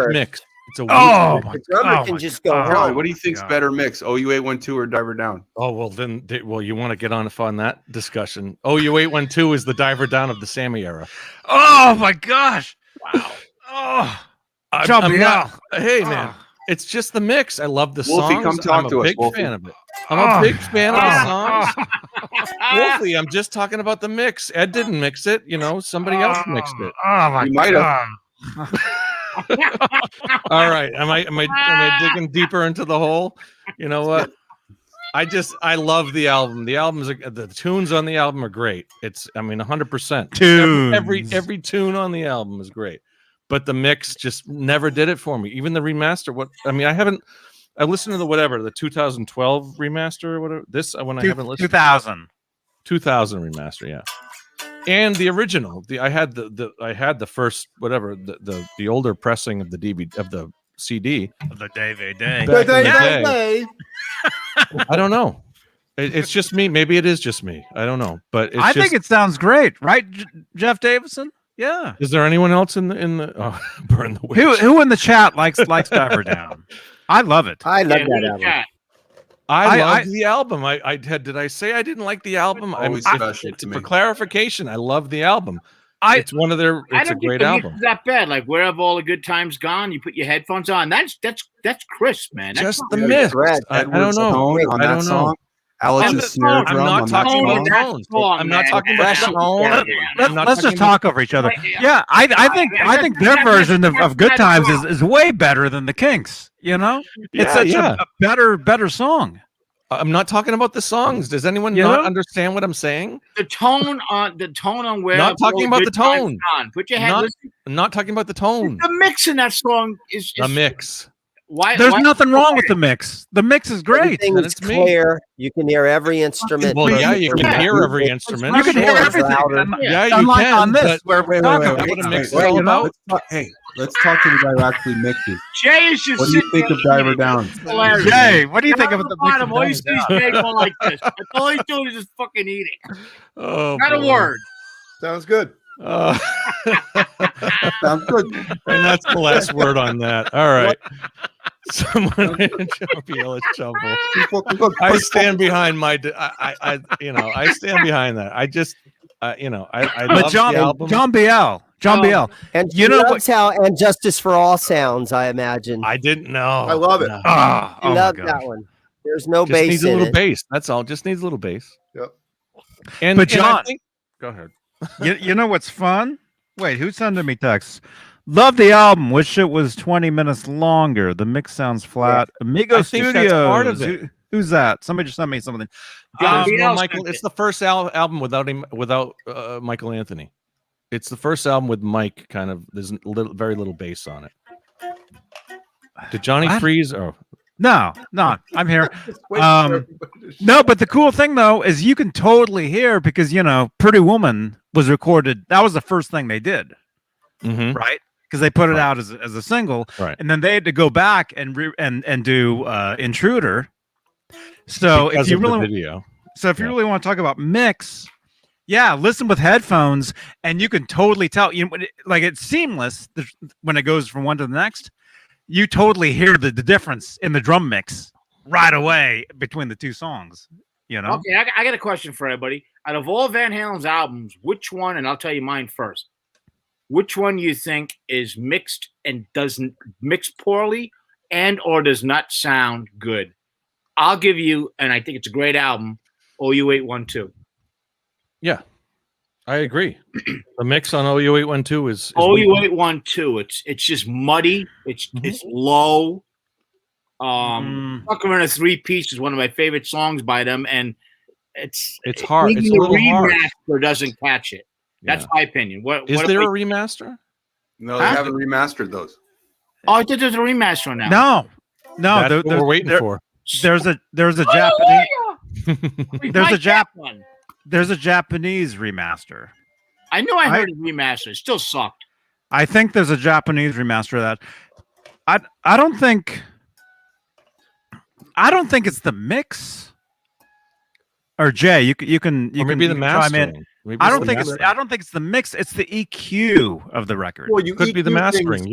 mix. It's a weak. The drummer can just go home. What do you think's better mix? OU812 or Diver Down? Oh well, then you want to get on that discussion. OU812 is the Diver Down of the Sammy era. Oh my gosh! Wow. Oh, hey man, it's just the mix. I love the Wolfie, songs. come talk I'm to a us, big Wolfie. fan of it. I'm a big fan of the songs. Wolfie, I'm just talking about the mix. Ed didn't mix it. Somebody else mixed it. Oh my God. All right. Am I digging deeper into the hole? You know what? I love the album. The the tunes on the album are great. 100%. Tunes. Every tune on the album is great. But the mix just never did it for me. Even the remaster. I listened to the 2012 remaster or whatever. I haven't listened. 2000 remaster, yeah. And the original. I had the first the older pressing of the DVD of the CD. The DVD. I don't know. It's just me. Maybe it is just me. I don't know. But I think it sounds great, right, Jeff Davison? Yeah. Is there anyone else in the burn the witch? Who in the chat likes Diver Down? I love it. I love that album. I love the album. Did I say I didn't like the album? Always special to me. For clarification, I love the album. It's one of their. It's a great album. It's that bad. Like, where have all the good times gone? You put your headphones on. That's crisp, man. Just the mix. I don't know. On that song. Alex's snare drum. I'm not talking about tones. I'm not talking about tone. Let's just talk over each other. Yeah, I think their version of Good Times is way better than the Kinks. It's such a better song. I'm not talking about the songs. Does anyone not understand what I'm saying? The tone on where. Not talking about the tone. Put your head. I'm not talking about the tone. The mix in that song is the mix. There's nothing wrong with the mix. The mix is great. It's clear. You can hear every instrument. Well, yeah, you can hear every instrument. You can hear everything. Yeah, you can. On this, wait, Hey, let's talk to the guy who actually mixes. Jay is just. What do you think of Diver Down? Jay, what do you think of the bottom? All you see is Jay going like this. That's all he's doing is just fucking eating. Not a word. Sounds good. Sounds good. And that's the last word on that. All right. Someone in Champion Chumble. I stand behind my. I stand behind that. I just, I love the album. John Biel. And you know loves how "And Justice for All" sounds. I imagine. I didn't know. I love it. No. I love that one. There's no bass. Needs a little bass. That's all. Just needs a little bass. Yep. But John, go ahead. you know what's fun? Wait, who's sending me texts? Love the album. Wish it was 20 minutes longer. The mix sounds flat. Yeah. Amigo Studios. Part of it. Who's that? Somebody just sent me something. Michael. It's the first album without Michael Anthony. It's the first album with Mike. Kind of. There's very little bass on it. Did Johnny freeze? Oh. No, I'm here. No, but the cool thing though is you can totally hear because Pretty Woman was recorded. That was the first thing they did, right? Because they put it out as a single, right? And then they had to go back and do Intruder. So if you really want to talk about mix, listen with headphones, and you can totally tell. Like it's seamless when it goes from one to the next. You totally hear the difference in the drum mix right away between the two songs. Okay, I got a question for everybody. Out of all Van Halen's albums, which one? And I'll tell you mine first. Which one you think is mixed and doesn't mix poorly, and or does not sound good? I'll give you, and I think it's a great album. OU812. Yeah. I agree. The mix on OU812 is OU812. It's just muddy. It's low. Fucker in a 3-piece is one of my favorite songs by them, and it's hard. It's a little hard. Remaster doesn't catch it. That's my opinion. Is there a remaster? No, they haven't remastered those. Oh, I thought there's a remaster now. No. That's what we're waiting for. There's a Japanese. There's a Japanese remaster. I knew I heard a remaster. It still sucked. I think there's a Japanese remaster of that. I don't think it's the mix. Or Jay, you can maybe the mastering. I don't think it's the mix. It's the EQ of the record. Well, you could be the mastering.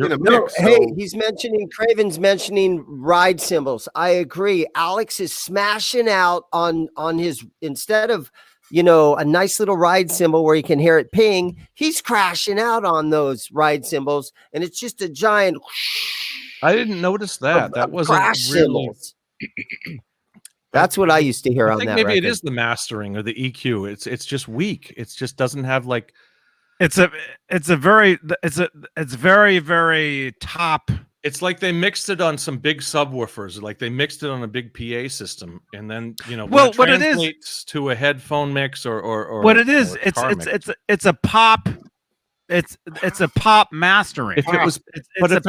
Craven's mentioning ride cymbals. I agree. Alex is smashing out on his, instead of a nice little ride cymbal where you can hear it ping, he's crashing out on those ride cymbals, and it's just a giant. I didn't notice that. That wasn't really. That's what I used to hear on that. Maybe record. It is the mastering or the EQ. It's just weak. It just doesn't have like. It's very very top. It's like they mixed it on some big subwoofers, like they mixed it on a big PA system, and then what it translates to a headphone mix or what it is. It's a pop. It's a pop mastering. If it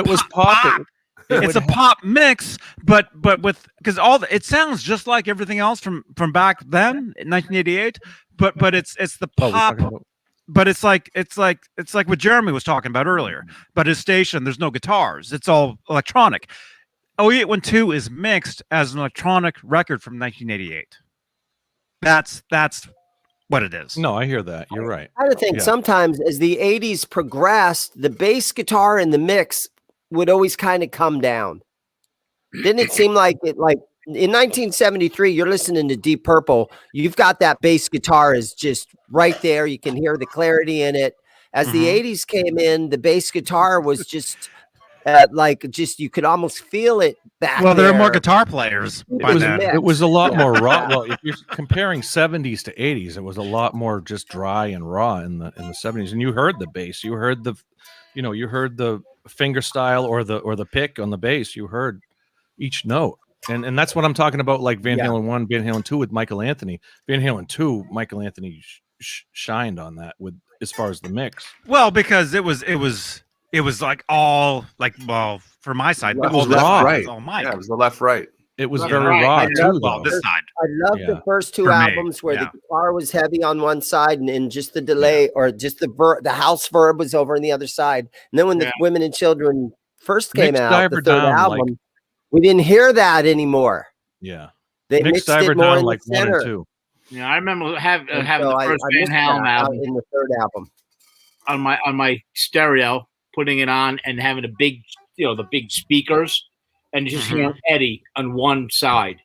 was pop. It's a pop mix, but with because it sounds just like everything else from back then in 1988. But it's the pop. But it's like what Jeremy was talking about earlier. But his station, there's no guitars. It's all electronic. OU812 is mixed as an electronic record from 1988. That's what it is. No, I hear that. You're right. I think sometimes as the 80s progressed, the bass guitar in the mix would always kind of come down. Didn't it seem like it? Like in 1973, you're listening to Deep Purple. You've got that bass guitar is just right there. You can hear the clarity in it. As the 80s came in, the bass guitar was just you could almost feel it back. Well, there are more guitar players. It was a lot more raw. Well, if you're comparing 70s to 80s, it was a lot more just dry and raw in the 70s. And you heard the bass. You heard you heard the finger style or the pick on the bass. You heard each note. And that's what I'm talking about, like Van Halen 1, Van Halen 2 with Michael Anthony. Van Halen 2, Michael Anthony shined on that with as far as the mix. Well, because it was like all like, well, for my side, it was left right. All Mike. Yeah, it was the left right. It was very raw too, though. This side. I love the first two albums where the guitar was heavy on one side and just the delay or just the house verb was over on the other side. And then when the Women and Children first came out, the third album, we didn't hear that anymore. Yeah, they mixed it more in like the center. 1 and 2. Yeah, I remember having the first Van Halen album in the third album on my stereo, putting it on and having the big speakers, and just hear Eddie on one side,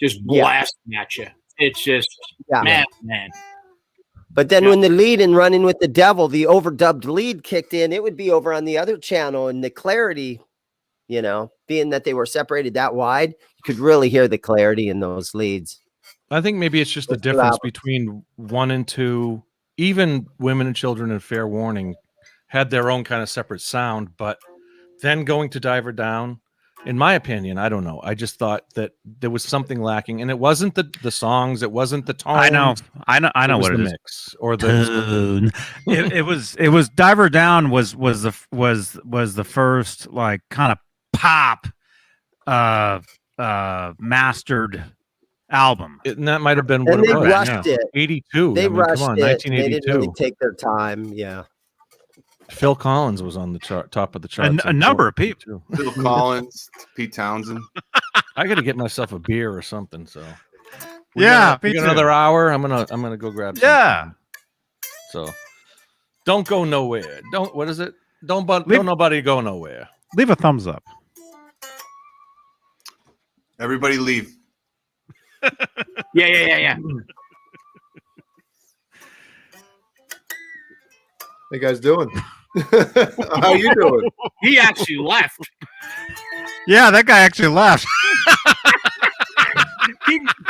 just blasting at you. It's just man. But then when the lead in Running with the Devil, the overdubbed lead kicked in, it would be over on the other channel, and the clarity, you know, being that they were separated that wide, you could really hear the clarity in those leads. I think maybe it's just the difference between 1 and 2. Even Women and Children and Fair Warning had their own kind of separate sound, but then going to Diver Down, in my opinion, I don't know. I just thought that there was something lacking, and it wasn't the songs, it wasn't the tone. I know what it is. Mix or the it was Diver Down was the first like kind of pop mastered album. And that might have been what and it was. They rushed it. 82. They rushed come on, it. 1982. They didn't really take their time. Yeah. Phil Collins was on the top of the charts. A number of people. Phil Collins, Pete Townsend. I got to get myself a beer or something. So we got another hour. I'm gonna go grab. Yeah. Something. So don't go nowhere. What is it? Don't nobody go nowhere. Leave a thumbs up. Everybody leave. Yeah. Hey guys doing? How you doing? He actually left. Yeah, that guy actually left.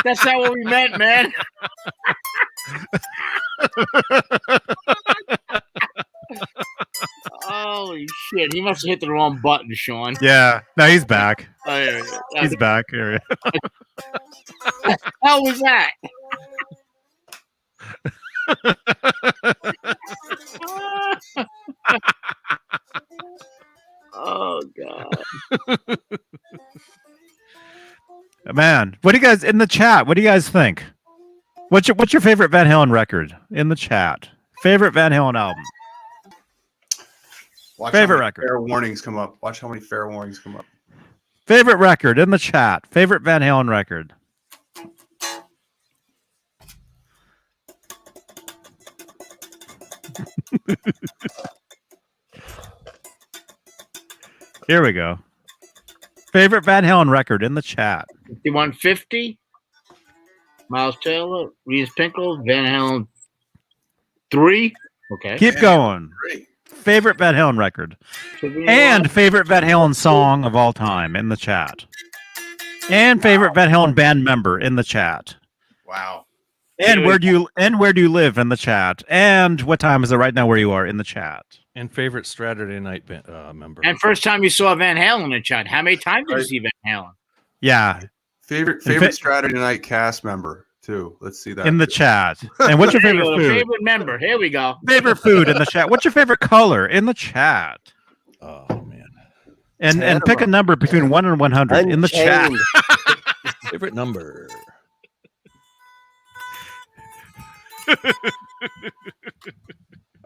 That's not what we meant, man. Holy shit. He must have hit the wrong button, Sean. Yeah. No, he's back. Oh, yeah. He's back. Here. How was that? Oh God. Man, what do you guys in the chat? What do you guys think? What's your favorite Van Halen record in the chat? Favorite Van Halen album? Watch favorite record. Fair warnings come up. Watch how many fair warnings come up. Favorite record in the chat. Favorite Van Halen record. Here we go. Favorite Van Halen record in the chat. 5150. Miles Taylor, Reese Pinkle, Van Halen 3. Okay. Keep going. 3. Favorite Van Halen record. And favorite Van Halen song of all time in the chat. And favorite Van Halen band member in the chat. Wow. And where do you live in the chat? And what time is it right now where you are in the chat? And favorite Straturday night member. And first time you saw Van Halen in the chat. How many times did you see Van Halen? Yeah. Favorite Straturday night cast member too. Let's see that in the chat. And what's your favorite food? Favorite member. Here we go. Favorite food in the chat. What's your favorite color in the chat? Oh man. And pick a number between 1 and 100 in the chat. Favorite number.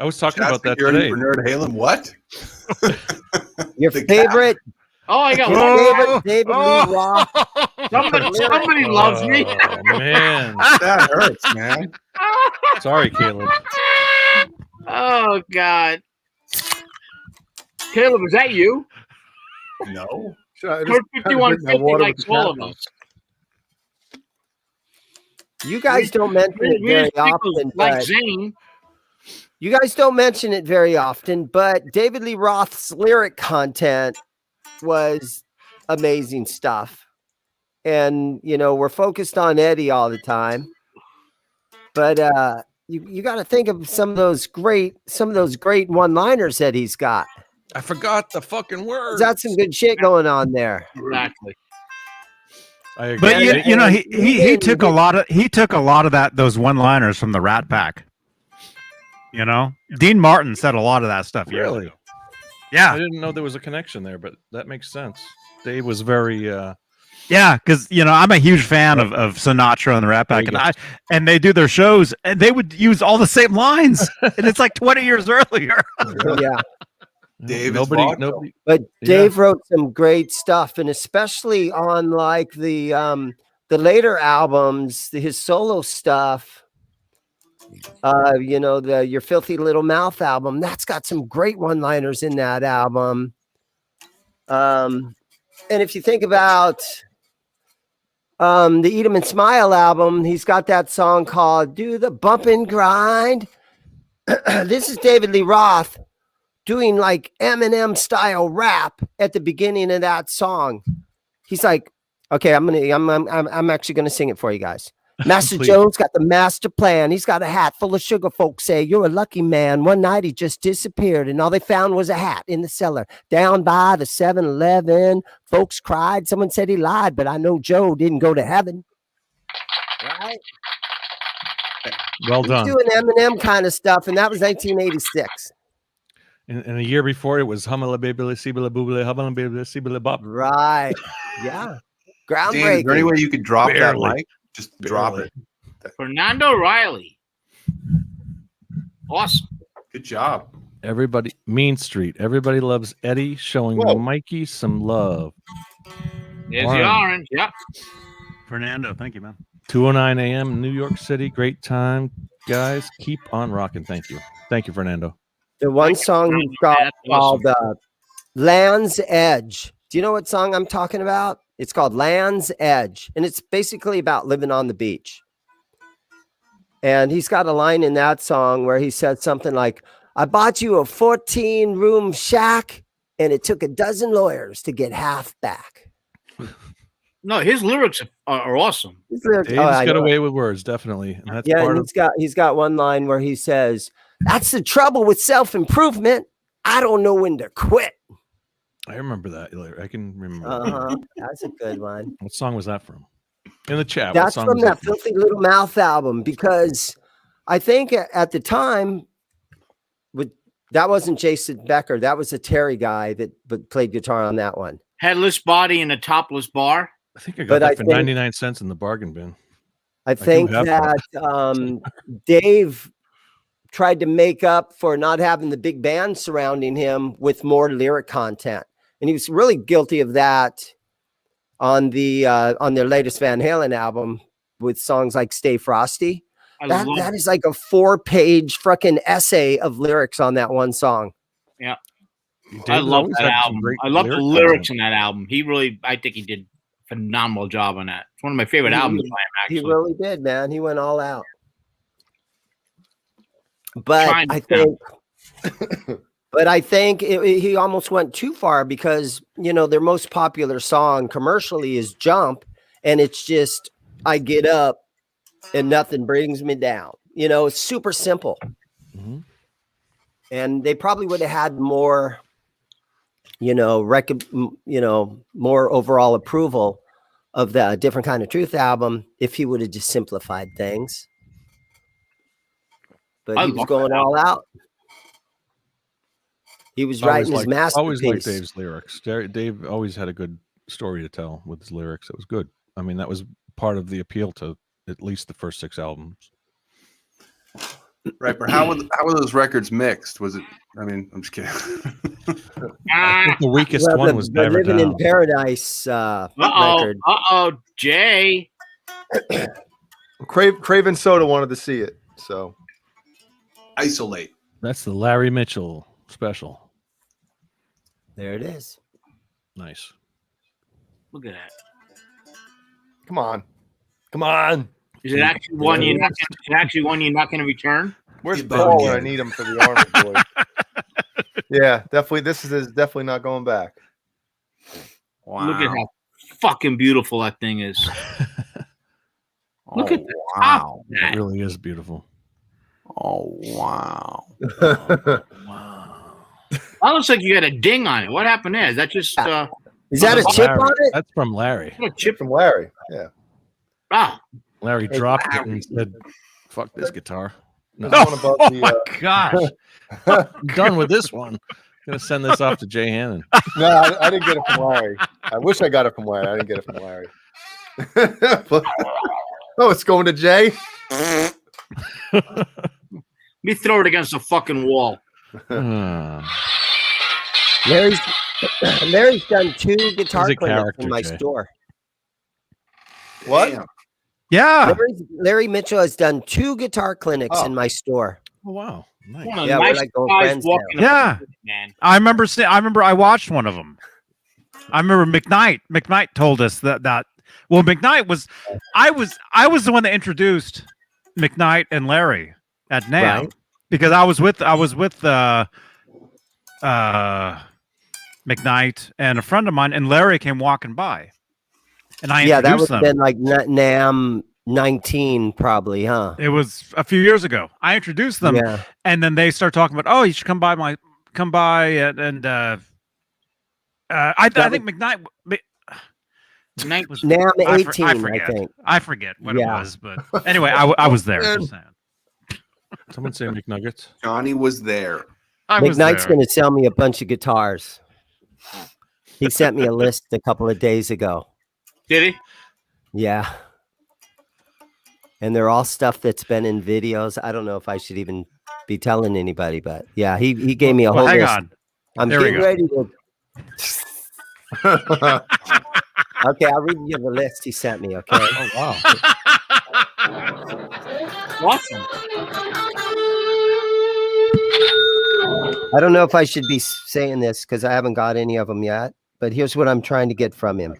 I was talking about that today. Nerd Halen, what? Your favorite? Oh, I got favorite David Lee Roth. Somebody loves me. Oh man, that hurts, man. Sorry, Caleb. Oh God, Caleb, is that you? No. 5150 likes all of us. You guys don't mention it very often. Like Zane. You guys don't mention it very often, but David Lee Roth's lyric content was amazing stuff. And, you know, we're focused on Eddie all the time. But you got to think of some of those great one-liners that he's got. I forgot the fucking words. He's got some good shit going on there. Exactly. But you know, he took a lot of those one-liners from the Rat Pack. You know, Dean Martin said a lot of that stuff. Really? Yeah. I didn't know there was a connection there, but that makes sense. Dave was very yeah, because you know I'm a huge fan of Sinatra and the Rat Pack, and they do their shows and they would use all the same lines, and it's like 20 years earlier. Yeah. Dave, nobody. But Dave wrote some great stuff, and especially on like the later albums, his solo stuff. You know, Your Filthy Little Mouth album, that's got some great one-liners in that album. And if you think about the Eat 'em and Smile album, he's got that song called Do the Bump and Grind. This is David Lee Roth doing like Eminem style rap at the beginning of that song. He's like, okay, I'm actually gonna sing it for you guys. Master Joe's got the master plan. He's got a hat full of sugar. Folks say you're a lucky man. One night he just disappeared, and all they found was a hat in the cellar down by the 7-Eleven. Folks cried. Someone said he lied, but I know Joe didn't go to heaven. Right? Well done. He's doing Eminem kind of stuff, and that was 1986. And a year before it was Hummala Babila Sibila Boobila Hummala Babila Sibila Bop. Right. Yeah. Groundbreaking. Dan, is there any way you could drop that Barely. mic? Just drop it. Fernando Riley. Awesome. Good job. Everybody, Mean Street. Everybody loves Eddie, showing Whoa. Mikey some love. There's Orange. the orange. Yep. Fernando, thank you, man. 2:09 a.m. New York City. Great time, guys. Keep on rocking. Thank you. Thank you, Fernando. The one song he's got That's called Land's Edge. Do you know what song I'm talking about? It's called Land's Edge, and it's basically about living on the beach. And he's got a line in that song where he said something like, I bought you a 14-room shack, and it took a dozen lawyers to get half back. No, his lyrics are awesome. His lyrics- Dave's I got know. away with words, definitely. And that's Yeah, part and of he's got one line where he says, that's the trouble with self-improvement. I don't know when to quit. I remember that. I can remember. Uh-huh. That's a good one. What song was that from? In the chat. what That's song from was that from? Filthy Little Mouth album, because I think at the time, that wasn't Jason Becker. That was a Terry guy that played guitar on that one. Headless body in a topless bar. I think I got But that I for think- 99 cents in the bargain bin. I think have that Dave tried to make up for not having the big band surrounding him with more lyric content. And he was really guilty of that on their latest Van Halen album with songs like Stay Frosty. That is like a 4-page fucking essay of lyrics on that one song. Yeah. Dave's I love always that had some album. great I love the lyric lyrics content. in that album. I think he did a phenomenal job on that. It's one of my favorite albums by him, He actually. really did, man. He went all out. But Chinatown. I think he almost went too far, because, their most popular song commercially is Jump. And it's just, I get up and nothing brings me down. It's super simple. Mhm. And they probably would have had more, more overall approval of the Different Kind of Truth album if he would have just simplified things. But I he was love going that all out. He was writing his masterpiece. Always liked Dave's lyrics. Dave always had a good story to tell with his lyrics. It was good. I mean, that was part of the appeal to at least the first 6 albums. Right, but how were those records mixed? Was it? I mean, I'm just kidding. I think the weakest one was the Never Living Down. in Paradise record. Jay. Craven Soda wanted to see it, so Isolate. That's the Larry Mitchell special. There it is. Nice. Look at that. come on. Is it actually one you're not? Is it actually one you're not going to return? Where's You better Paul get when I it. need him for the Army boy? Yeah, definitely. This is definitely not going back. Wow. Look at how fucking beautiful that thing is. Look at the top wow. of that. It really is beautiful. Oh wow. Wow. That looks like you got a ding on it. What happened there? Is that just Is that a That's chip Larry. on it? That's from Larry. a chip? From Larry. Yeah. Ah, Larry dropped it and said, "Fuck this guitar." No, This one above the, gosh, I'm done with this one. Gonna send this off to Jay Hannon. No, I didn't get it from Larry. I wish I got it from Larry. I didn't get it from Larry. Oh, it's going to Jay. me throw it against the fucking wall. Larry's done 2 guitar He's a clinics character, in my Jay. store. What? Damn. Yeah. Larry Mitchell has done 2 guitar clinics Oh. in my store. Oh wow, nice. One of the Yeah, we're nice like going guys friends walking now. up, man. I remember I watched one of them. I remember McKnight. McKnight told us that. Well, McKnight was. I was the one that introduced McKnight and Larry at NAMM Right. because I was with McKnight and a friend of mine, and Larry came walking by, and I Yeah, that introduced would have them. been like NAMM 19, probably, huh? It was a few years ago. I introduced them, Yeah. and then they start talking about, oh, you should come by and I think McKnight was NAMM 18, I I forget. think. I forget what it Yeah. was, but anyway, I was there. Just saying. Someone say McNuggets. Johnny was there. I was McKnight's there. going to sell me a bunch of guitars. He sent me a list a couple of days ago. Did he? Yeah. And they're all stuff that's been in videos. I don't know if I should even be telling anybody, but yeah, he gave me a whole hang list. on. I'm There we getting go. ready to. Okay, I'll read you the list he sent me. Okay. Oh wow. Awesome. I don't know if I should be saying this because I haven't got any of them yet, but here's what I'm trying to get from him.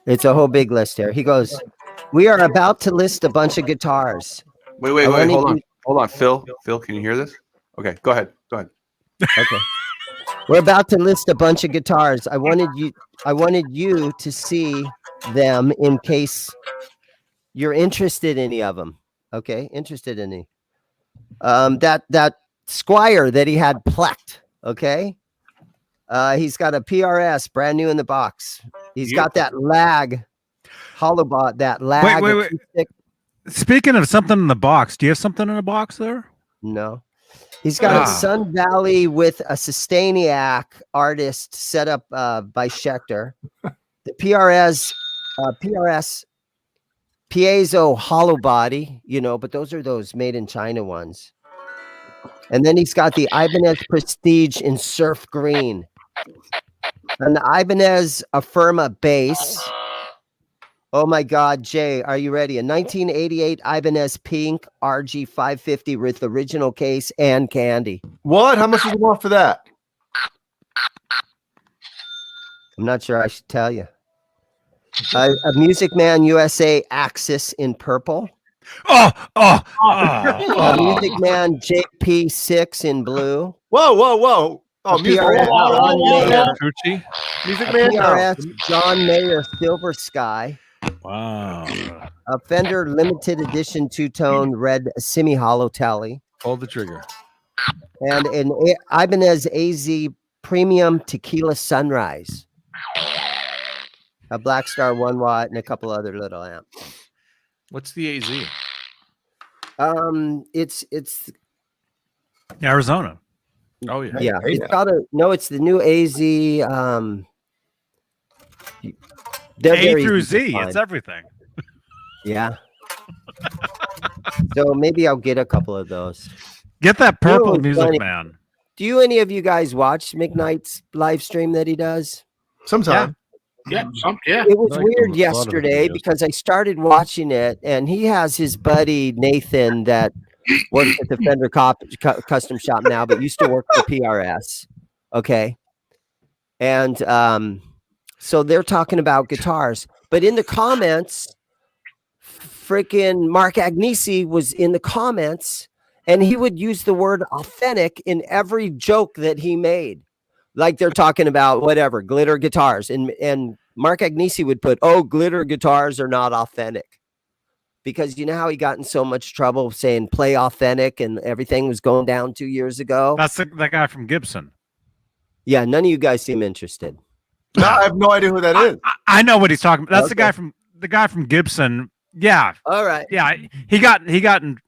It's a whole big list here. He goes, "We are about to list a bunch of guitars." Wait, I wanted hold on, Phil. Phil, can you hear this? Okay, go ahead. Okay. We're about to list a bunch of guitars. I wanted you to see them in case you're interested in any of them. Okay, interested in any. That Squire that he had plucked. Okay. He's got a PRS brand new in the box. He's got that lag holobot, that lag. Wait. acoustic. Speaking of something in the box, do you have something in the box there? No. He's got a Sun Valley with a Sustainiac artist set up by Schecter. The PRS piezo hollow body, but those are those made in China ones. And then he's got the Ibanez Prestige in surf green. And the Ibanez Affirma bass. Oh my God, Jay, are you ready? A 1988 Ibanez Pink RG 550 with original case and candy. What? How much does it want for that? I'm not sure I should tell you. A Music Man USA Axis in purple. Oh. A Music Man JP6 in blue. Whoa. Oh, A music PRS John Mayer. Tucci. Music A man. No. PRS John Mayer Silver Sky. Wow. A Fender limited edition two-tone red semi-hollow tele. Pull the trigger. And an Ibanez AZ Premium Tequila Sunrise. A Black Star 1 watt and a couple other little amps. What's the AZ? It's Arizona. Oh yeah. yeah. It's got it's the new AZ. They're A very through easy to Z. find. It's everything. Yeah. So maybe I'll get a couple of those. Get that purple it's Music funny. Man. Do any of you guys watch McKnight's live stream that he does? Sometime. Yeah. It was Like weird a lot of yesterday videos. because I started watching it, and he has his buddy Nathan that works at the Fender Custom Shop now, but used to work for PRS. Okay, and so they're talking about guitars, but in the comments, freaking Mark Agnesi was in the comments, and he would use the word authentic in every joke that he made. Like they're talking about whatever glitter guitars, and Mark Agnesi would put, "Oh, glitter guitars are not authentic," because you know how he got in so much trouble saying play authentic and everything was going down 2 years ago. That's that guy from Gibson. Yeah, none of you guys seem interested. No, I have no idea who that is. I know what he's talking about. That's Okay. the guy from Gibson. Yeah, All right. yeah. He got in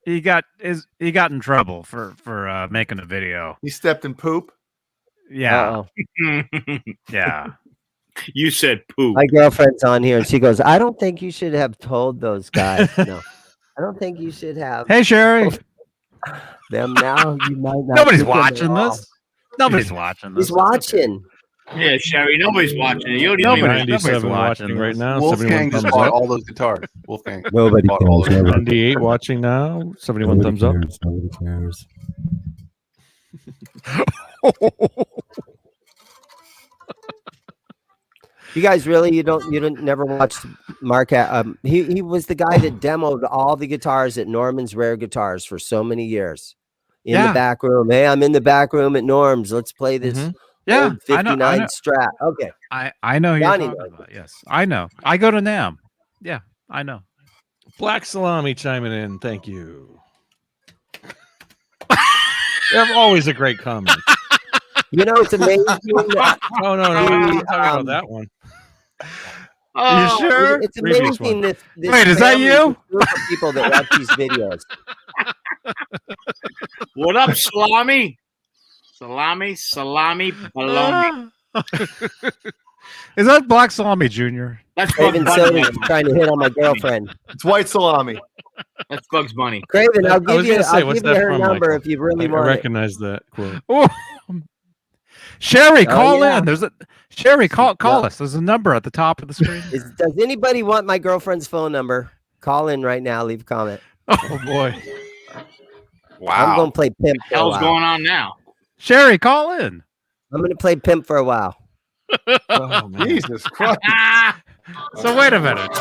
trouble for making a video. He stepped in poop. Yeah, Uh-oh. yeah. You said poop. My girlfriend's on here, and she goes, "I don't think you should have told those guys. No, I don't think you should have Hey, Sherry. them now. You might not." Nobody's keep them watching at all." this. Nobody's watching this. He's watching. Yeah, Sherry. Nobody's watching it. You don't even Nobody- know. 97 watching watching right this. now. Wolfgang 71 just thumbs bought up. all those guitars. Wolfgang. Nobody bought all cares. those. 98 watching now. 71 thumbs up. Nobody cares. You guys really you don't never watched Mark? He was the guy that demoed all the guitars at Norman's Rare Guitars for so many years. In the back room. Hey, I'm in the back room at Norm's. Let's play this old 59 Strat. Okay. I know who you're talking about. Yes, I know. I go to NAMM. Yeah, I know. Black Salami chiming in. Thank you. They're always a great comment. You know, it's amazing. Oh, no. I'm talking about that one. Are you sure? It's amazing. This Wait, is that you? Group of people that watch these videos. What up, Salami? Salami, baloney. Is that Black Salami Jr.? That's Craven Soda's trying to hit on my girlfriend. It's white salami. That's Bugs Bunny. Craven, I'll give you her number Michael? if you really want I recognize that quote. Oh. Sherry, call in. There's a Sherry, call us. There's a number at the top of the screen. Does anybody want my girlfriend's phone number? Call in right now. Leave a comment. Oh boy. Wow. I'm going to play Pimp. What the hell's going on now? Sherry, call in. I'm going to play Pimp for a while. Oh, man. Jesus Christ. So wait a minute.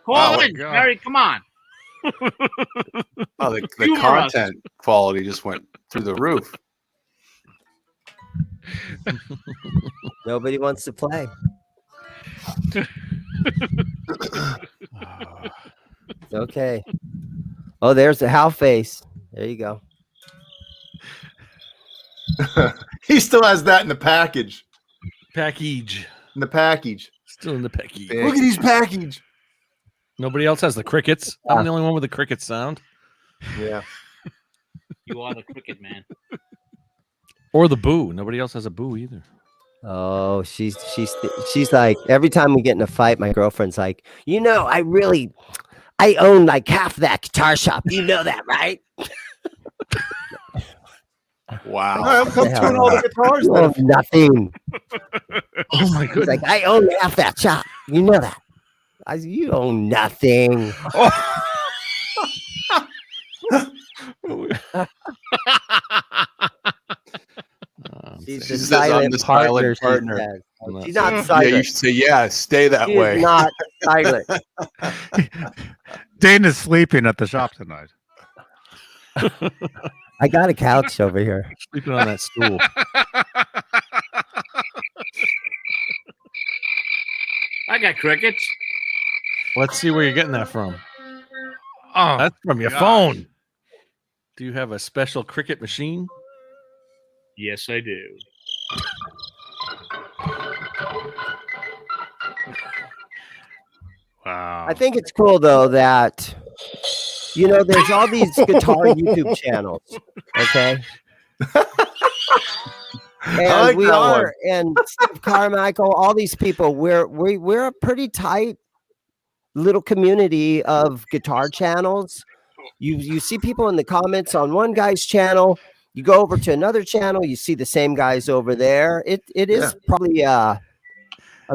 Call in, Sherry. Come on. Oh, the content quality just went through the roof. Nobody wants to play. It's okay. Oh, there's the Hal face. There you go. He still has that in the package. In the package. Still in the package. Look at his package. Nobody else has the crickets. I'm the only one with the cricket sound. Yeah. You are the cricket man. Or the boo. Nobody else has a boo either. Oh, she's like, every time we get in a fight, my girlfriend's like, you know, I own like half that guitar shop. You know that, right? Wow. I'm tune all the guitars. Oh, nothing. Oh my He's like, I own half that shop. You know that. I said, you own nothing. She's a silent partner. She's not silent. Yeah, you should say, yeah, stay that She way. is not silent. Dana's sleeping at the shop tonight. I got a couch over here. Sleeping on that stool. I got crickets. Let's see where you're getting that from. Oh, That's from your phone. Do you have a special cricket machine? Yes, I do. wow. I think it's cool though that you know there's all these guitar YouTube channels, okay? And like we that are, one. and Steve Carmichael, all these people, we're a pretty tight little community of guitar channels. You see people in the comments on one guy's channel. You go over to another channel, you see the same guys over there. It is probably a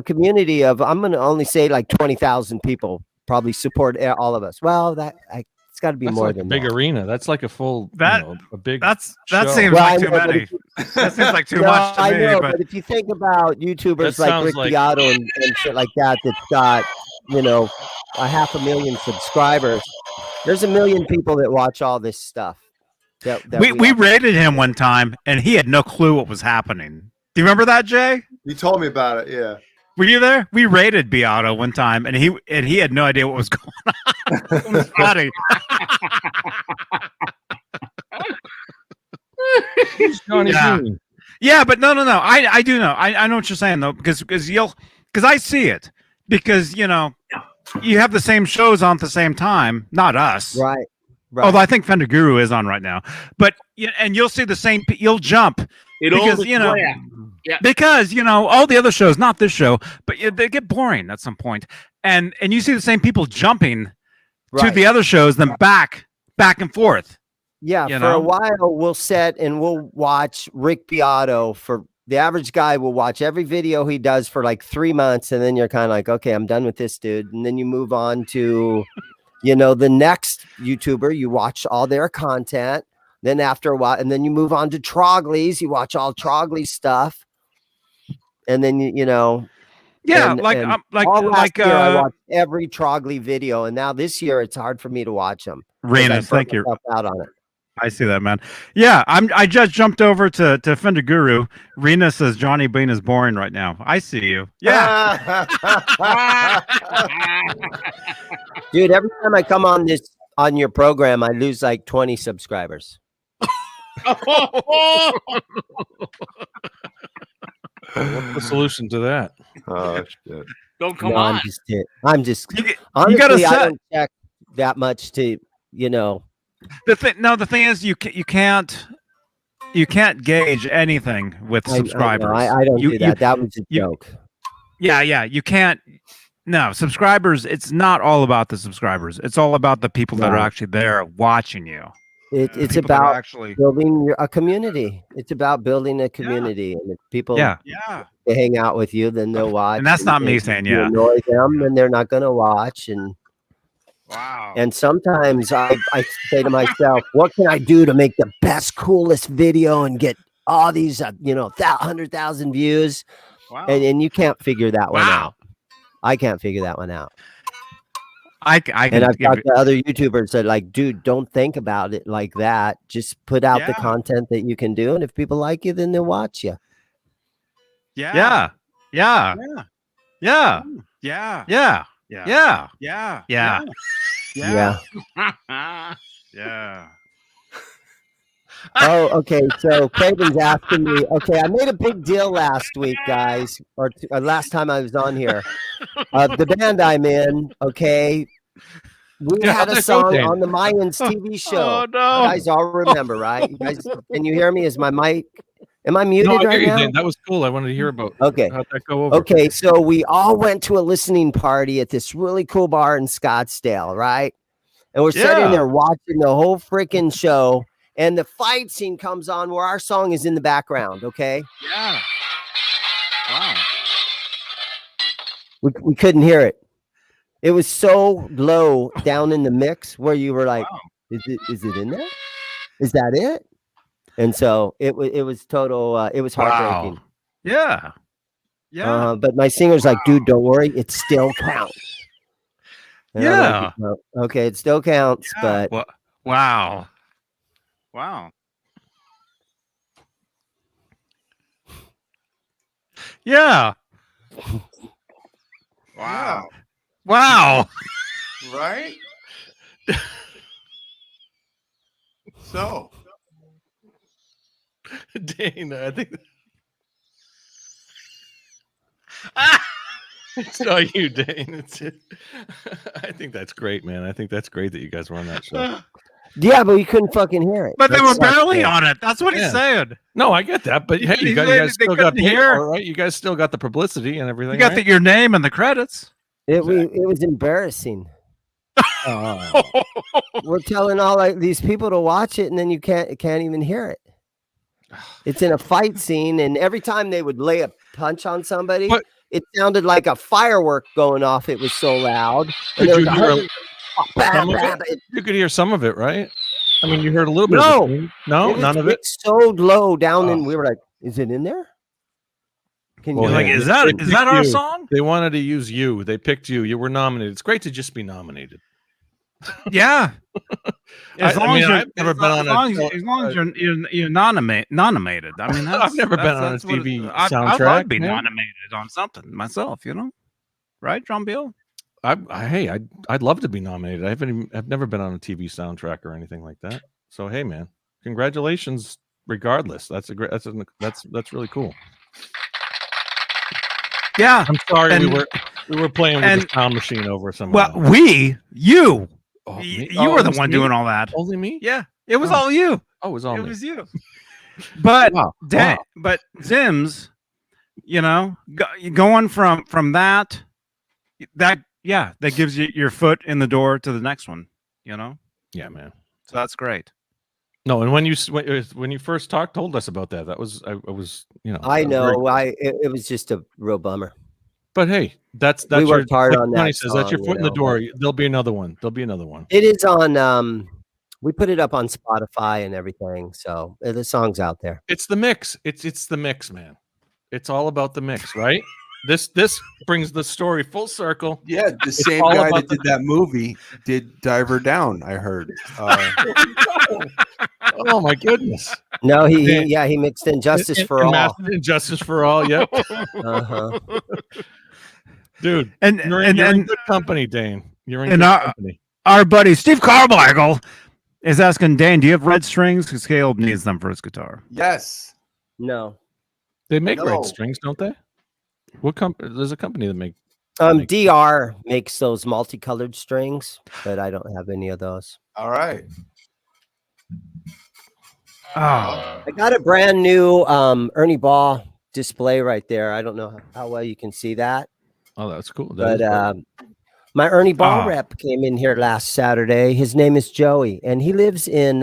community of, I'm going to only say like 20,000 people probably support all of us. Well, it's got to be more like than a big that. arena. That's like a full, a big. That show. seems like too many. That seems like too much to I me. know, But but if you think about YouTubers That like sounds Rick like- Beato and shit like that, that's got, you know, 500,000 subscribers. There's 1 million people that watch all this stuff. That we rated him one time, and he had no clue what was happening. Do you remember that, Jay? You told me about it, yeah. Were you there? We rated Beato one time, and he had no idea what was going on. It was funny. Johnny Yeah. Beane. Yeah, but no. I do know. I know what you're saying though, because I see it, because you know you have the same shows on at the same time, not us. Right. Although I think Fender Guru is on right now, but and you'll see the same. You'll jump because you know. Yeah. Because you know all the other shows, not this show, but they get boring at some point, and you see the same people jumping to Right. the other shows, then back and forth. Yeah, you for know? a while we'll set and we'll watch Rick Beato. For the average guy will watch every video he does for like 3 months, and then you're kind of like, okay, I'm done with this dude. And then you move on to, you know, the next YouTuber. You watch all their content. Then after a while, and then you move on to Trogley's. You watch all Trogley's stuff, and then you know, Yeah, And- like and um, like all last like year I watched every Trogly video, and now this year it's hard for me to watch them. Renus, thank you. Out on it. I see that, man. Yeah, I just jumped over to Fender Guru. Rena says Johnny Beane is boring right now. I see you. Yeah. Dude, every time I come on your program, I lose like 20 subscribers. What's the solution to that? Oh shit! Don't come No, on. I'm just You honestly, gotta I set don't check that much to, you know. the thing. No, the thing is, you can't gauge anything with subscribers. I don't do that. That was a joke. Yeah, you can't. No, subscribers. It's not all about the subscribers. It's all about the people that are actually there watching you. It's People that are about actually building a community. It's about building a community, and if people they hang out with you, then they'll watch. And that's not me saying you annoy them, and they're not going to watch. And wow. And sometimes I say to myself, what can I do to make the best, coolest video and get all these 100,000 views? Wow. And you can't figure that one out. I can't figure that one out. I can, and I've talked to other YouTubers that like, dude, don't think about it like that. Just put out the content that you can do, and if people like you, then they'll watch you. Yeah. Oh, okay. So Craven's asking me. Okay, I made a big deal last week, guys, or last time I was on here. The band I'm in. Okay, we had a song on the Mayans TV show. Oh no! You guys all remember, right? You guys, can you hear me? Is my mic? Am I muted no, I right hear you, now? Dan. That was cool. I wanted to hear about. Okay. How'd that go over? Okay, so we all went to a listening party at this really cool bar in Scottsdale, right? And we're sitting there watching the whole freaking show. And the fight scene comes on where our song is in the background, okay? Yeah. Wow. We couldn't hear it. It was so low down in the mix where you were like, is it in there? Is that it? And so it was total, it was heartbreaking. Wow. Yeah. Yeah. But my singer's like, dude, don't worry. It still counts. And yeah. Like, okay, it still counts, but. Wow. Wow. Yeah. Wow. Wow. Right? So. Dana, I think. It's not you, Dane. It's it. I think that's great, man. I think that's great that you guys were on that show. Yeah, but you couldn't fucking hear it. But they were barely on it. That's what he's saying. No, I get that. But hey, you guys still got the right? You guys still got the publicity and everything. You got your name and the credits. It was embarrassing. We're telling all these people to watch it, and then you can't even hear it. It's in a fight scene, and every time they would lay a punch on somebody, it sounded like a firework going off. It was so loud. And you could hear some of it, right? I mean, you heard a little bit. No, none of it. So low down, and we were like, "Is it in there?" Can you is that our song? They wanted to use you. They picked you. You were nominated. It's great to just be nominated. Yeah. As long as you're nominated. I mean, I've never been on a TV soundtrack. I'd be nominated on something myself, right, John Beal? I'd love to be nominated. I've never been on a TV soundtrack or anything like that. So hey, man, congratulations. Regardless, that's really cool. Yeah, I'm sorry we were playing with the sound machine over some. Well, you were the one doing all that. Only me? Yeah, it was all you. Oh, it was all me. It was you. But but Zims, going from that gives you your foot in the door to the next one. Yeah, man. So that's great. No, and when you first told us about that, I was. I know. It was just a real bummer. But hey, that's we worked hard on that. Says that's your foot in the door. There'll be another one. It is on. We put it up on Spotify and everything, so the song's out there. It's the mix. It's the mix, man. It's all about the mix, right? This brings the story full circle. Yeah, the same all guy about that did that movie did Diver Down. I heard. Oh my goodness! No, he mixed in Justice for All. Justice for All. Yep. Uh-huh. Dude, And you're and in good company, Dane. You're in and good company. our buddy Steve Carmichael is asking Dane, do you have red strings? Because Caleb needs them for his guitar. Yes. No. They make No. red strings, don't they? What company? There's a company that make. DR makes those multicolored strings, but I don't have any of those. All right. Oh, I got a brand new Ernie Ball display right there. I don't know how well you can see that. Oh, that's cool. But my Ernie Ball rep came in here last Saturday. His name is Joey, and he lives in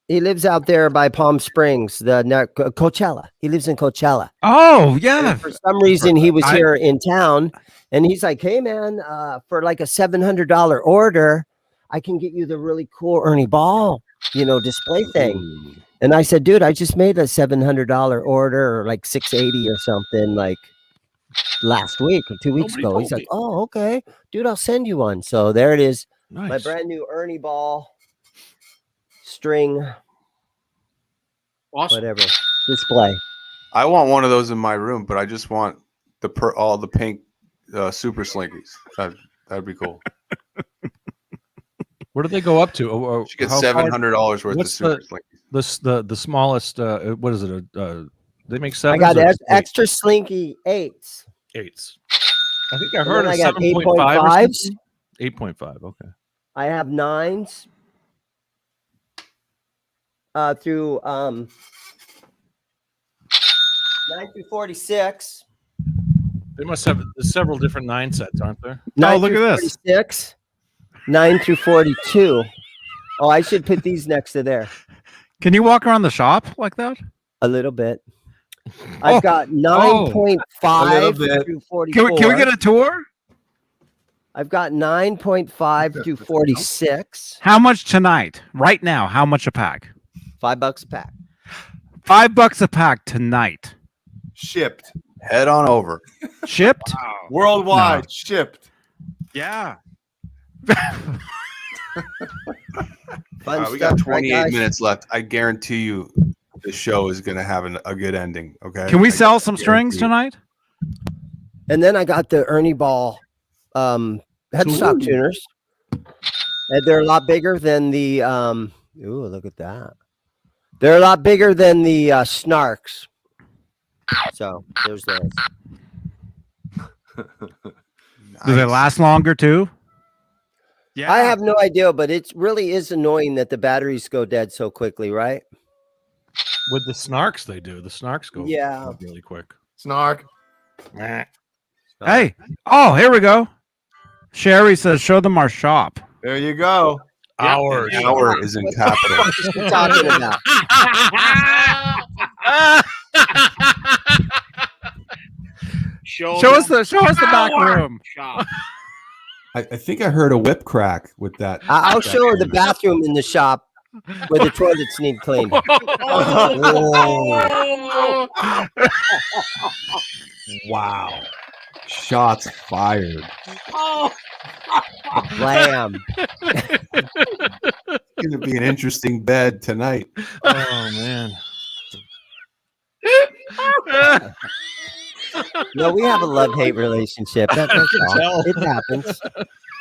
he lives out there by Palm Springs, Coachella. He lives in Coachella. oh yeah. And for some reason, he was here in town, and he's like, "Hey, man, for like a $700 order, I can get you the really cool Ernie Ball, display thing." Ooh. And I said, "Dude, I just made a $700 order, or like $680 or something, like last week or 2 weeks ago." He's like, "Oh, okay, dude, I'll send you one." So there it is, nice. my brand new Ernie Ball string, Awesome. whatever display. I want one of those in my room, but I just want all the pink super slinkies. That'd be cool. Where do they go up to? You get $700 worth of what's super slinkies. The smallest. What is it? They make I 7s. got or extra slinky 8s. 8s. I think I And heard then of I got 7.5s. 8.5s. 8.5. Okay. I have 9s through 9 through 46. They must have several different 9 sets, aren't there? 9 look through at this. 46, 9 through 42. Oh, I should put these next to there Can you walk around the shop like that? a little bit. I've got 9.5 through 44. Can we get a tour? I've got 9.5 through 46. How much tonight? Right now, how much a pack? $5 a pack. $5 a pack tonight. Shipped. Head on over. Shipped? Worldwide. No. Shipped. Yeah. Fun We got stuff, right, 28 guys? minutes left. I guarantee you the show is going to have a good ending. Okay. Can we sell some strings guarantee tonight? And then I got the Ernie Ball headstock tuners. And they're a lot bigger than the ooh, look at that. They're a lot bigger than the Snarks. So there's those. Do they last longer too? Yeah. I have no idea, but it really is annoying that the batteries go dead so quickly, right? With the Snarks, they do. The Snarks go really quick. Snark. Hey. Oh, here we go. Sherry says, show them our shop. There you go. Hours. Hour is in capital. What are you talking about? Show us the back room. Shop. I think I heard a whip crack with that. I'll show her the bathroom in the shop where the toilets need cleaned. Wow. Shots fired. Blam. It's going to be an interesting bed tonight. Oh man. No, we have a love-hate relationship. That's all. It happens.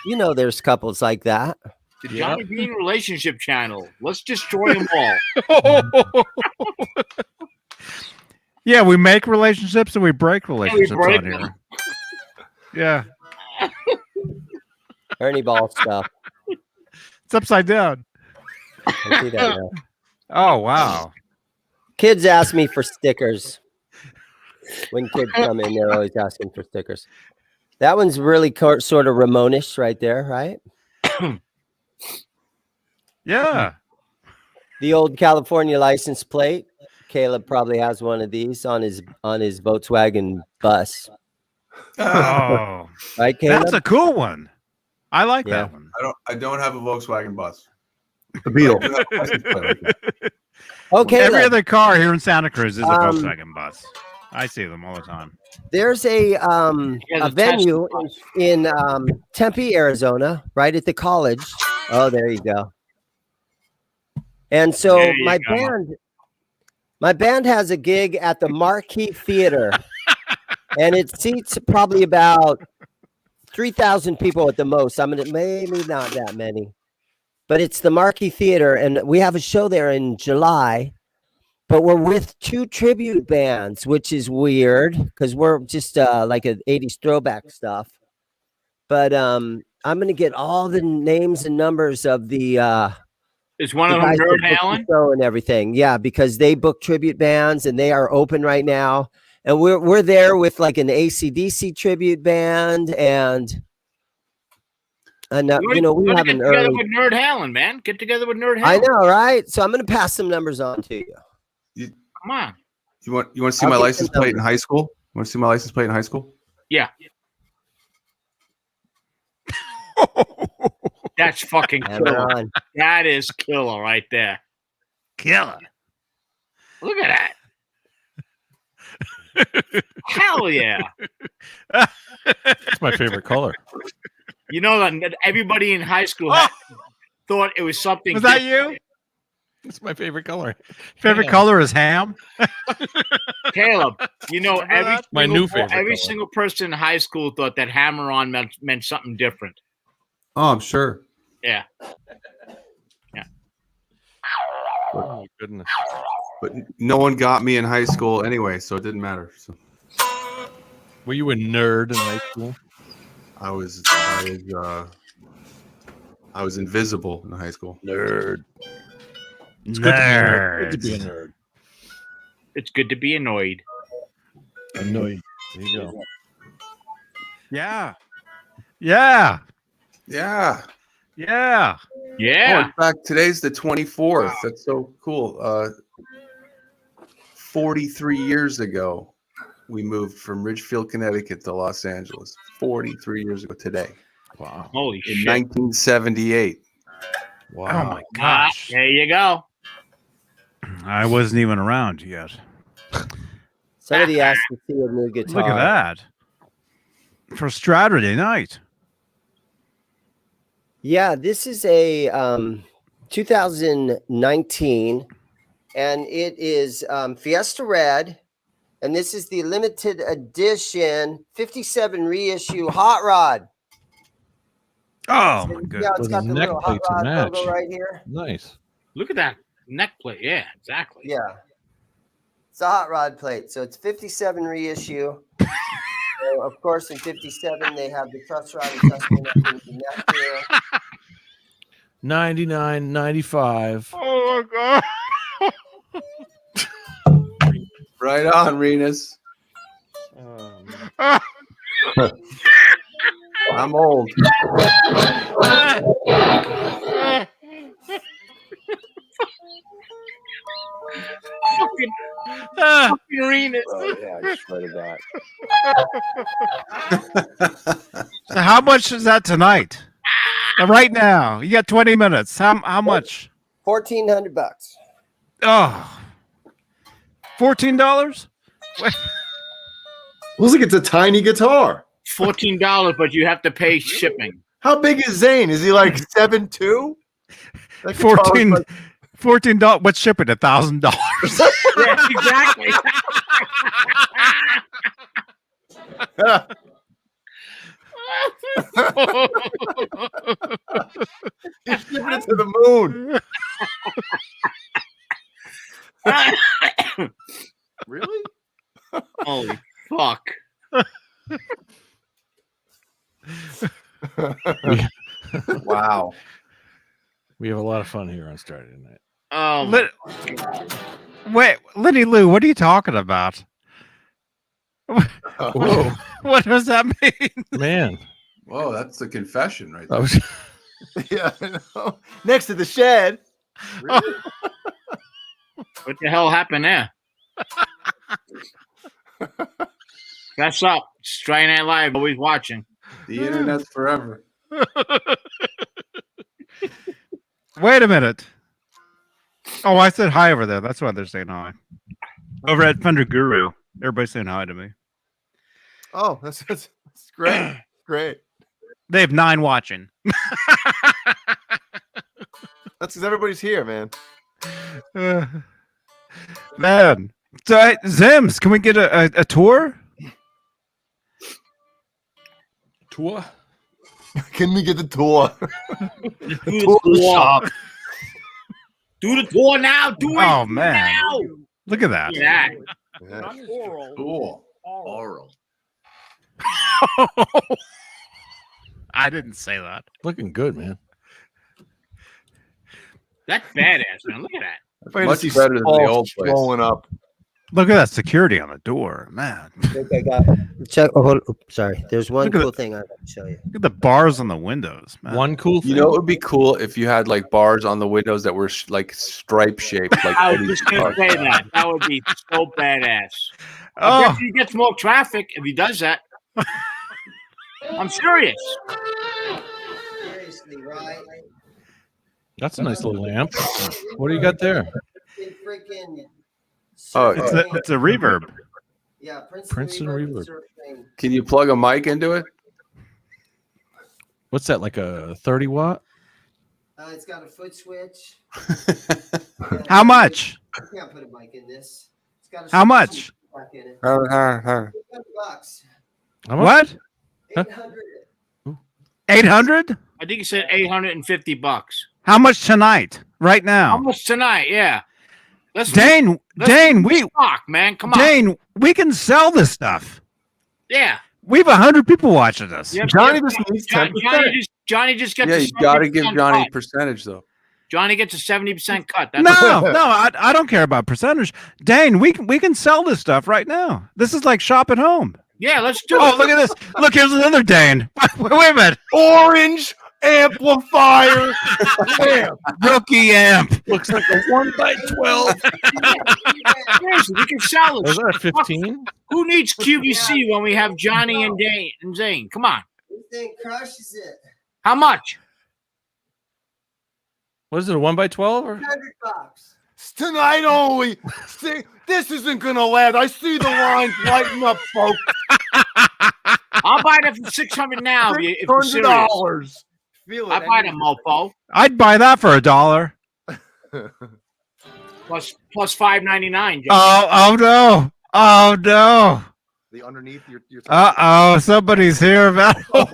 You know, there's couples like that. The Johnny Beane relationship channel. Let's destroy them all. Yeah, we make relationships and we break relationships break on here. Yeah. Ernie Ball stuff. It's upside down. I see that now. Oh, wow. Kids ask me for stickers. When kids come in, they're always asking for stickers. That one's really sort of Ramonish right there, right? Yeah. The old California license plate. Caleb probably has one of these on his Volkswagen bus. Oh, Right, Caleb? that's a cool one. I like that one. I don't have a Volkswagen bus. The Beetle. Okay. Every other car here in Santa Cruz is a Volkswagen bus. I see them all the time. There's a venue in Tempe, Arizona, right at the college. Oh, there you go. And so my band has a gig at the Marquee Theater, and it seats probably about 3,000 people at the most. Maybe not that many, but it's the Marquee Theater, and we have a show there in July. But we're with 2 tribute bands, which is weird because we're just like an 80s throwback stuff. But I'm gonna get all the names and numbers of the. Is one of them Nerd Halen? Show and everything, yeah, because they book tribute bands and they are open right now, and we're there with like an AC/DC tribute band, and we have an together with Nerd Halen, man. Get together with Nerd Halen. I know, right? So I'm gonna pass some numbers on to you. Come on. You want to see my license plate in high school? You want to see my license plate in high school? Yeah. That's fucking killer. That is killer right there. Killer. Look at that. Hell yeah. That's my favorite color. You know that everybody in high school thought it was something. Was that you? It's my favorite color. Favorite color is ham. Caleb, you know, every every single person in high school thought that hammer on meant something different. Oh, I'm sure. Yeah. Oh my goodness. But no one got me in high school anyway, so it didn't matter. So. Were you a nerd in high school? I was invisible in high school. Nerd. It's Good to be a nerd. It's good to be annoyed. Annoyed. There you go. Yeah. Yeah. Yeah. Yeah. Yeah. Oh, in fact, today's the 24th. That's so cool. 43 years ago, we moved from Ridgefield, Connecticut to Los Angeles. 43 years ago today. Wow. Holy In shit. 1978. Wow. Oh my gosh. There you go. I wasn't even around yet. Somebody asked to see a new guitar. Look at that. For Straturday night. Yeah, this is a 2019, and it is Fiesta Red, and this is the limited edition 57 reissue Hot Rod. Oh my goodness. Yeah, it's got the neck little Hot plate to Rod match. logo right here. Nice. Look at that neck plate. Yeah, exactly. Yeah. It's a Hot Rod plate. So it's 57 reissue. So of course, in 57, they have the truss rod adjustment up in the neck here. 99, 95. Oh my god. Right on, Renus. I'm old. Fucking Renus. Oh, yeah, I swear to God. So how much is that tonight? Right now. You got 20 minutes. How much? $1,400. Oh. $14? Looks like it's a tiny guitar. $14, but you have to pay shipping. How big is Zane? Is he like 7'2"? That guitar was like- $14. What's shipping? $1,000. Yeah, exactly. He's shipping it to the moon. Really? Holy fuck. Wow. We have a lot of fun here on Saturday night. Wait, Lenny Lou, what are you talking about? Whoa. What does that mean? Man. Whoa, that's a confession right I there. was Yeah, I know. Next to the shed. What the hell happened there? That's up. Saturday Night Live, always watching. The internet's forever. Wait a minute. Oh, I said hi over there. That's why they're saying hi. Over at Fender Guru, everybody's saying hi to me. Oh, that's great. Great. They have 9 watching. That's because everybody's here, man. Man. So, Zims, can we get a tour? Tour? Can we get the tour? Do the shop. Do the tour now. Do it. Oh, man. Now. Look at that. Yeah. Yeah. Cool. Oral. I didn't say that. Looking good, man. That's badass, man. Look at that. Much better than the old place. Rolling up. Look at that security on the door, man. I think I got check. Oh, sorry. There's one Look at cool thing I got to show you. Look at the bars on the windows, man. One cool thing. You know, it would be cool if you had like bars on the windows that were like stripe shaped. Like I was Eddie's just going to car. say that. That would be so badass. I Oh, bet he gets more traffic if he does that. I'm serious. Seriously, right? That's a nice little lamp. What do you got there? Oh, it's a reverb. Yeah, Princeton Reverb. Can you plug a mic into it? What's that, like a 30 watt? It's got a foot switch. How much? You can't put a mic in this. It's got a How much? back in it. Huh. $100. How much? What? 800. 800? I think he said $850. How much tonight? Right now? How much tonight? Yeah. Let's Dane, we talk, man. Come on. Dane, we can sell this stuff. Yeah. We have 100 people watching this. Yep, Johnny yep. just needs 10%. Johnny just gets Yeah, a you got to give 70% Johnny a cut. percentage though. Johnny gets a 70% cut. That's No, I don't care about percentage. Dane, we can sell this stuff right now. This is like shop at home. Yeah, let's do Oh, it. look at this. Look, here's another Dane. Wait a minute. Orange amplifier. Damn. Rookie amp. Looks like a 1x12. Seriously, we can sell it. Is that a 15? Who needs QVC when we have Johnny and Zane? Come on. This thing crushes it. How much? What is it, a 1x12? Or? $100. It's tonight only. See, this isn't gonna last. I see the lines lighting up, folks. I'll buy that for $600 now if you're serious. $600. Feel it. I'll buy the mofo. I'd buy that for $1. Plus $5.99. Oh no. Oh no. The underneath your Uh-oh, somebody's here about no.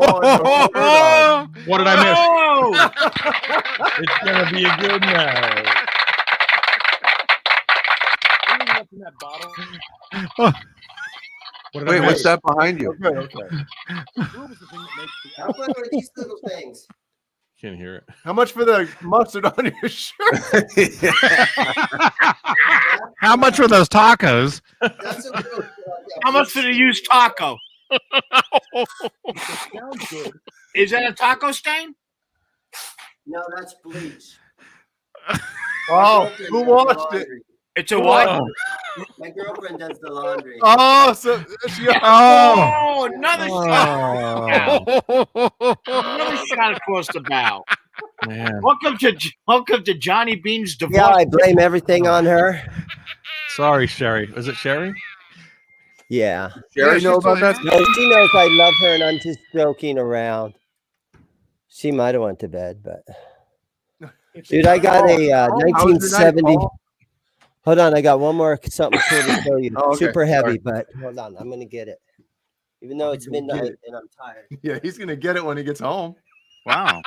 What did I miss? Oh! It's going to be a good night. Wait, what's that behind you? Okay. How much are these little things? Can't hear it. How much for the mustard on your shirt? How much for those tacos? That's a little, How much for the used taco? Is that a taco stain? No, that's bleach. Oh, who watched it? It's a what? My girlfriend does the laundry. Oh, so she Oh, another shot. Oh. Another shot across the bow. Man. Welcome to Johnny Beane's divorce. Yeah, I blame everything on her. Sorry, Sherry. Is it Sherry? Yeah. Sherry know about that? No, she knows I love her and I'm just joking around. She might have went to bed, but dude, I got a 1970. Hold on, I got one more something cool to show you. Oh, okay. Super heavy, Sorry. but hold on, I'm gonna get it. Even though it's midnight and I'm tired. Yeah, he's gonna get it when he gets home. Wow.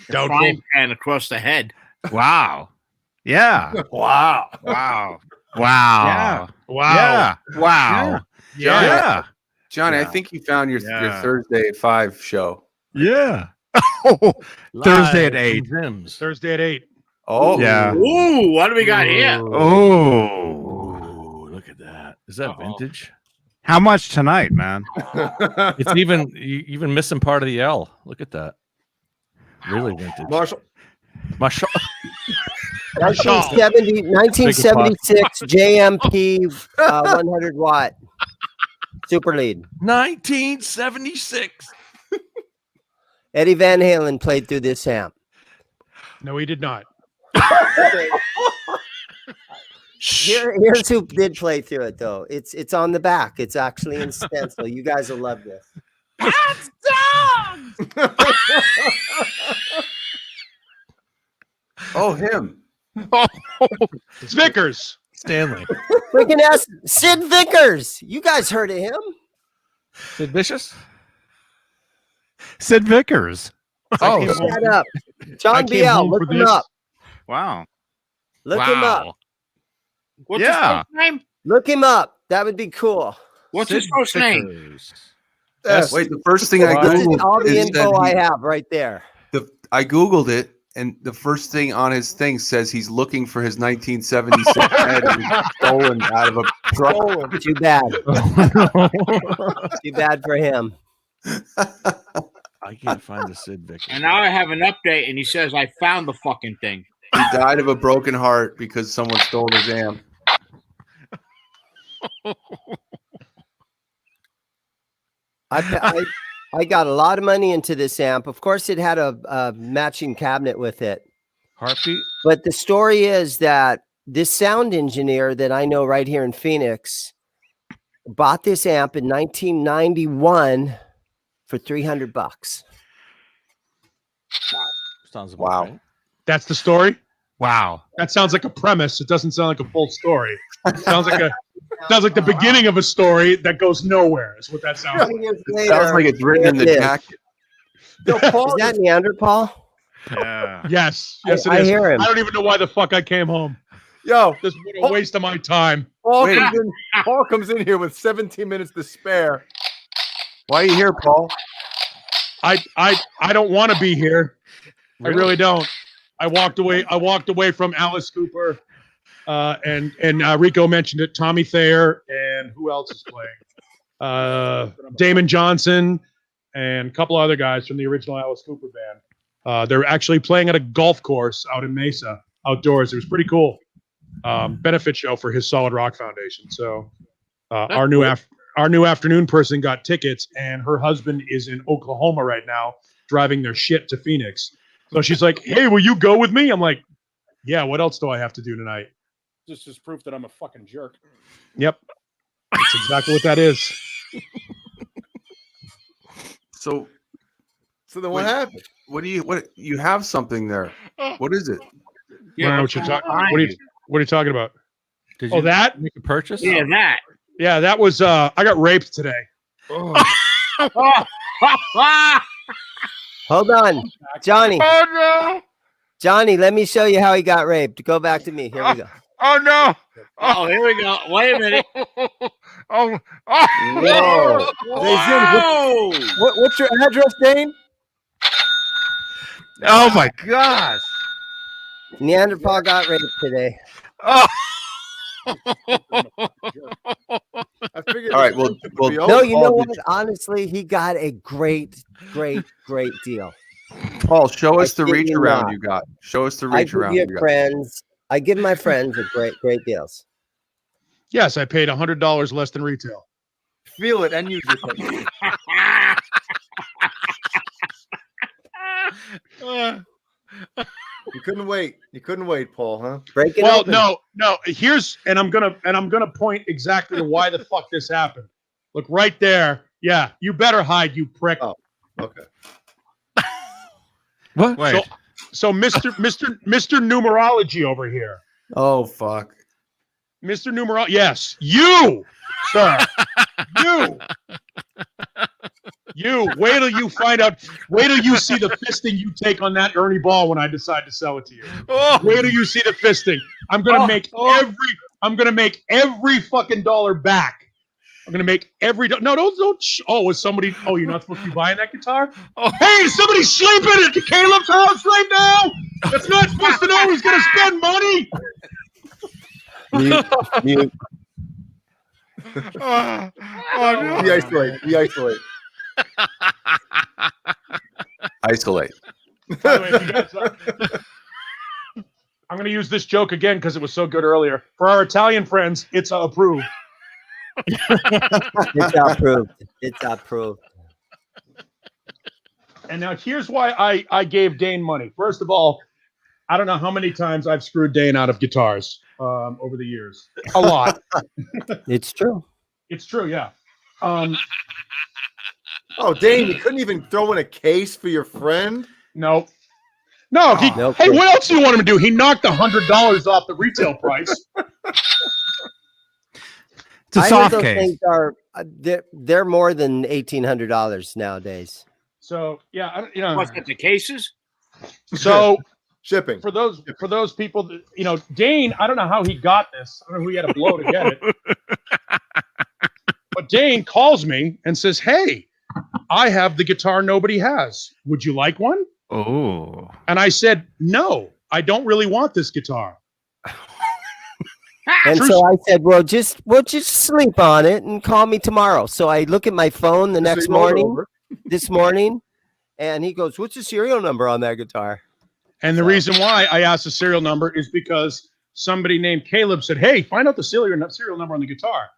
Frying pan across the head. Wow. Yeah. Wow. Wow. Wow. Wow. Yeah. Wow. Yeah. Johnny, I Yeah. think you found your Yeah. Thursday at 5 show. Yeah. Thursday at 8. Zims. Thursday at 8. Oh, Yeah. Ooh, what do we got here? Oh. Ooh, look at that. Is that vintage? How much tonight, man? It's even missing part of the L. Look at that. Really vintage. Marshall. Marshall. 1976 JMP 100 watt super lead. 1976. Eddie Van Halen played through this amp. No, he did not. Here's who did play through it though. It's on the back. It's actually in stencil. You guys will love this. Oh, him. It's Vickers. Stanley. Freaking ass Sid Vickers. You guys heard of him? Sid Vicious? Sid Vickers. Oh, Look that up. John came BL. home Look for him this. up. Wow. Look him up. What's his first name? Look him up. That would be cool. What's his first name? wait, the first thing I This is googled all the is info that I have right there. I googled it, and the first thing on his thing says he's looking for his 1976 head and was stolen out of a truck. Too bad. Too bad for him. I can't find the Sid Vickers. And now I have an update, and he says I found the fucking thing. He died of a broken heart because someone stole his amp. I got a lot of money into this amp. Of course, it had a matching cabinet with it. Heartbeat? But the story is that this sound engineer that I know right here in Phoenix bought this amp in 1991 for $300. Sounds about Wow. right. That's the story. Wow. That sounds like a premise. It doesn't sound like a full story. It sounds like the beginning of a story that goes nowhere. Is what that sounds like. Sounds like it's written in the jacket. Is that Neanderthal? Yeah. Yes, yes, I it is. hear him. I don't even know why the fuck I came home. Yo, This was a waste of my time. Paul comes in here with 17 minutes to spare. Why are you here, Paul? I don't want to be here. I really don't. I walked away from Alice Cooper, and Rico mentioned it. Tommy Thayer, and who else is playing? Damon Johnson, and a couple other guys from the original Alice Cooper band. They're actually playing at a golf course out in Mesa, outdoors. It was pretty cool. Benefit show for his Solid Rock Foundation. So our new afternoon person got tickets, and her husband is in Oklahoma right now driving their shit to Phoenix. So she's like, "Hey, will you go with me?" I'm like, "Yeah, what else do I have to do tonight?" This is proof that I'm a fucking jerk. Yep. That's exactly what that is. So then what happened? What you have something there? What is it? I don't know what you're talking. What are you talking about? Did you that? make a purchase? Yeah, that. Yeah, that was I got raped today. Hold on, Johnny. Oh no! Johnny, let me show you how he got raped. Go back to me. Here we go. Oh no! Oh, here we go. Wait a minute. Whoa. Whoa! What's your address, Dane? Oh my gosh. Neanderthal got raped today. Oh. I figured. All right, well, No, you know what? Honestly, he got a great deal. Paul, show us the kid reach you around not. you got. Show us the I reach give around you you got. friends. I give my friends a great deals. Yes, I paid $100 less than retail. Feel it and use it. You couldn't wait. You couldn't wait, Paul, huh? Break it Well, open. no. Here's and I'm gonna point exactly to why the fuck this happened. Look right there. Yeah, you better hide, you prick. Oh, okay. What? Wait. So Mr. Numerology over here. Oh fuck. Mr. Numerology. Yes, you, sir. You. Wait till you find out. Wait till you see the fisting you take on that Ernie ball when I decide to sell it to you. Wait till you see the fisting. I'm gonna make every fucking dollar back. I'm gonna make every no. Don't. Oh, was somebody? Oh, you're not supposed to be buying that guitar. Oh, hey, somebody's sleeping at Caleb's house right now. That's not supposed to know he's gonna spend money. Mute. Oh, no. De-isolate. Isolate. By the way, if you guys, I'm going to use this joke again because it was so good earlier. For our Italian friends, it's approved. It's approved. It's approved. And now here's why I gave Dane money. First of all, I don't know how many times I've screwed Dane out of guitars over the years. A lot. It's true. It's true, yeah. Oh, Dane, you couldn't even throw in a case for your friend? No. Nope. Hey, what else do you want him to do? He knocked $100 off the retail price. It's a I heard soft those case. things are they're more than $1,800 nowadays. So yeah, What's that, the cases? So Shipping. for those people that, Dane, I don't know how he got this. I don't know who he had to blow to get it. But Dane calls me and says, "Hey, I have the guitar nobody has. Would you like one?" Oh. And I said, "No, I don't really want this guitar." And so I said, we'll just sleep on it and call me tomorrow. So I look at my phone the next morning, this morning, and he goes, "What's the serial number on that guitar?" And the reason why I asked the serial number is because somebody named Caleb said, "Hey, find out the serial number on the guitar."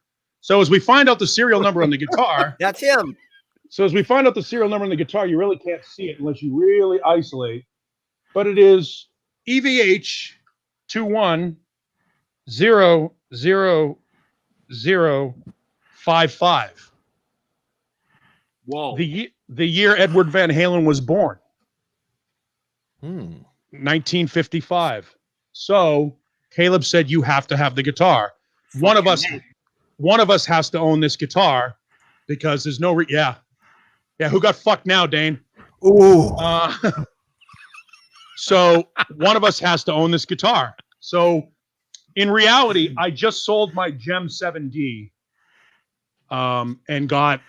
So as we find out the serial number on the guitar, That's him. So as we find out the serial number on the guitar, you really can't see it unless you really isolate. But it is EVH 21000055. Whoa. The year Edward Van Halen was born. 1955. So Caleb said, "You have to have the guitar. One of us has to own this guitar because there's no yeah. Who got fucked now, Dane? Ooh. So one of us has to own this guitar. So in reality, I just sold my Gem 7D and got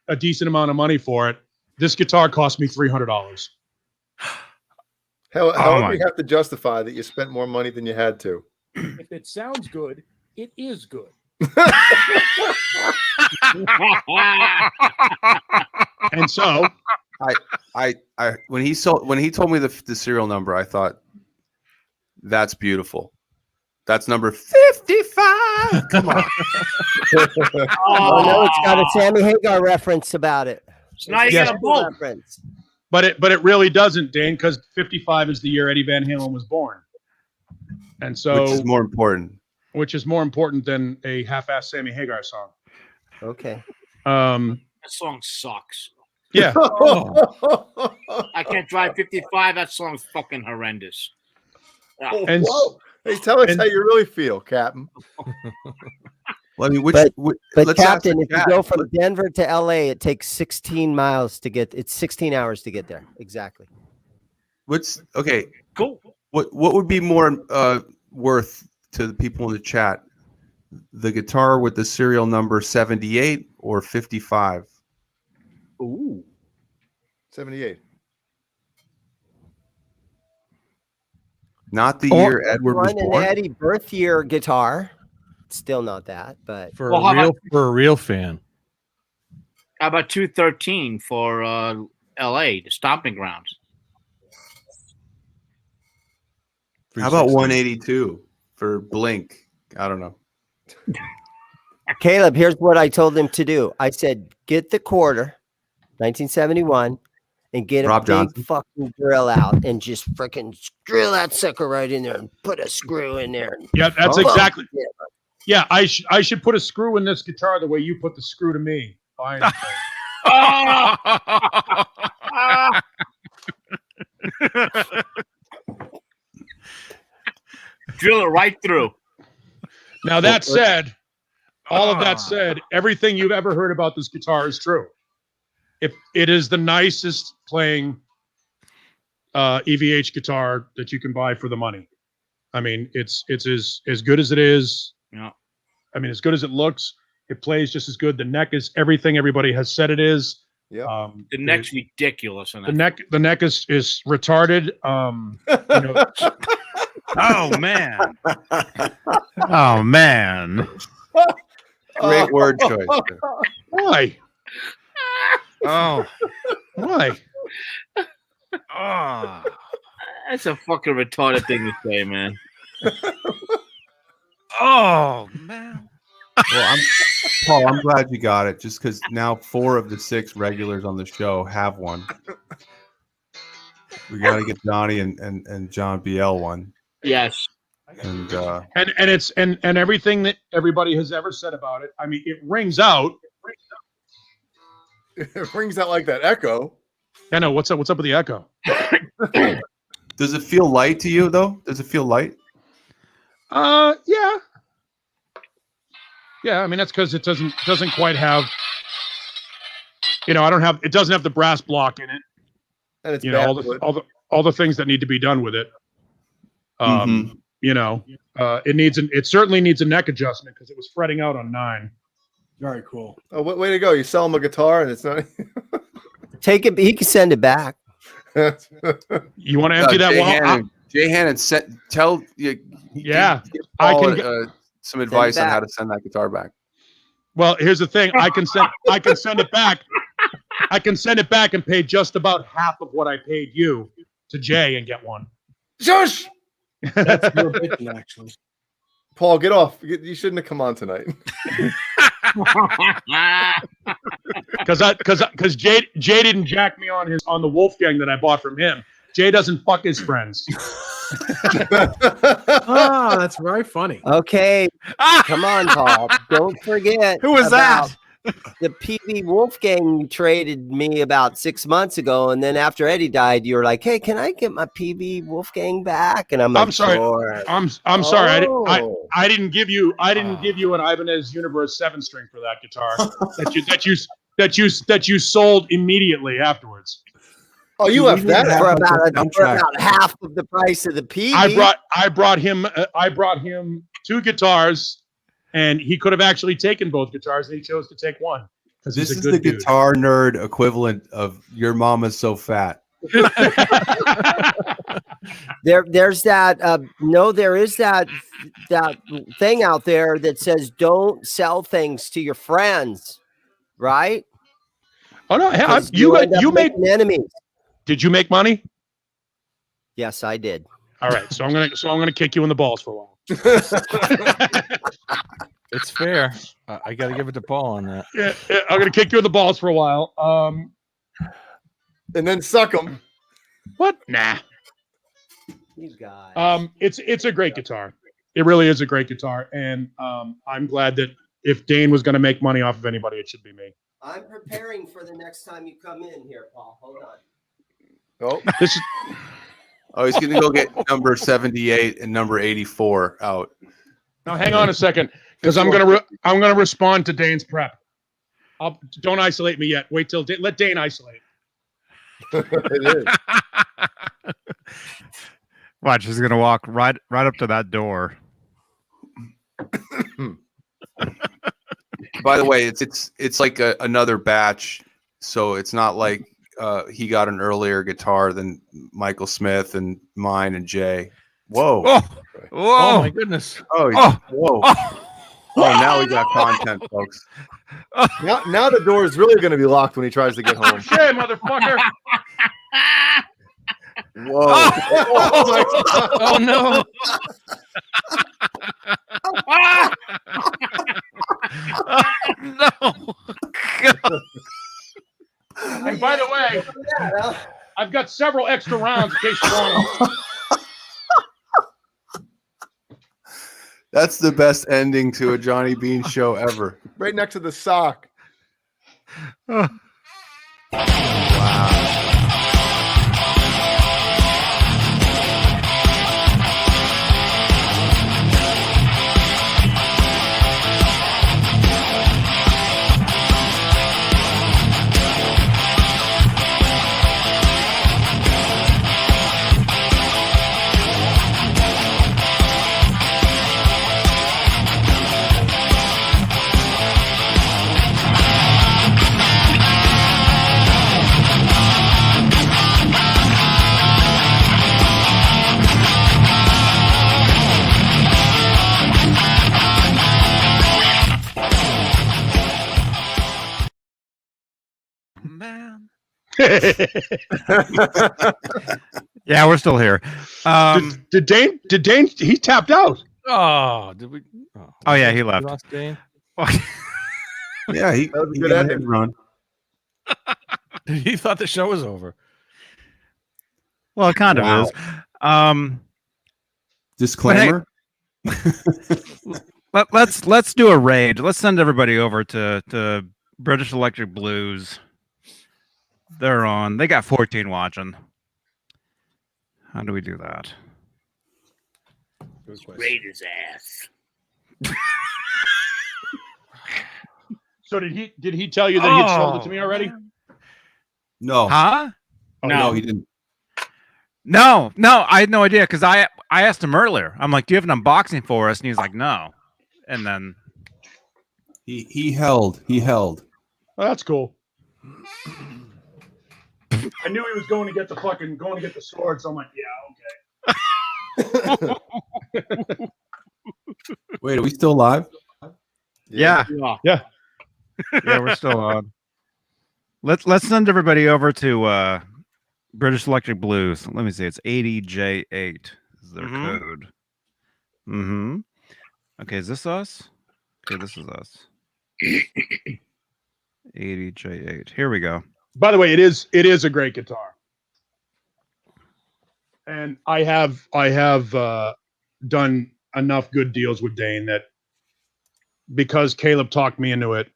a decent amount of money for it. This guitar cost me $300. How do you have to justify that you spent more money than you had to? If it sounds good, it is good. And so I when he told me the serial number, I thought, that's beautiful. That's number 55. Come on. Oh no, it's got a Sammy Hagar reference about it. So now you got a bolt. Reference. But it really doesn't, Dane, because 55 is the year Eddie Van Halen was born. And so Which is more important. Which is more important than a half-assed Sammy Hagar song. Okay. That song sucks. Yeah. I can't drive 55. That song's fucking horrendous. And hey, tell us how you really feel, Captain. Well, I mean, but Captain, if you go from Denver to LA, it takes 16 miles to get. It's 16 hours to get there. Exactly. Okay? Cool. What would be more worth to the people in the chat? The guitar with the serial number 78 or 55? Ooh, 78. Not the year Edward was An born. Eddie birth year guitar. Still not that, but for a real fan. How about 213 for LA, the stomping grounds? How about 182 for Blink? I don't know. Caleb, here's what I told him to do. I said, get the quarter, 1971, and get Rob a Johnson. big fucking drill out and just freaking drill that sucker right in there and put a screw in there. Yeah, that's exactly. Yeah, I should put a screw in this guitar the way you put the screw to me. Fine. Drill it right through. Now that said, all of that said, everything you've ever heard about this guitar is true. If it is the nicest playing EVH guitar that you can buy for the money. I mean, it's as good as it is. Yeah. I mean, as good as it looks, it plays just as good. The neck is everything everybody has said it is. Yeah. The neck's ridiculous. The neck is retarded. Oh man. Oh man. Great word choice. Why? Oh. Why? Oh. That's a fucking retarded thing to say, man. Oh man. Well, Paul, I'm glad you got it, just because now 4 of the 6 regulars on the show have one. We got to get Johnny and John BL one. Yes. And it's everything that everybody has ever said about it. I mean, it rings out. It rings out like that echo. I know. What's up with the echo? Does it feel light to you though? Does it feel light? Yeah. Yeah, I mean that's because it doesn't quite have. It doesn't have the brass block in it. And it's all the things that need to be done with it. It certainly needs a neck adjustment because it was fretting out on 9. Very cool. Oh, way to go! You sell him a guitar and it's not. Take it. He can send it back. You want to empty that wall? Jay Hannon tell you. Yeah, I can some advice on how to send that guitar back. Well, here's the thing. I can send it back. I can send it back and pay just about half of what I paid you to Jay and get one. Shush! That's your bitching, actually. Paul, get off. You shouldn't have come on tonight. Because Jay didn't jack me on the Wolfgang that I bought from him. Jay doesn't fuck his friends. Oh, that's very funny. Okay, come on, Paul. Don't forget. Who was that? The PB Wolfgang you traded me about 6 months ago, and then after Eddie died, you were like, "Hey, can I get my PB Wolfgang back?" And I'm like, "I'm sorry, sure. I'm sorry. I didn't give you an Ibanez Universe 7-string for that guitar that you sold immediately afterwards." Oh, you left that for about half of the price of the PB. I brought him 2 guitars. And he could have actually taken both guitars, and he chose to take one. This is the guitar nerd equivalent of your mama's so fat. There's that. There is that thing out there that says don't sell things to your friends, right? Oh no, you made enemies. Did you make money? Yes, I did. All right, so I'm gonna kick you in the balls for a while. It's fair. I got to give it to Paul on that. Yeah, I'm gonna kick you in the balls for a while. And then suck them. What? Nah. You guys. It's a great guitar. It really is a great guitar, and I'm glad that if Dane was going to make money off of anybody, it should be me. I'm preparing for the next time you come in here, Paul. Hold on. Oh, this is. Oh, he's going to go get number 78 and number 84 out. Now, hang on a second, because I'm gonna respond to Dane's prep. Don't isolate me yet. Wait till let Dane isolate. It is. Watch, he's gonna walk right up to that door. By the way, it's like another batch, so it's not like he got an earlier guitar than Michael Smith and mine and Jay. Whoa! Oh, oh my goodness! Whoa! Now we got content, folks. Now the door is really going to be locked when he tries to get home. Hey, motherfucker! Whoa! Oh no! No! And by the way, I've got several extra rounds in case you want them. That's the best ending to a Johnny Beane show ever. Right next to the sock. Wow. Man. Yeah, we're still here. Did Dane? He tapped out. Oh, did we? Oh yeah, he left. Lost Dane? Yeah, he That was a good got ending. his run. He thought the show was over. Well, it kind of is. Disclaimer. Let's do a raid. Let's send everybody over to British Electric Blues. They're on. They got 14 watching. How do we do that? Raid his ass. So did he tell you that he had sold it to me already? No. Huh? Oh, No, he didn't. No, I had no idea because I asked him earlier. I'm like, "Do you have an unboxing for us?" And he's like, "No." And then He held. Oh, that's cool. I knew he was going to get the sword, so I'm like, yeah, okay. Wait, are we still live? yeah, Yeah. we're still on. Let's send everybody over to British Electric Blues. Let me see. It's 80J8 is their code. Mm-hmm. Okay, is this us? Okay, this is us. 80J8. Here we go. By the way, it is a great guitar, and I have done enough good deals with Dane that because Caleb talked me into it,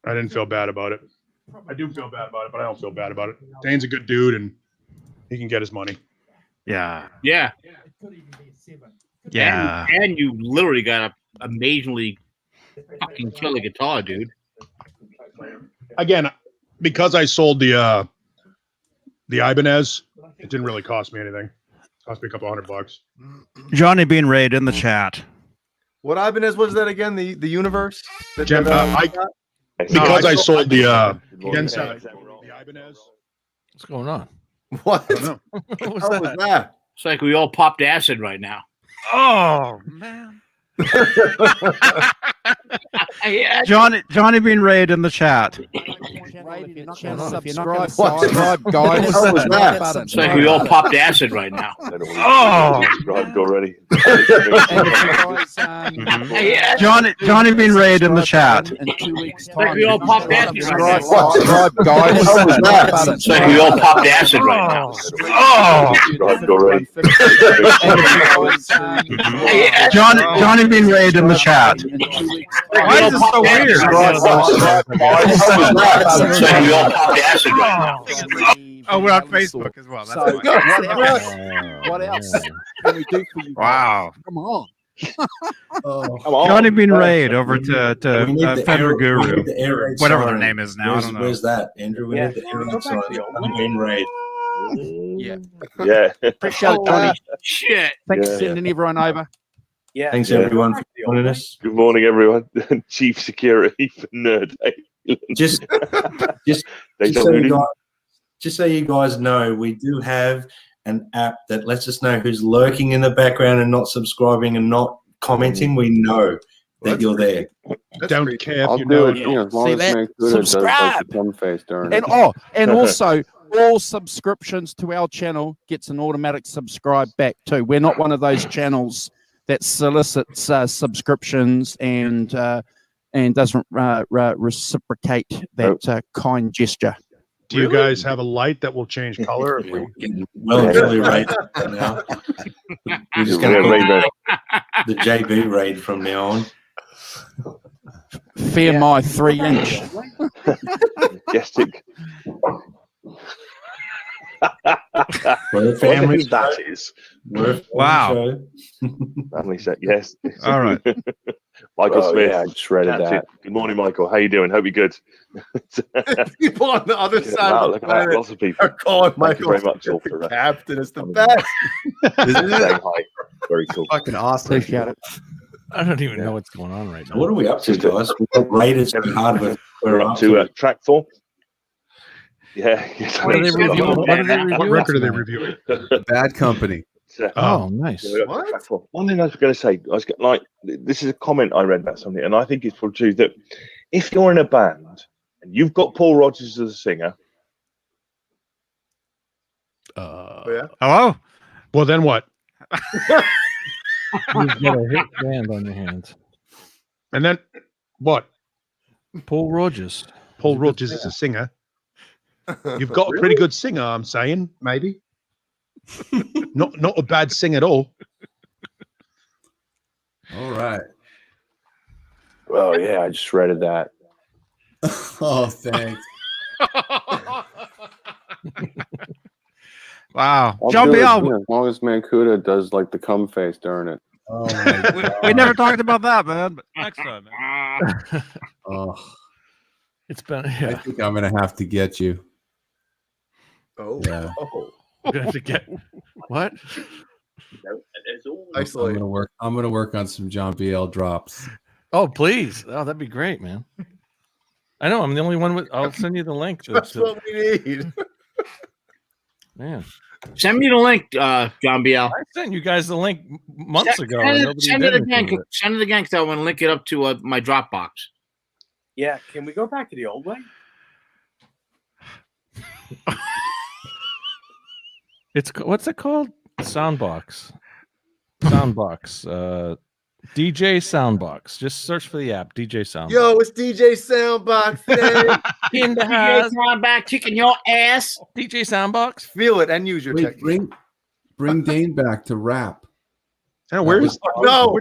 I didn't feel bad about it. I do feel bad about it, but I don't feel bad about it. Dane's a good dude, and he can get his money. Yeah. Yeah. Yeah. And you literally got a amazingly fucking killer guitar, dude. Again, because I sold the Ibanez, it didn't really cost me anything. It cost me a couple $100. Johnny Bean Raid in the chat. What Ibanez was that again? The universe? Because I sold the Ibanez. What's going on? What? I don't know. What was How was that? that? It's like we all popped acid right now. Oh man. Yeah. Johnny Bean Raid in the chat. Subscribe, guys. How was that? It's like we all popped acid right now. Oh, subscribed already. Yeah. Johnny Bean Raid in the chat. In 2 weeks' It's like time. we all popped acid right now. Subscribe, guys. How was that? It's like we all popped acid right now. Oh, Subscribed already. Yeah. Johnny Bean Raid in the chat. Why is this so weird? It's like we all popped acid right now. Oh, we're on Facebook as well. That's fine. What else can we do for you? Wow. Come on. Johnny Bean Raid over to We need the Fender air- we Guru, need the air raid whatever their siren. name is now. I Where's, don't know. where's that, Andrew? We need the air raid siren. Bean raid. Yeah. Appreciate it, Johnny. Shit. Thanks for Yeah. sending everyone over. Yeah. Thanks everyone for joining us. Good morning, everyone. Chief Security for Nerd. Just so you guys know, we do have an app that lets us know who's lurking in the background and not subscribing and not commenting. We know that you're there. Don't care I'll if you do know it. it. You know, as long See as that? it makes good, it does like Subscribe. the thumb face during And it. and also all subscriptions to our channel gets an automatic subscribe back too. We're not one of those channels that solicits subscriptions and doesn't reciprocate that kind gesture. Do you guys have a light that will change color? If we... Well and truly rated now. We're just going to call the JB raid from now on. Fear my 3-inch. Majestic. We're a family show. That is. We're a family Wow. show. Family set. Yes. All right. Michael Smith. Yeah, I shredded That's that. it. Good morning, Michael. How you doing? Hope you're good. People on the other side Wow, of the look at that. planet Lots of people. are calling Thank you Michael very much all for the that. captain. It's the best. Saying hi. Very cool. Fucking awesome. Appreciate it. I don't even know what's going on right now. What are we up to, guys? We've got rated so hard. We're up to track 4. Yeah. What are they reviewing? What are they What reviewing? record are they reviewing? Bad Company. Oh, nice. One thing I was going to say, this is a comment I read about something, and I think it's probably true, that if you're in a band and you've got Paul Rodgers as a singer, Hello? Well, then what? You've got a hit band on your hands. And then what? Paul Rodgers. Paul Rodgers is a singer. You've got a pretty good singer, I'm saying, maybe. not a bad sing at all. All right. Oh yeah, I just read that. Oh, thanks. Wow. I'll John do it, Biel, yeah, as long as Mancuda does like the cum face during it. Oh my God. we never talked about that, man. But next time, man. Oh, It's been I yeah. think I'm gonna have to get you. Oh, Yeah. We're gonna have to get what? I'm gonna work. I'm gonna work on some John BL drops. Oh, please. Oh, that'd be great, man. I know. I'm the only one with. I'll send you the link. That's what we need. Man, Send me the link, John Biel. I sent you guys the link months ago. Send and it, nobody send did it anything again. with it. Send it again because I want to link it up to my Dropbox. Yeah, can we go back to the old way? It's what's it called? Soundbox. Soundbox. DJ Soundbox. Just search for the app. DJ Soundbox. Yo, it's DJ Soundbox today. In the DJ house. Soundbox kicking your ass. DJ Soundbox. Feel it and use your Wait, technique. bring Dane back to rap. Where's No.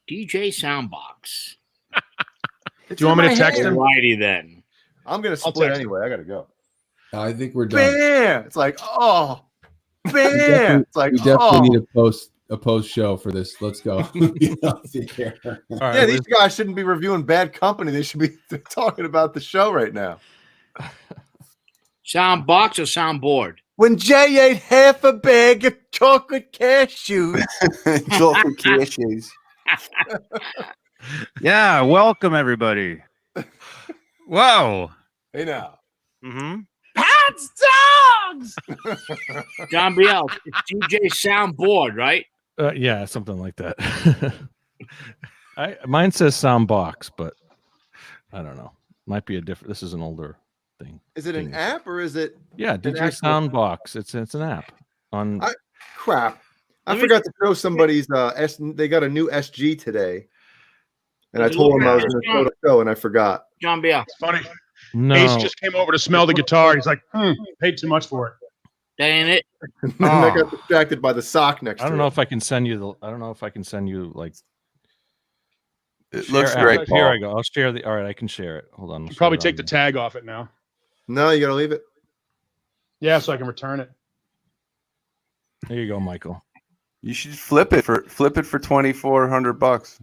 DJ Soundbox. Do you want me to text him? Alrighty then. I'm gonna I'll split text anyway. I gotta go. I think we're done. Bam! It's like, oh, We bam! definitely, It's like, we definitely oh. need a post show for this. Let's go. Get off the air. All right, Yeah, these guys shouldn't be reviewing Bad Company. They should be talking about the show right now. Soundbox or soundboard? When Jay ate half a bag of chocolate cashews. Chocolate cashews. Yeah, welcome everybody. Whoa. Hey now. Mm-hmm. John Biel, it's DJ Soundboard, right? Yeah, something like that. Mine says Soundbox, but I don't know. Might be a different. This is an older thing. Is it an app or is it? Yeah, an DJ actual- Soundbox. It's an app on. Crap. I forgot to show somebody's they got a new SG today. And I told him I was going to show the show and I forgot. John Biel. It's funny. No, Ace just came over to smell the guitar. He's like, paid too much for it. That ain't it. And then I got distracted by the sock next to I don't know it. if I can send you the. I don't know if I can send you like. It share looks app. great. Here Paul. I go. I'll share the. All right, I can share it. Hold on. You probably take the tag off it now. No, you got to leave it. Yeah, so I can return it. There you go, Michael. You should flip it for $2,400.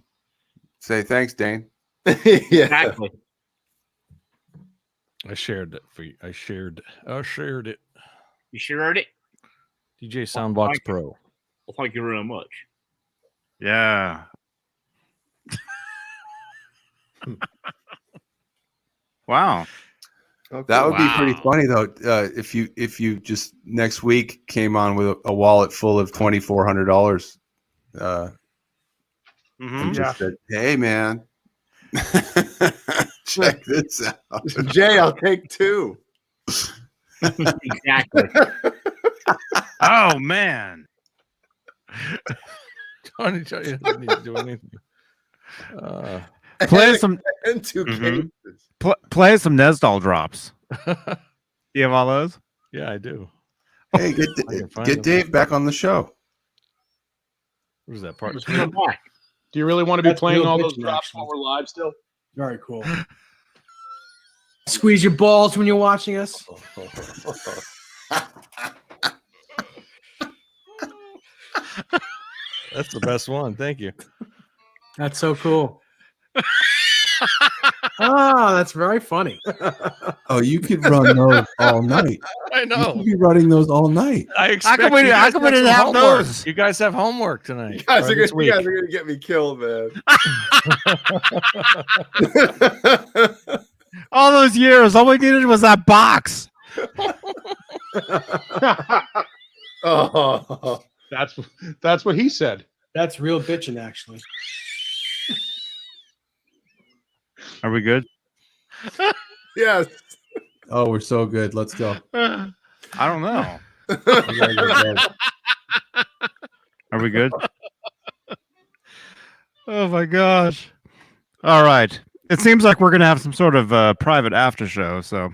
Say thanks, Dane. Yeah. Exactly. I shared it for you. I shared it. You sure heard it? DJ Soundbox Pro. Well, thank you very much. Yeah. Wow. Okay. That would be pretty Wow. funny though. If you just next week came on with a wallet full of $2,400, and just said, "Hey, man, check this out." Jay, I'll take two. Exactly. Oh man. Johnny doesn't need to do anything. Play some And two Mhm. cases. play some Nesdal drops. You have all those? Yeah, I do. Hey, I can find get them. Dave back on the show. What is that part? Come back. Do you really want to be That's playing real all those bitchy, drops actually. while we're live still? Very cool. Squeeze your balls when you're watching us. That's the best one. Thank you. That's so cool. Oh, that's very funny. Oh, you could run those all night. I You know. could be running those all night. I How expect come we you guys didn't got some have homework. those? You guys have homework tonight. You guys or are this gonna, you week. guys are gonna get me killed, man. All those years, all we needed was that box. Oh, That's what he said. That's real bitching, actually. Are we good? yes. Oh, we're so good. Let's go. I don't know. We gotta go. Are we good? Oh my gosh. All right. It seems like we're gonna have some sort of private after show. So,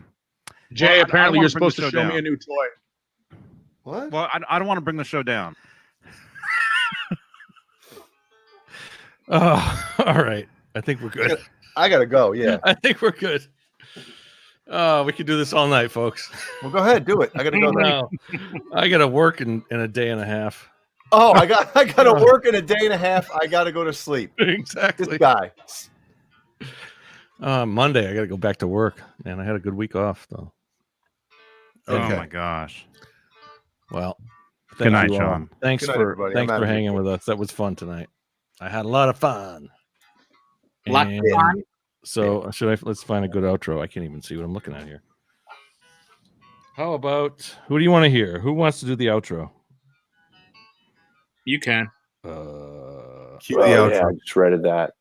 Jay, I apparently wanna you're bring the supposed to show show me down. a new toy. What? Well, I don't want to bring the show down. Oh, all right. I think we're good. I gotta go. Yeah. I think we're good. We could do this all night, folks. Well, go ahead, do it. I gotta go. No, I gotta work in a day and a half. Oh, I gotta work in a day and a half. I gotta go to sleep. Exactly. This guy. Monday, I gotta go back to work. Man, I had a good week off though. Oh my gosh. Well, Good night, you all. Sean. Thanks Good night, for everybody. thanks I'm for out of here. hanging with us. That was fun tonight. I had a lot of fun. Lot of And fun? So let's find a good outro. I can't even see what I'm looking at here. How about who do you want to hear? Who wants to do the outro? You can. Cue the outro. Yeah, I shredded that.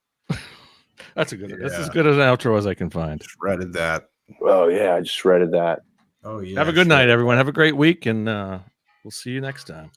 That's a good. That's as Yeah. good as an outro as I can find. Shredded that. Oh yeah, I just shredded that. Oh yeah. Have a good night, everyone. Have a great week, and we'll see you next time.